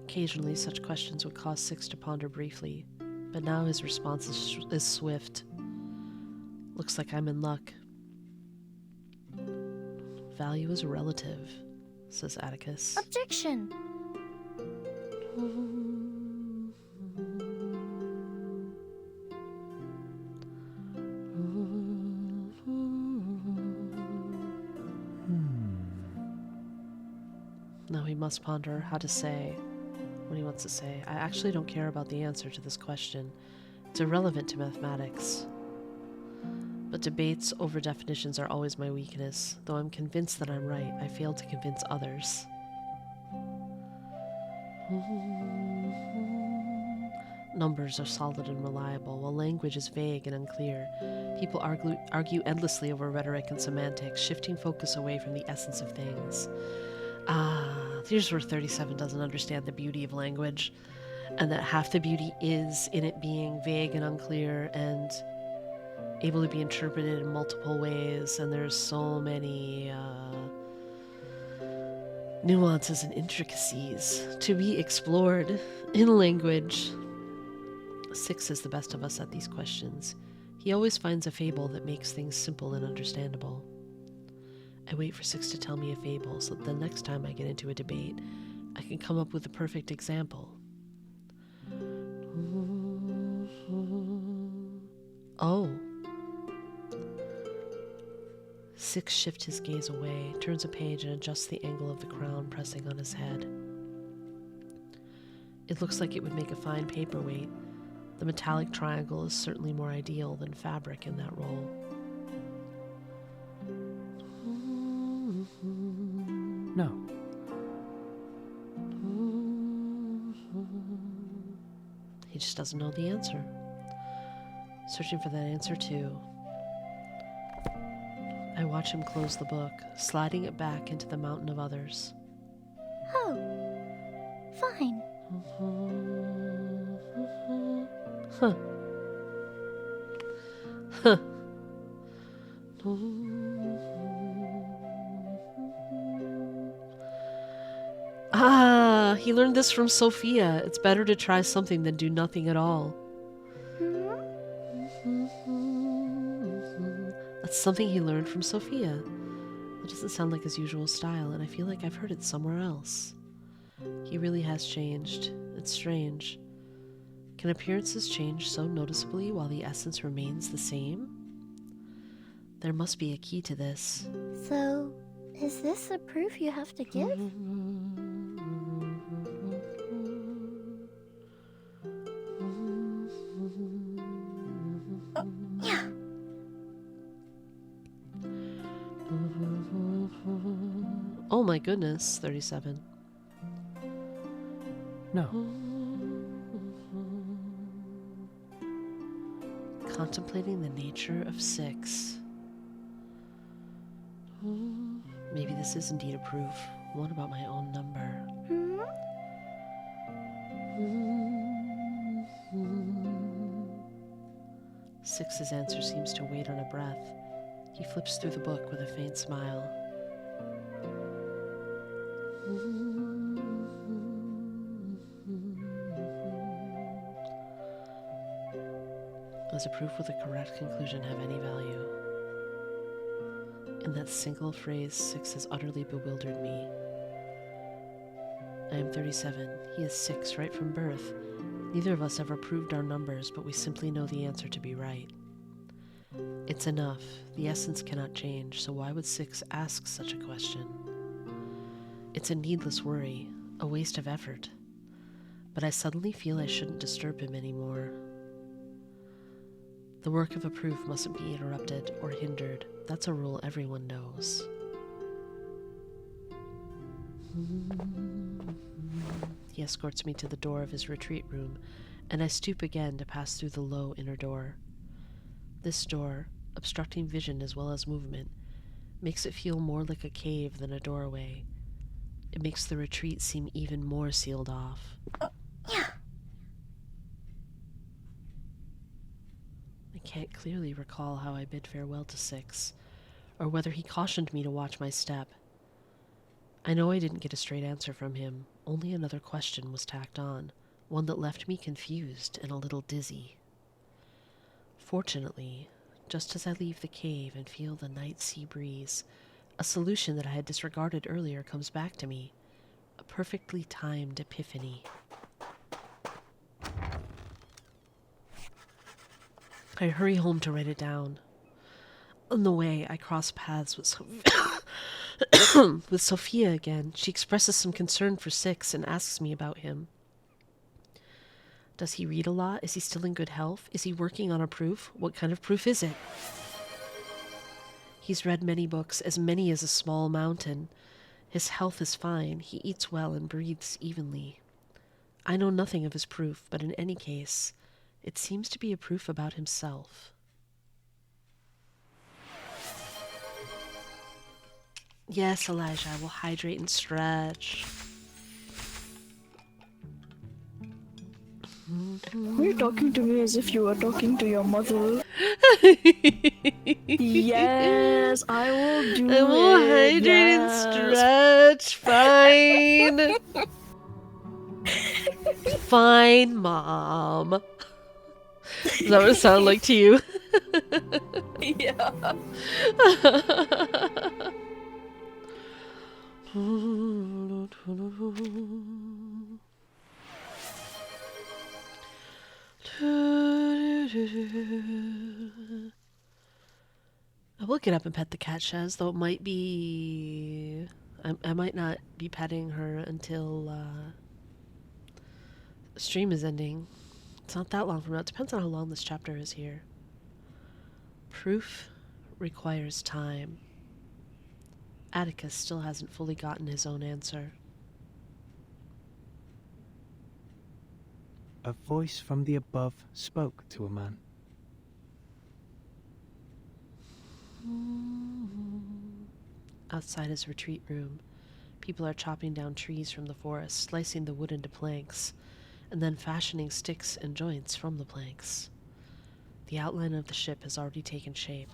Occasionally, such questions would cause 6 to ponder briefly, but now his response is swift. Looks like I'm in luck. Value is relative, says Atticus. Objection! Now he must ponder how to say what he wants to say. I actually don't care about the answer to this question. It's irrelevant to mathematics. But debates over definitions are always my weakness. Though I'm convinced that I'm right, I fail to convince others. Numbers are solid and reliable, while language is vague and unclear. People argue endlessly over rhetoric and semantics, shifting focus away from the essence of things. Here's where 37 doesn't understand the beauty of language, and that half the beauty is in it being vague and unclear and able to be interpreted in multiple ways, and there's so many nuances and intricacies to be explored in language. 6 is the best of us at these questions. He always finds a fable that makes things simple and understandable. I wait for 6 to tell me a fable so that the next time I get into a debate, I can come up with the perfect example. Oh. 6 shifts his gaze away, turns a page, and adjusts the angle of the crown pressing on his head. It looks like it would make a fine paperweight. The metallic triangle is certainly more ideal than fabric in that role. No. He just doesn't know the answer. Searching for that answer too. I watch him close the book, sliding it back into the mountain of others. Oh. Fine. Huh. Huh. Ah, he learned this from Sophia. It's better to try something than do nothing at all. That's something he learned from Sophia. That doesn't sound like his usual style, and I feel like I've heard it somewhere else. He really has changed. It's strange. Can appearances change so noticeably while the essence remains the same? There must be a key to this. So, is this the proof you have to give? Yeah. Oh my goodness, 37. No. Contemplating the nature of 6. Maybe this is indeed a proof. One about my own number. 6's answer seems to wait on a breath. He flips through the book with a faint smile. Does a proof with a correct conclusion have any value? In that single phrase, 6 has utterly bewildered me. I am 37. He is 6 right from birth. Neither of us ever proved our numbers, but we simply know the answer to be right. It's enough. The essence cannot change, so why would 6 ask such a question? It's a needless worry, a waste of effort. But I suddenly feel I shouldn't disturb him anymore. The work of a proof mustn't be interrupted or hindered. That's a rule everyone knows. He escorts me to the door of his retreat room, and I stoop again to pass through the low inner door. This door, obstructing vision as well as movement, makes it feel more like a cave than a doorway. It makes the retreat seem even more sealed off. I can't clearly recall how I bid farewell to 6, or whether he cautioned me to watch my step. I know I didn't get a straight answer from him. Only another question was tacked on, one that left me confused and a little dizzy. Fortunately, just as I leave the cave and feel the night sea breeze, a solution that I had disregarded earlier comes back to me. A perfectly timed epiphany. I hurry home to write it down. On the way, I cross paths with with Sophia again. She expresses some concern for 6 and asks me about him. Does he read a lot? Is he still in good health? Is he working on a proof? What kind of proof is it? He's read many books, as many as a small mountain. His health is fine. He eats well and breathes evenly. I know nothing of his proof, but in any case, it seems to be a proof about himself. Yes, Elijah, I will hydrate and stretch. Were you talking to me as if you were talking to your mother? Yes, I will do it. I will hydrate and stretch. Fine. Fine, Mom. Does that what it sound like to you? Yeah. I will get up and pet the cat, Shez, though it might be... I might not be petting her until the stream is ending. It's not that long from now. It depends on how long this chapter is here. Proof requires time. Atticus still hasn't fully gotten his own answer. A voice from the above spoke to a man. Outside his retreat room, people are chopping down trees from the forest, slicing the wood into planks. and then fashioning sticks and joints from the planks. The outline of the ship has already taken shape.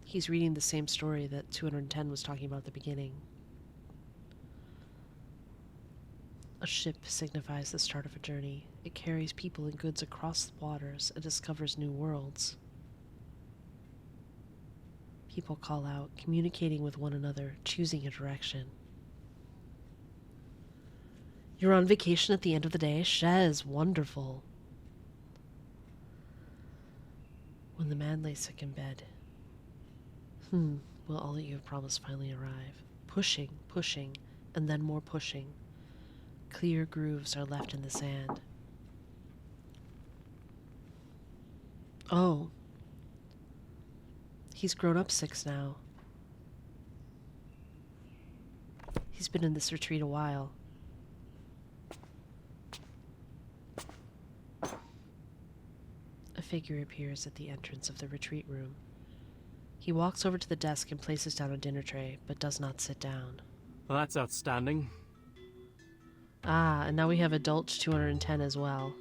He's reading the same story that 210 was talking about at the beginning. A ship signifies the start of a journey. It carries people and goods across the waters and discovers new worlds. People call out, communicating with one another, choosing a direction. You're on vacation at the end of the day? Shez, wonderful. When the man lay sick in bed. Will all that you have promised finally arrive? Pushing, pushing, and then more pushing. Clear grooves are left in the sand. Oh. He's grown up 6 now. He's been in this retreat a while. A figure appears at the entrance of the retreat room. He walks over to the desk and places down a dinner tray, but does not sit down. Well, that's outstanding. Ah, and now we have adult 210 as well.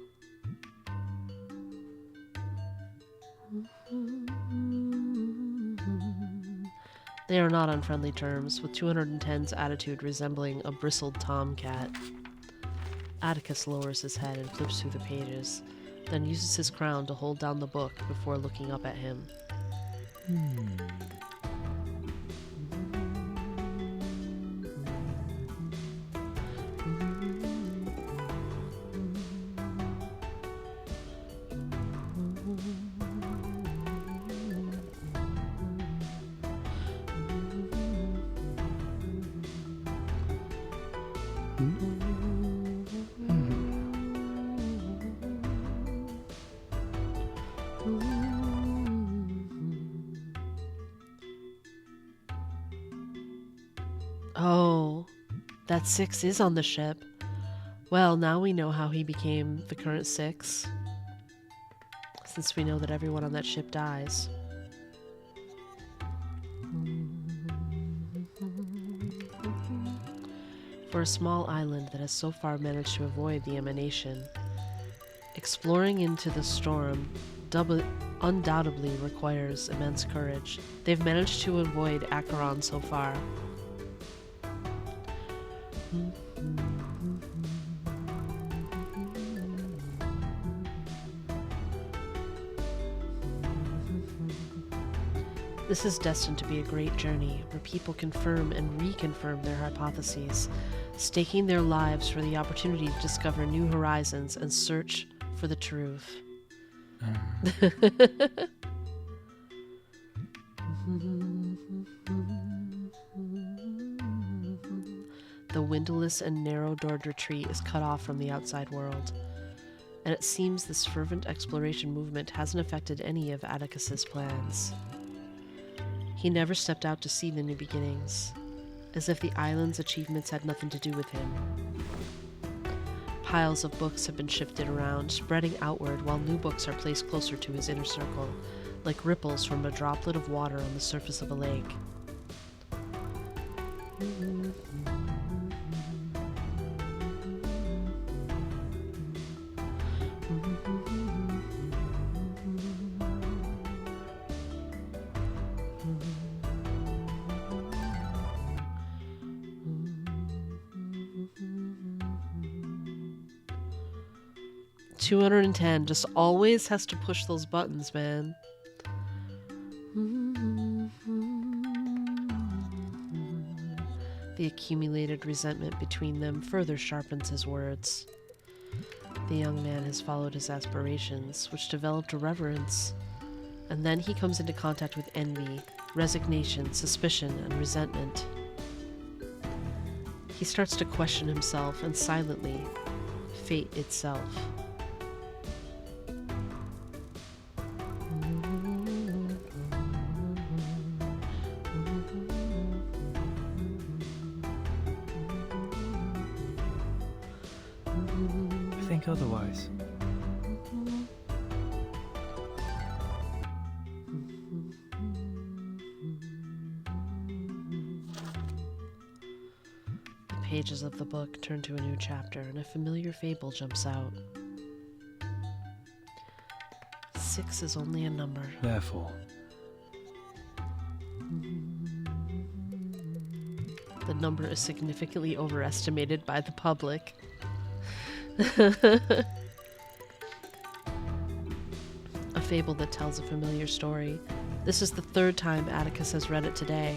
They are not on friendly terms, with 210's attitude resembling a bristled tomcat. Atticus lowers his head and flips through the pages, then uses his crown to hold down the book before looking up at him. Oh, that 6 is on the ship. Well, now we know how he became the current 6. Since we know that everyone on that ship dies. For a small island that has so far managed to avoid the emanation, exploring into the storm undoubtedly requires immense courage. They've managed to avoid Acheron so far. This is destined to be a great journey where people confirm and reconfirm their hypotheses, staking their lives for the opportunity to discover new horizons and search for the truth. The windowless and narrow-doored retreat is cut off from the outside world, and it seems this fervent exploration movement hasn't affected any of Atticus's plans. He never stepped out to see the new beginnings, as if the island's achievements had nothing to do with him. Piles of books have been shifted around, spreading outward while new books are placed closer to his inner circle, like ripples from a droplet of water on the surface of a lake. $210 just always has to push those buttons, man. The accumulated resentment between them further sharpens his words. The young man has followed his aspirations, which developed a reverence, and then he comes into contact with envy, resignation, suspicion, and resentment. He starts to question himself and silently, fate itself. Otherwise. pages of the book turn to a new chapter, and a familiar fable jumps out. 6 is only a number. Therefore, the number is significantly overestimated by the public. A fable that tells a familiar story. This is the 3rd time Atticus has read it today.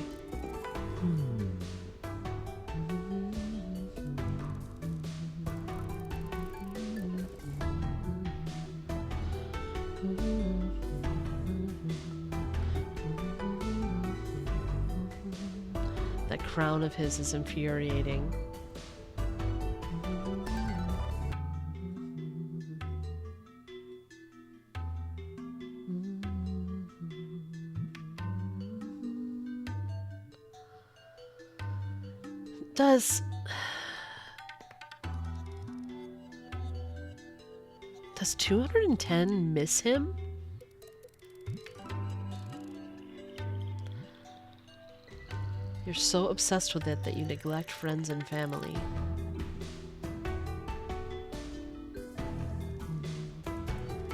That crown of his is infuriating. Does 210 miss him? You're so obsessed with it that you neglect friends and family.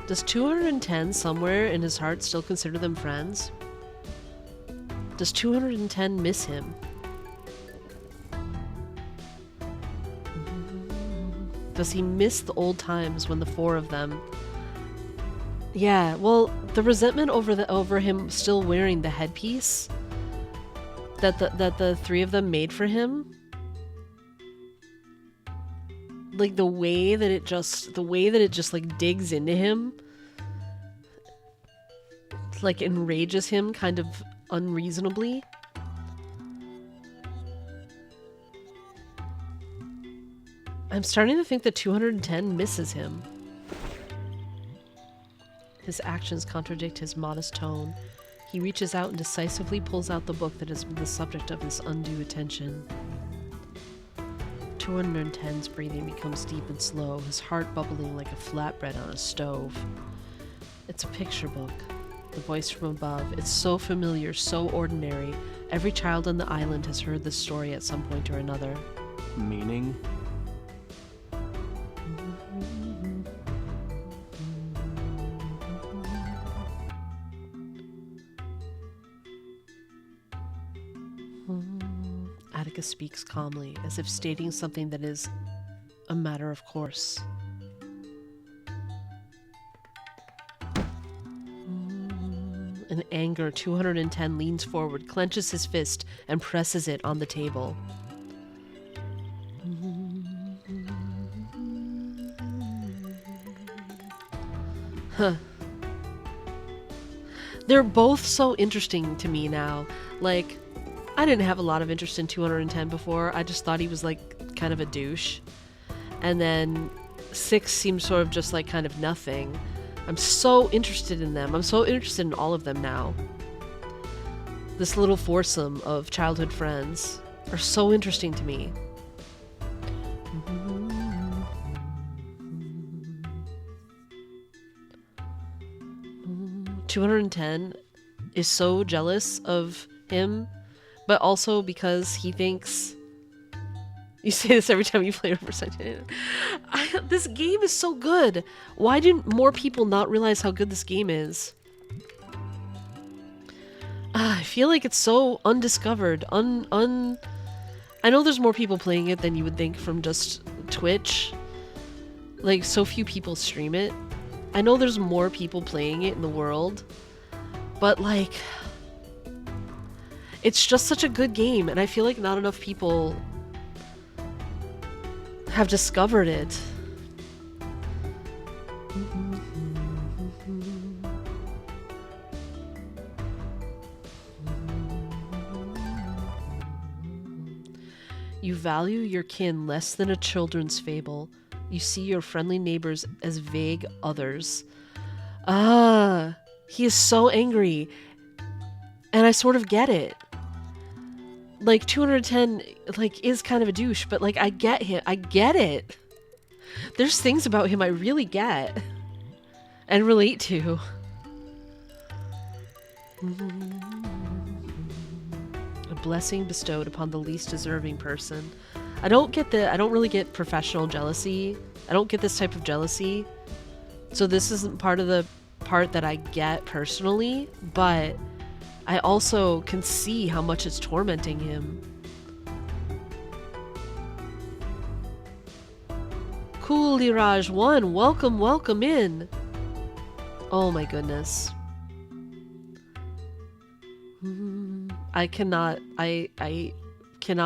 Does 210 somewhere in his heart still consider them friends? Does 210 miss him? Does he miss the old times when the 4 of them... Yeah, well, the resentment over him still wearing the headpiece that the 3 of them made for him, like the way that it just like digs into him, like enrages him kind of unreasonably. I'm starting to think that 210 misses him. His actions contradict his modest tone. He reaches out and decisively pulls out the book that has been the subject of his undue attention. 210's breathing becomes deep and slow, his heart bubbling like a flatbread on a stove. It's a picture book. The voice from above. It's so familiar, so ordinary. Every child on the island has heard this story at some point or another. meaning? Atticus speaks calmly, as if stating something that is a matter of course. In anger, 210 leans forward, clenches his fist, and presses it on the table. Huh. They're both so interesting to me now. Like, I didn't have a lot of interest in 210 before. I just thought he was, like, kind of a douche. And then 6 seems sort of just, like, kind of nothing. I'm so interested in them. I'm so interested in all of them now. This little foursome of childhood friends are so interesting to me. 210 is so jealous of him, but also because he thinks... You say this every time you play Reverse. This game is so good. Why didn't more people not realize how good this game is? I feel like it's so undiscovered. I know there's more people playing it than you would think from just Twitch. Like, so few people stream it. I know there's more people playing it in the world. But, like... It's just such a good game, and I feel like not enough people... have discovered it. You value your kin less than a children's fable. You see your friendly neighbors as vague others. Ah, he is so angry. And I sort of get it. Like, 210, like, is kind of a douche, but, like, I get him. I get it. There's things about him I really get. And relate to. A blessing bestowed upon the least deserving person. I don't really get professional jealousy. I don't get this type of jealousy. So this isn't part of the part that I get personally, but I also can see how much it's tormenting him. Cool, Liraj 1, welcome in. Oh my goodness. I cannot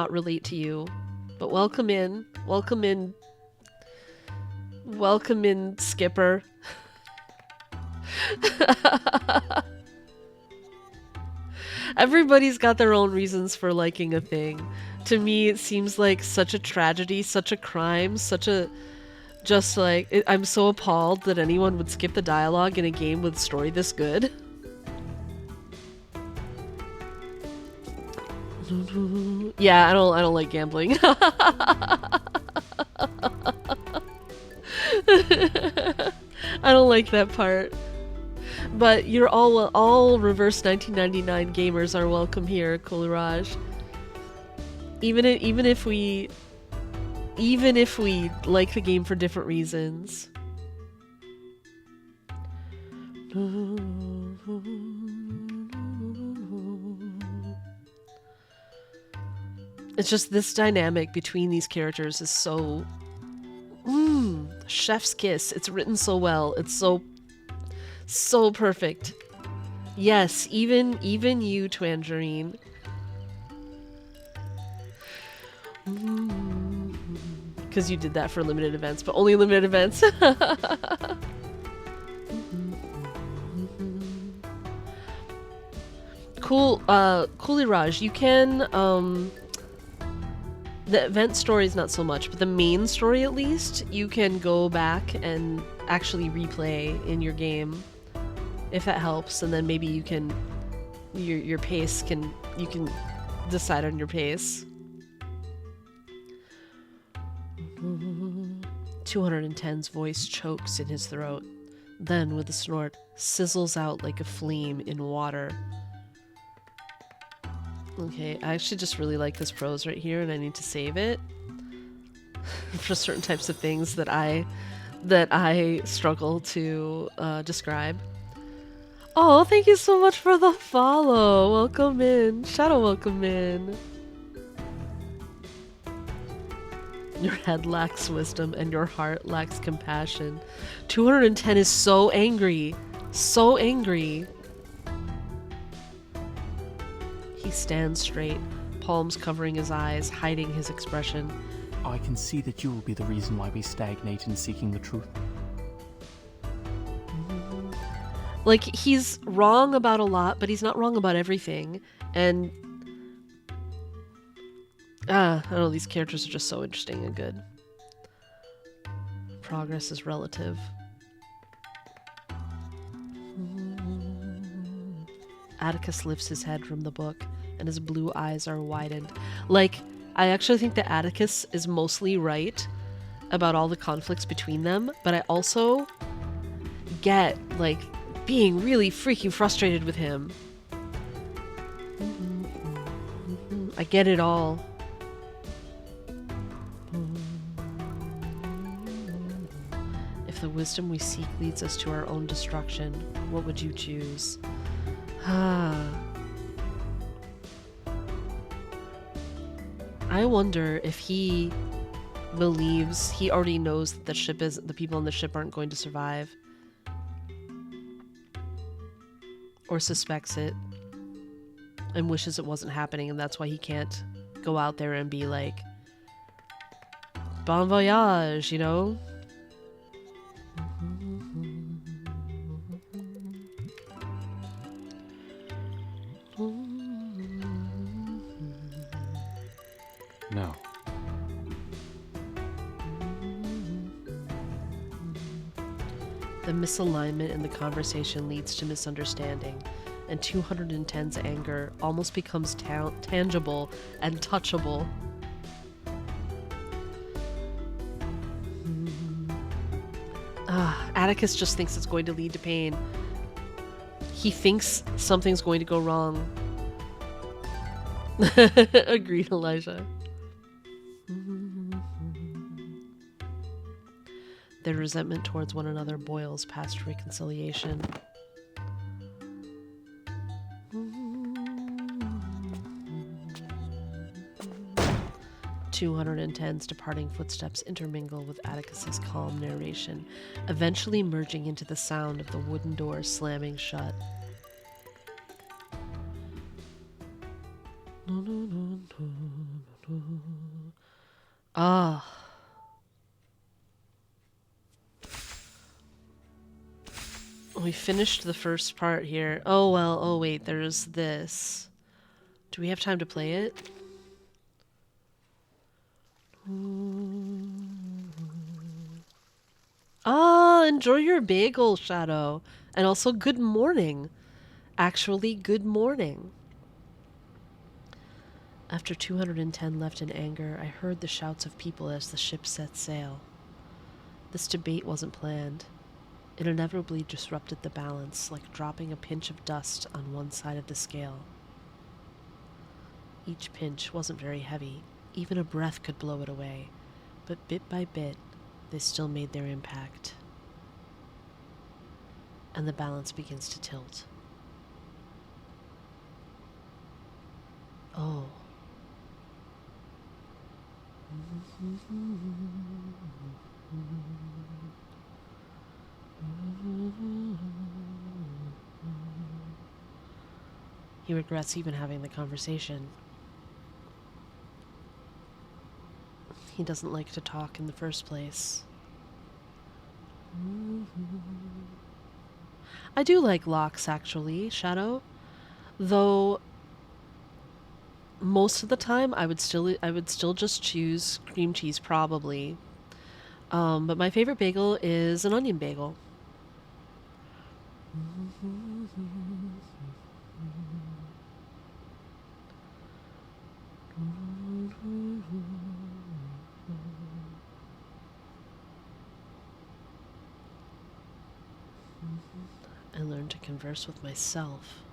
relate to you, but welcome in, Skipper. Everybody's got their own reasons for liking a thing. To me, it seems like such a tragedy, such a crime, I'm so appalled that anyone would skip the dialogue in a game with a story this good. Yeah, I don't like gambling. I don't like that part. But you're all reverse 1999 gamers are welcome here, Cooliraj. Even if we like the game for different reasons. It's just this dynamic between these characters is so chef's kiss. It's written so well. It's so perfect. Yes, even you, Twangerine. Because you did that for limited events, but only limited events. Cool, Cooliraj, you can, the event story is not so much, but the main story at least, you can go back and actually replay in your game, if that helps, and then maybe you can, your pace can, you can decide on your pace. 210's voice chokes in his throat, then with a snort, sizzles out like a flame in water. Okay, I actually just really like this prose right here, and I need to save it for certain types of things that I struggle to describe. Oh, thank you so much for the follow. Welcome in. Shadow, welcome in. Your head lacks wisdom and your heart lacks compassion. 210 is so angry. So angry. He stands straight, palms covering his eyes, hiding his expression. I can see that you will be the reason why we stagnate in seeking the truth. Like, he's wrong about a lot, but he's not wrong about everything. And I don't know, these characters are just so interesting and good. Progress is relative. Atticus lifts his head from the book, and his blue eyes are widened. Like, I actually think that Atticus is mostly right about all the conflicts between them, but I also get, like, being really freaking frustrated with him. I get it all. If the wisdom we seek leads us to our own destruction, what would you choose? I wonder if he believes, he already knows that the people on the ship aren't going to survive. Or suspects it. And wishes it wasn't happening, and that's why he can't go out there and be like, bon voyage, you know? No. The misalignment in the conversation leads to misunderstanding, and 210's anger almost becomes tangible and touchable. Atticus just thinks it's going to lead to pain. He thinks something's going to go wrong. Agreed, Elijah. Their resentment towards one another boils past reconciliation. 210's departing footsteps intermingle with Atticus's calm narration, eventually merging into the sound of the wooden door slamming shut. Ah. We finished the first part here. Oh, well, oh wait, there's this. Do we have time to play it? Ah, enjoy your bagel, Shadow. And also good morning. Actually, good morning. After 210 left in anger, I heard the shouts of people as the ship set sail. This debate wasn't planned. It inevitably disrupted the balance, like dropping a pinch of dust on one side of the scale. Each pinch wasn't very heavy. Even a breath could blow it away. But bit by bit, they still made their impact. And the balance begins to tilt. Oh. He regrets even having the conversation. He doesn't like to talk in the first place. I do like lox, actually, Shadow. Though most of the time I would still just choose cream cheese, probably. But my favorite bagel is an onion bagel. I learned to converse with myself.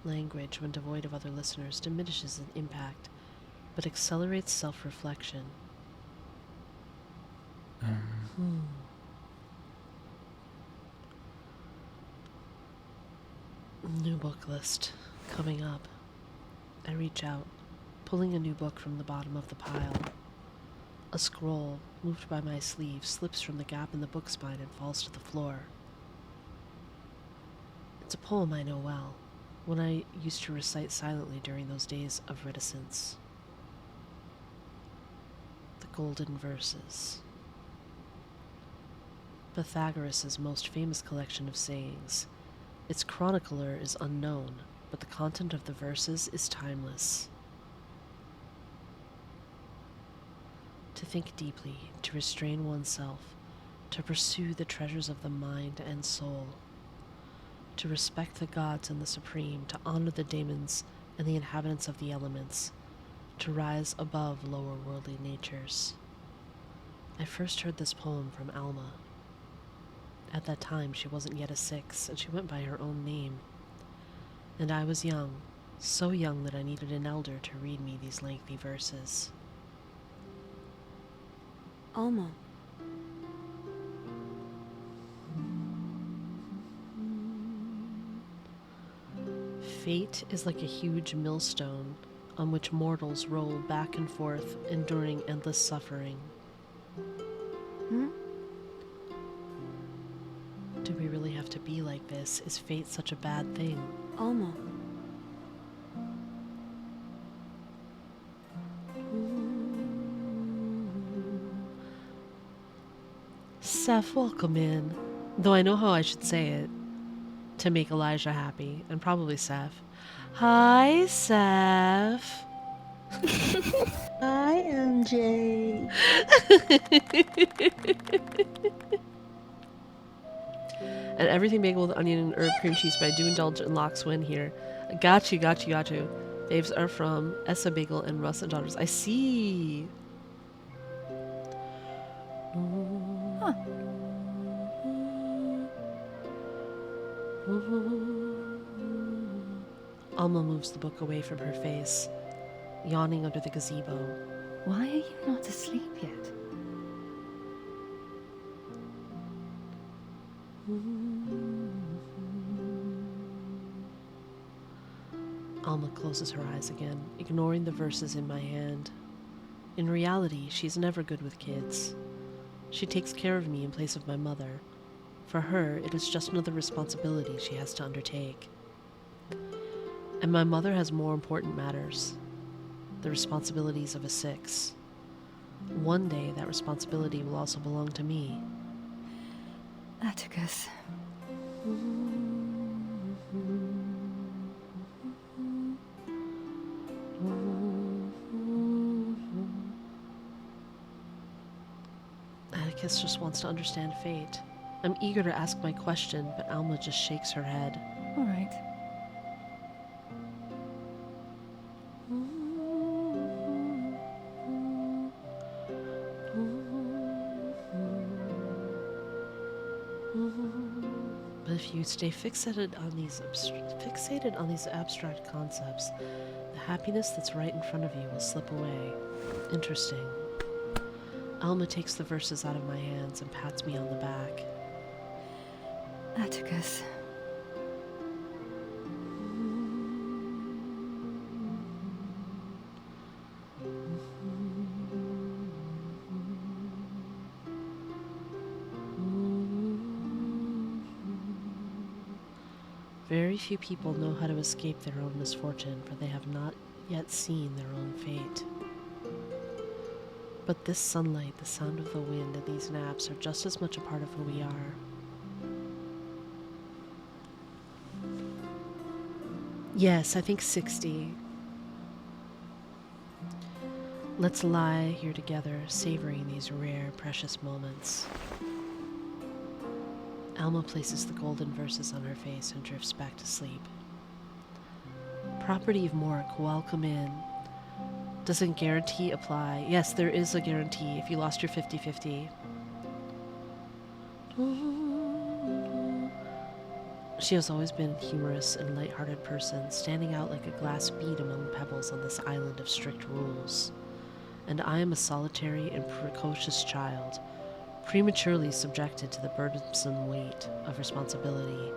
Language, when devoid of other listeners, diminishes in impact, but accelerates self-reflection. New book list coming up. I reach out, pulling a new book from the bottom of the pile. A scroll, moved by my sleeve, slips from the gap in the book spine and falls to the floor. It's a poem I know well, one I used to recite silently during those days of reticence. The Golden Verses. Pythagoras' most famous collection of sayings. Its chronicler is unknown, but the content of the verses is timeless. To think deeply, to restrain oneself, to pursue the treasures of the mind and soul, to respect the gods and the supreme, to honor the daemons and the inhabitants of the elements, to rise above lower worldly natures. I first heard this poem from Alma. At that time, she wasn't yet a 6, and she went by her own name. And I was young, so young that I needed an elder to read me these lengthy verses. Alma. Fate is like a huge millstone on which mortals roll back and forth, enduring endless suffering. Do we really have to be like this? Is fate such a bad thing? Alma. Seth, welcome in. Though I know how I should say it to make Elijah happy, and probably Seth. Hi, Seth. Hi, MJ. And everything bagel with onion and herb cream cheese, but I do indulge in lox win here. Got you. Faves are from Essa Bagel and Russ and Daughters. I see. Huh. Alma moves the book away from her face, yawning under the gazebo. Why are you not asleep yet? Alma closes her eyes again, ignoring the verses in my hand. In reality, she's never good with kids. She takes care of me in place of my mother. For her, it is just another responsibility she has to undertake. And my mother has more important matters. The responsibilities of a 6. One day, that responsibility will also belong to me. Atticus. Atticus just wants to understand fate. I'm eager to ask my question, but Alma just shakes her head. All right. But if you stay fixated on these abstract concepts, the happiness that's right in front of you will slip away. Interesting. Alma takes the verses out of my hands and pats me on the back. Atticus. Very few people know how to escape their own misfortune, for they have not yet seen their own fate. But this sunlight, the sound of the wind, and these naps are just as much a part of who we are. Yes, I think 60. Let's lie here together, savoring these rare, precious moments. Alma places the golden verses on her face and drifts back to sleep. Property of Mork, welcome in. Doesn't guarantee apply? Yes, there is a guarantee if you lost your 50-50. She has always been a humorous and light-hearted person, standing out like a glass bead among pebbles on this island of strict rules. And I am a solitary and precocious child, prematurely subjected to the burdensome weight of responsibility.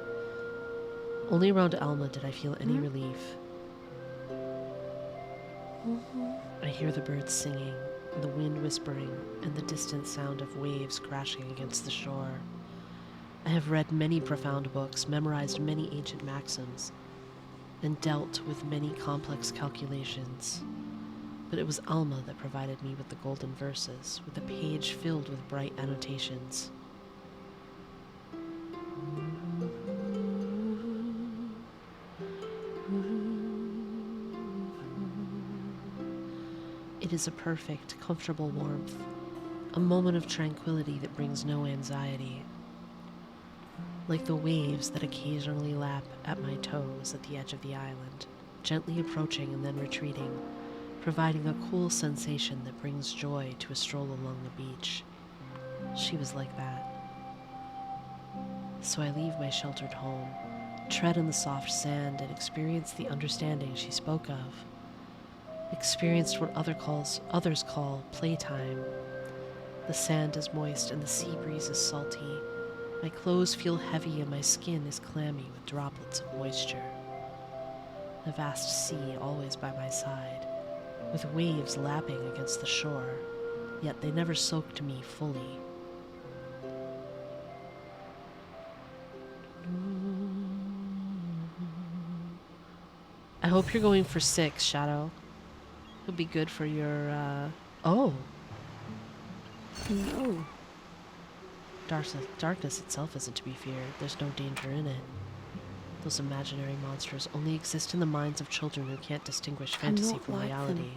Only around Alma did I feel any relief. I hear the birds singing, the wind whispering, and the distant sound of waves crashing against the shore. I have read many profound books, memorized many ancient maxims, and dealt with many complex calculations. But it was Alma that provided me with the golden verses, with a page filled with bright annotations. It is a perfect, comfortable warmth, a moment of tranquility that brings no anxiety. Like the waves that occasionally lap at my toes at the edge of the island, gently approaching and then retreating, providing a cool sensation that brings joy to a stroll along the beach. She was like that. So I leave my sheltered home, tread on the soft sand, and experience the understanding she spoke of. Experienced what others call playtime. The sand is moist and the sea breeze is salty. My clothes feel heavy and my skin is clammy with droplets of moisture. The vast sea always by my side, with waves lapping against the shore, yet they never soaked me fully. I hope you're going for 6, Shadow. It'll be good for your, oh! No. Darkness itself isn't to be feared. There's no danger in it. Those imaginary monsters only exist in the minds of children who can't distinguish fantasy not from like reality.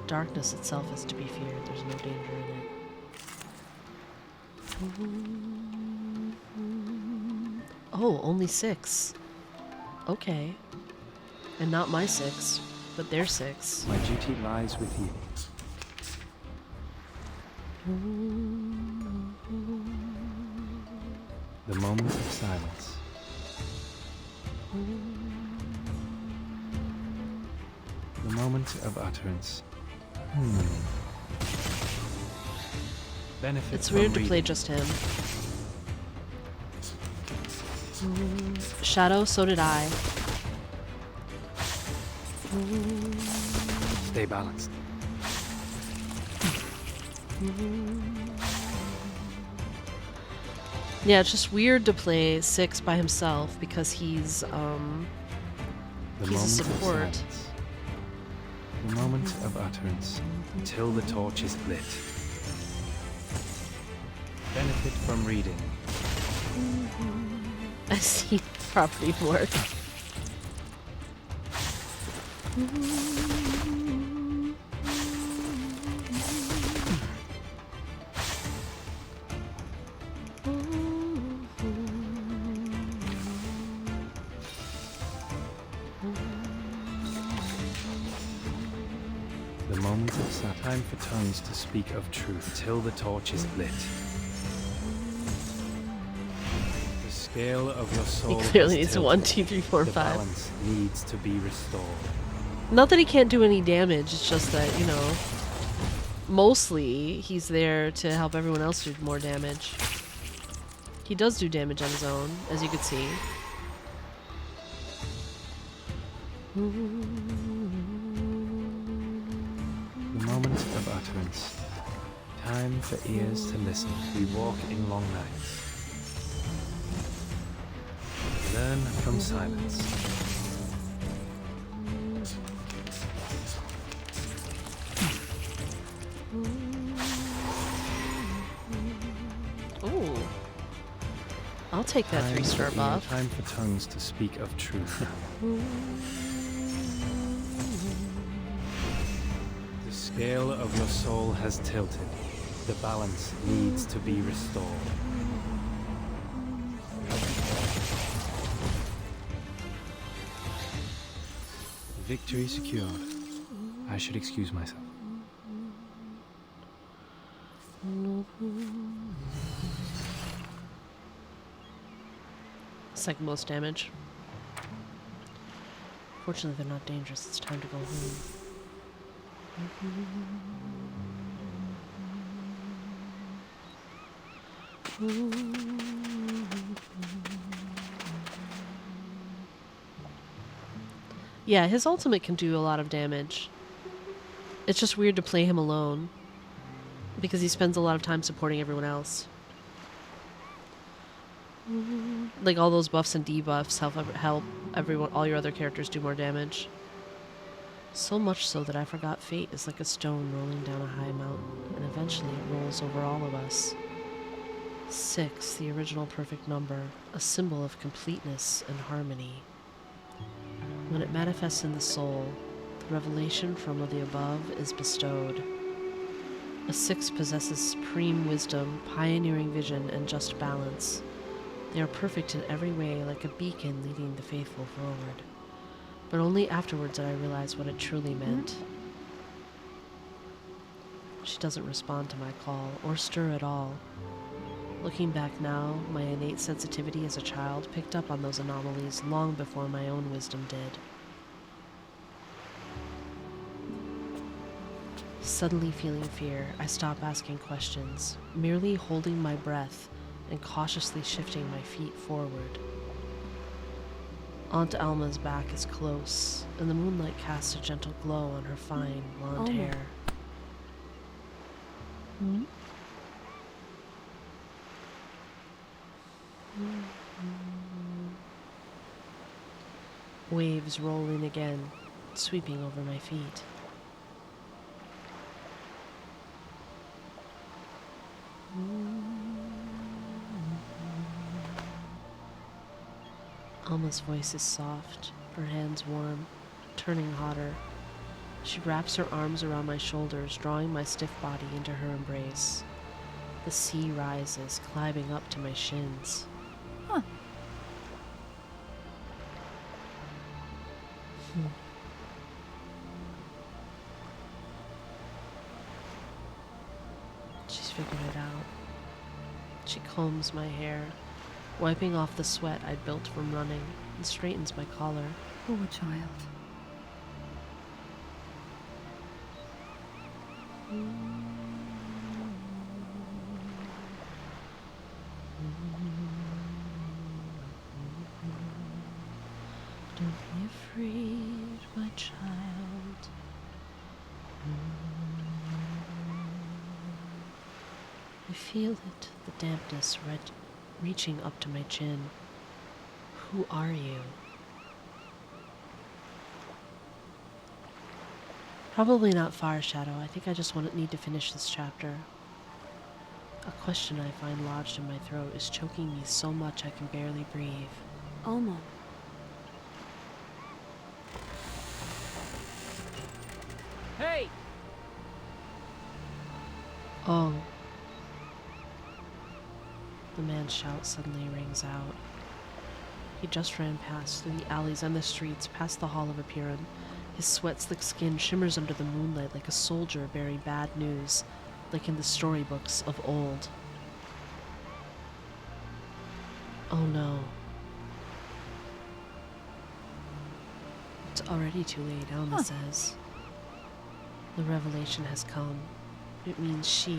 Darkness itself is to be feared. There's no danger in it. Oh, only 6. Okay. And not my 6, but their 6. My duty lies with you. The moment of silence. The moment moment of utterance. Benefit It's from weird to play reading. just him. Shadow, so did I. Stay balanced. Yeah, it's just weird to play 6 by himself because he's The he's a moment of support. silence. The moment of utterance until the torch is lit. Benefit from reading. I see property work. The moment of silence. Time for tongues to speak of truth till the torch is lit. The scale of your soul He clearly has needs tilted. 1, 2, 3, 4, The 5. balance needs to be restored. Not that he can't do any damage, it's just that, you know, mostly he's there to help everyone else do more damage. He does do damage on his own, as you could see. The moment of utterance. Time for ears to listen. We walk in long nights. Learn from silence. Ooh. I'll take that Time 3-star for buff. Time for tongues to speak of truth. The scale of your soul has tilted. The balance needs to be restored. Victory secured. I should excuse myself. Second most damage. Fortunately, they're not dangerous. It's time to go home. Yeah, his ultimate can do a lot of damage. It's just weird to play him alone because he spends a lot of time supporting everyone else. Like all those buffs and debuffs help everyone, all your other characters do more damage. So much so that I forgot fate is like a stone rolling down a high mountain, and eventually it rolls over all of us. 6, the original perfect number, a symbol of completeness and harmony. When it manifests in the soul, the revelation from the above is bestowed. A 6 possesses supreme wisdom, pioneering vision, and just balance. They are perfect in every way, like a beacon leading the faithful forward. But only afterwards did I realize what it truly meant. She doesn't respond to my call, or stir at all. Looking back now, my innate sensitivity as a child picked up on those anomalies long before my own wisdom did. Suddenly feeling fear, I stop asking questions, merely holding my breath and cautiously shifting my feet forward. Aunt Alma's back is close, and the moonlight casts a gentle glow on her fine blonde Alma. hair. Waves roll in again, sweeping over my feet. Alma's voice is soft, her hands warm, turning hotter. She wraps her arms around my shoulders, drawing my stiff body into her embrace. The sea rises, climbing up to my shins. Huh. She's figured it out. She combs my hair, wiping off the sweat I'd built from running, and straightens my collar. Poor child. Don't be afraid, my child. I feel it, the dampness reaching up to my chin. Who are you? Probably not Fire Shadow. I think I just need to finish this chapter. A question I find lodged in my throat is choking me so much I can barely breathe. Alma. Hey! Oh. The man's shout suddenly rings out. He just ran past, through the alleys and the streets, past the Hall of Apiran. His sweat-slick skin shimmers under the moonlight like a soldier bearing bad news, like in the storybooks of old. Oh no. It's already too late, Alma says. The revelation has come. It means she,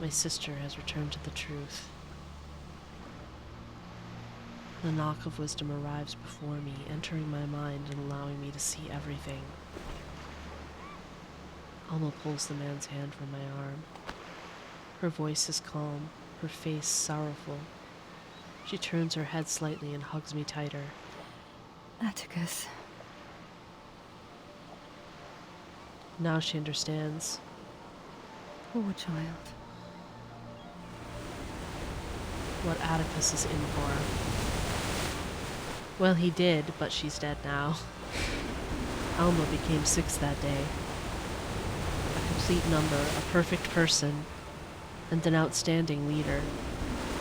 my sister, has returned to the truth. The knock of wisdom arrives before me, entering my mind and allowing me to see everything. Alma pulls the man's hand from my arm. Her voice is calm, her face sorrowful. She turns her head slightly and hugs me tighter. Atticus. Now she understands. Poor child. What Atticus is in for. Well, he did, but she's dead now. Alma became 6 that day. A complete number, a perfect person, and an outstanding leader.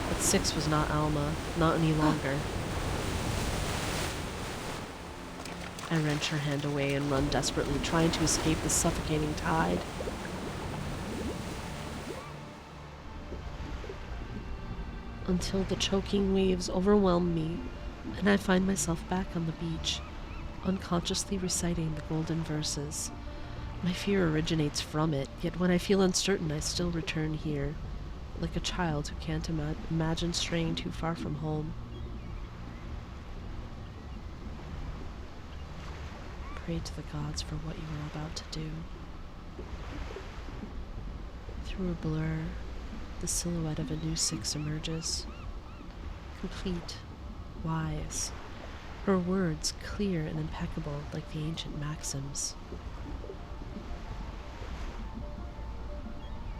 But 6 was not Alma, not any longer. I wrench her hand away and run desperately, trying to escape the suffocating tide. Until the choking waves overwhelm me, and I find myself back on the beach, unconsciously reciting the golden verses. My fear originates from it, yet when I feel uncertain I still return here, like a child who can't imagine straying too far from home. Pray to the gods for what you are about to do. Through a blur, the silhouette of a new 6 emerges. Complete, wise, her words clear and impeccable like the ancient maxims.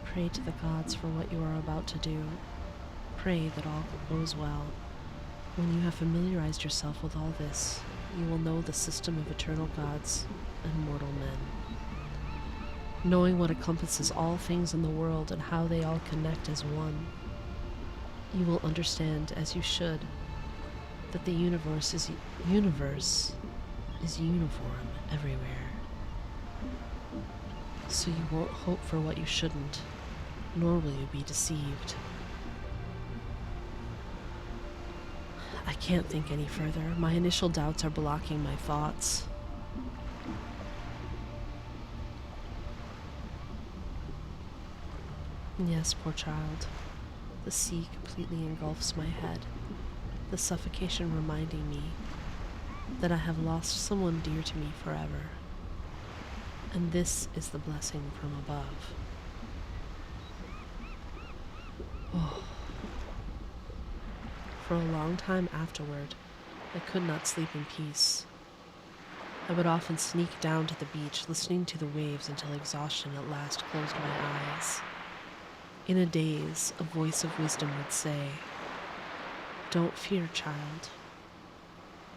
Pray to the gods for what you are about to do. Pray that all goes well. When you have familiarized yourself with all this, you will know the system of eternal gods and mortal men. Knowing what encompasses all things in the world and how they all connect as one, you will understand, as you should, that the universe is uniform everywhere. So you won't hope for what you shouldn't, nor will you be deceived. I can't think any further. My initial doubts are blocking my thoughts. Yes, poor child. The sea completely engulfs my head, the suffocation reminding me that I have lost someone dear to me forever. And this is the blessing from above. Oh. For a long time afterward, I could not sleep in peace. I would often sneak down to the beach, listening to the waves until exhaustion at last closed my eyes. In a daze, a voice of wisdom would say, "Don't fear, child.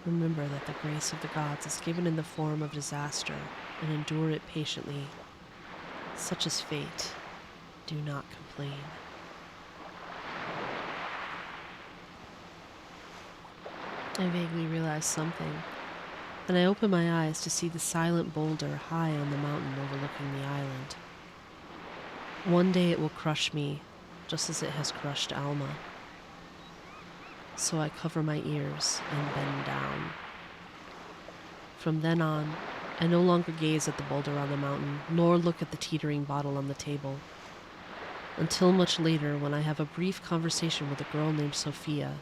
Remember that the grace of the gods is given in the form of disaster, and endure it patiently. Such is fate. Do not complain." I vaguely realized something. Then I opened my eyes to see the silent boulder high on the mountain overlooking the island. One day it will crush me, just as it has crushed Alma. So I cover my ears and bend down. From then on, I no longer gaze at the boulder on the mountain, nor look at the teetering bottle on the table. Until much later, when I have a brief conversation with a girl named Sophia.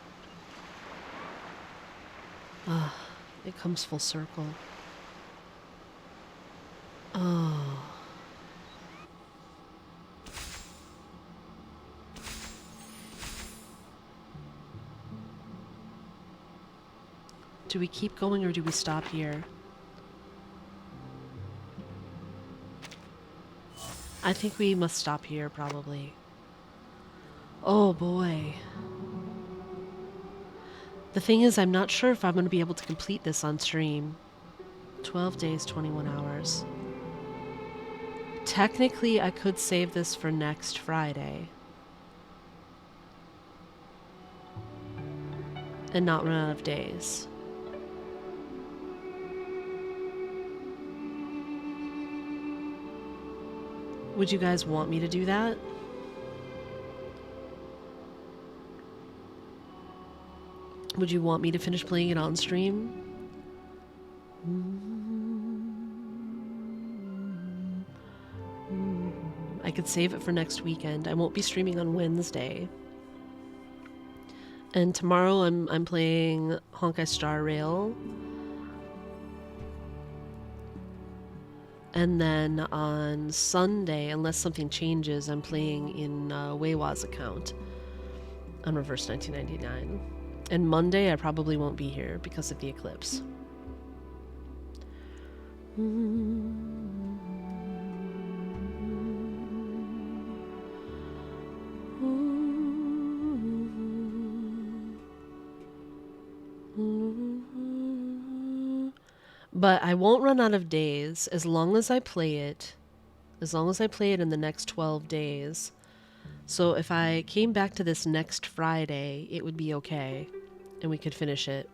Ah, it comes full circle. Oh. Do we keep going or do we stop here? I think we must stop here, probably. Oh boy. The thing is, I'm not sure if I'm going to be able to complete this on stream. 12 days, 21 hours. Technically, I could save this for next Friday. And not run out of days. Would you guys want me to do that? Would you want me to finish playing it on stream? I could save it for next weekend. I won't be streaming on Wednesday. And tomorrow I'm playing Honkai Star Rail. And then on Sunday, unless something changes, I'm playing in Weiwa's account on Reverse 1999. And Monday, I probably won't be here because of the eclipse. But I won't run out of days as long as I play it. As long as I play it in the next 12 days. So if I came back to this next Friday, it would be okay. And we could finish it.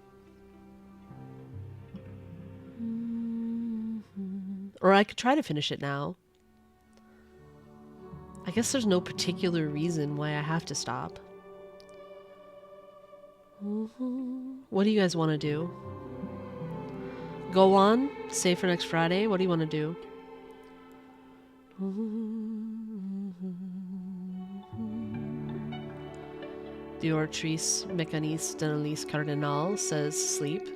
Or I could try to finish it now. I guess there's no particular reason why I have to stop. What do you guys want to do? Go on? Save for next Friday? What do you want to do? Diortrice Mecanis Denalis Cardinal says sleep.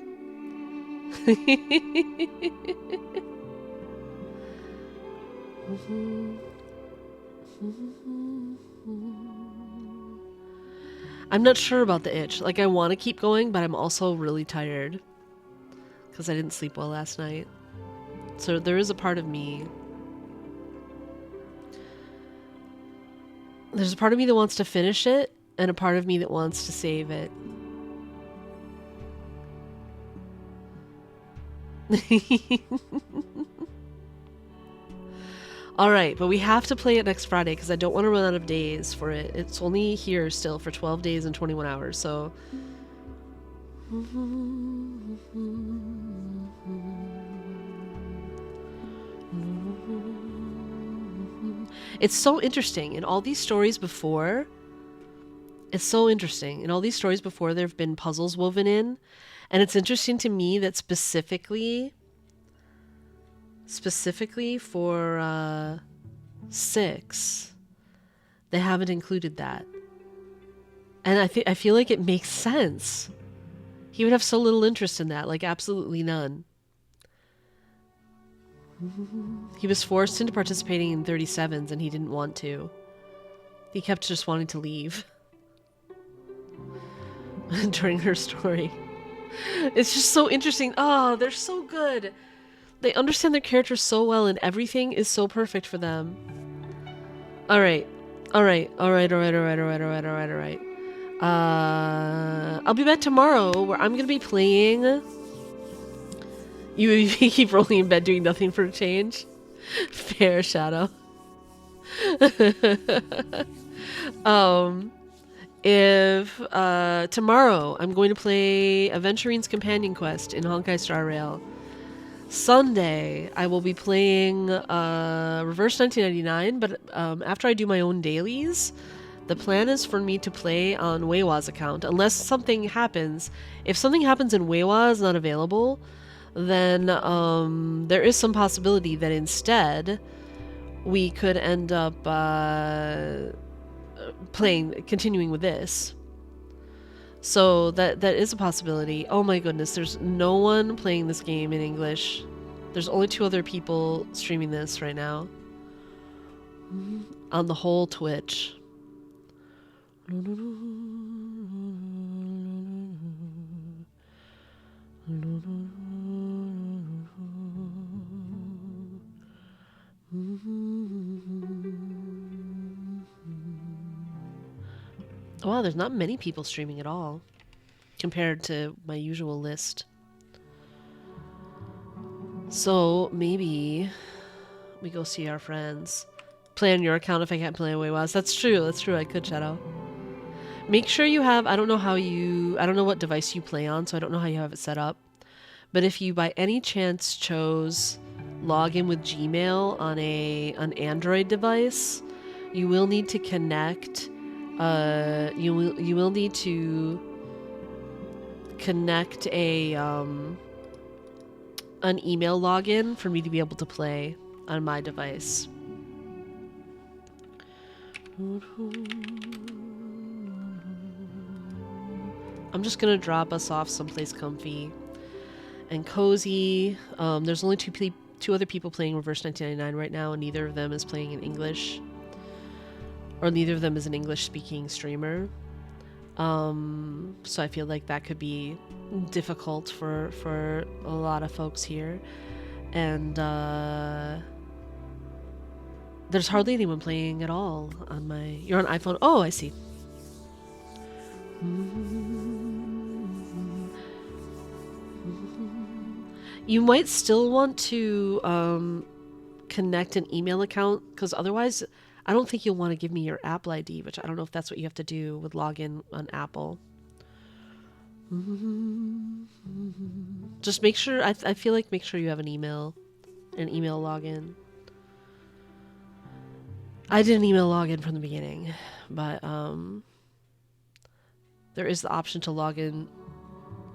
I'm not sure about the itch. Like, I want to keep going, but I'm also really tired. Because I didn't sleep well last night. So there is a part of me... There's a part of me that wants to finish it, and a part of me that wants to save it. Alright, but we have to play it next Friday, because I don't want to run out of days for it. It's only here still for 12 days and 21 hours, so... It's so interesting. In all these stories before, it's so interesting. In all these stories before, there have been puzzles woven in. And it's interesting to me that specifically for 6, they haven't included that. And I feel like it makes sense. He would have so little interest in that, like absolutely none. He was forced into participating in 37s and he didn't want to. He kept just wanting to leave. During her story. It's just so interesting. Oh, they're so good. They understand their characters so well and everything is so perfect for them. Alright. I'll be back tomorrow where I'm going to be playing... You keep rolling in bed doing nothing for a change? Fair, Shadow. If tomorrow I'm going to play Aventurine's Companion Quest in Honkai Star Rail. Sunday I will be playing Reverse 1999, but after I do my own dailies, the plan is for me to play on Weiwa's account, unless something happens. If something happens and Weiwa is not available, then there is some possibility that instead we could end up continuing with this. So that is a possibility. Oh my goodness, there's no one playing this game in English. There's only 2 other people streaming this right now on the whole Twitch. Wow, there's not many people streaming at all compared to my usual list. So maybe we go see our friends. Play on your account if I can't play on WayWaz. That's true. That's true. I could, Shadow. Make sure you have, I don't know what device you play on, so I don't know how you have it set up. But if you by any chance chose login with Gmail on an Android device, you will need to connect. You will need to connect an email login for me to be able to play on my device. I'm just gonna drop us off someplace comfy and cozy. There's only two other people playing Reverse 1999 right now, and neither of them is playing in English, or neither of them is an English-speaking streamer. So I feel like that could be difficult for a lot of folks here, and there's hardly anyone playing at all on my. You're on iPhone. Oh, I see. You might still want to connect an email account, because otherwise I don't think you'll want to give me your Apple ID, which I don't know if that's what you have to do with login on Apple. Just make sure, I feel like make sure you have an email login. I did an email login from the beginning, but there is the option to log in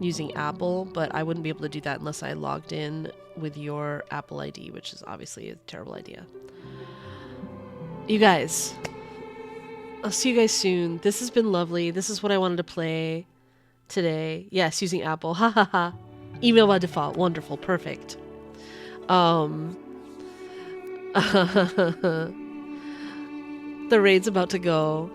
using Apple, but I wouldn't be able to do that unless I logged in with your Apple ID, which is obviously a terrible idea. You guys, I'll see you guys soon. This has been lovely. This is what I wanted to play today. Yes, using Apple. Ha ha ha. Email by default. Wonderful. Perfect. The raid's about to go.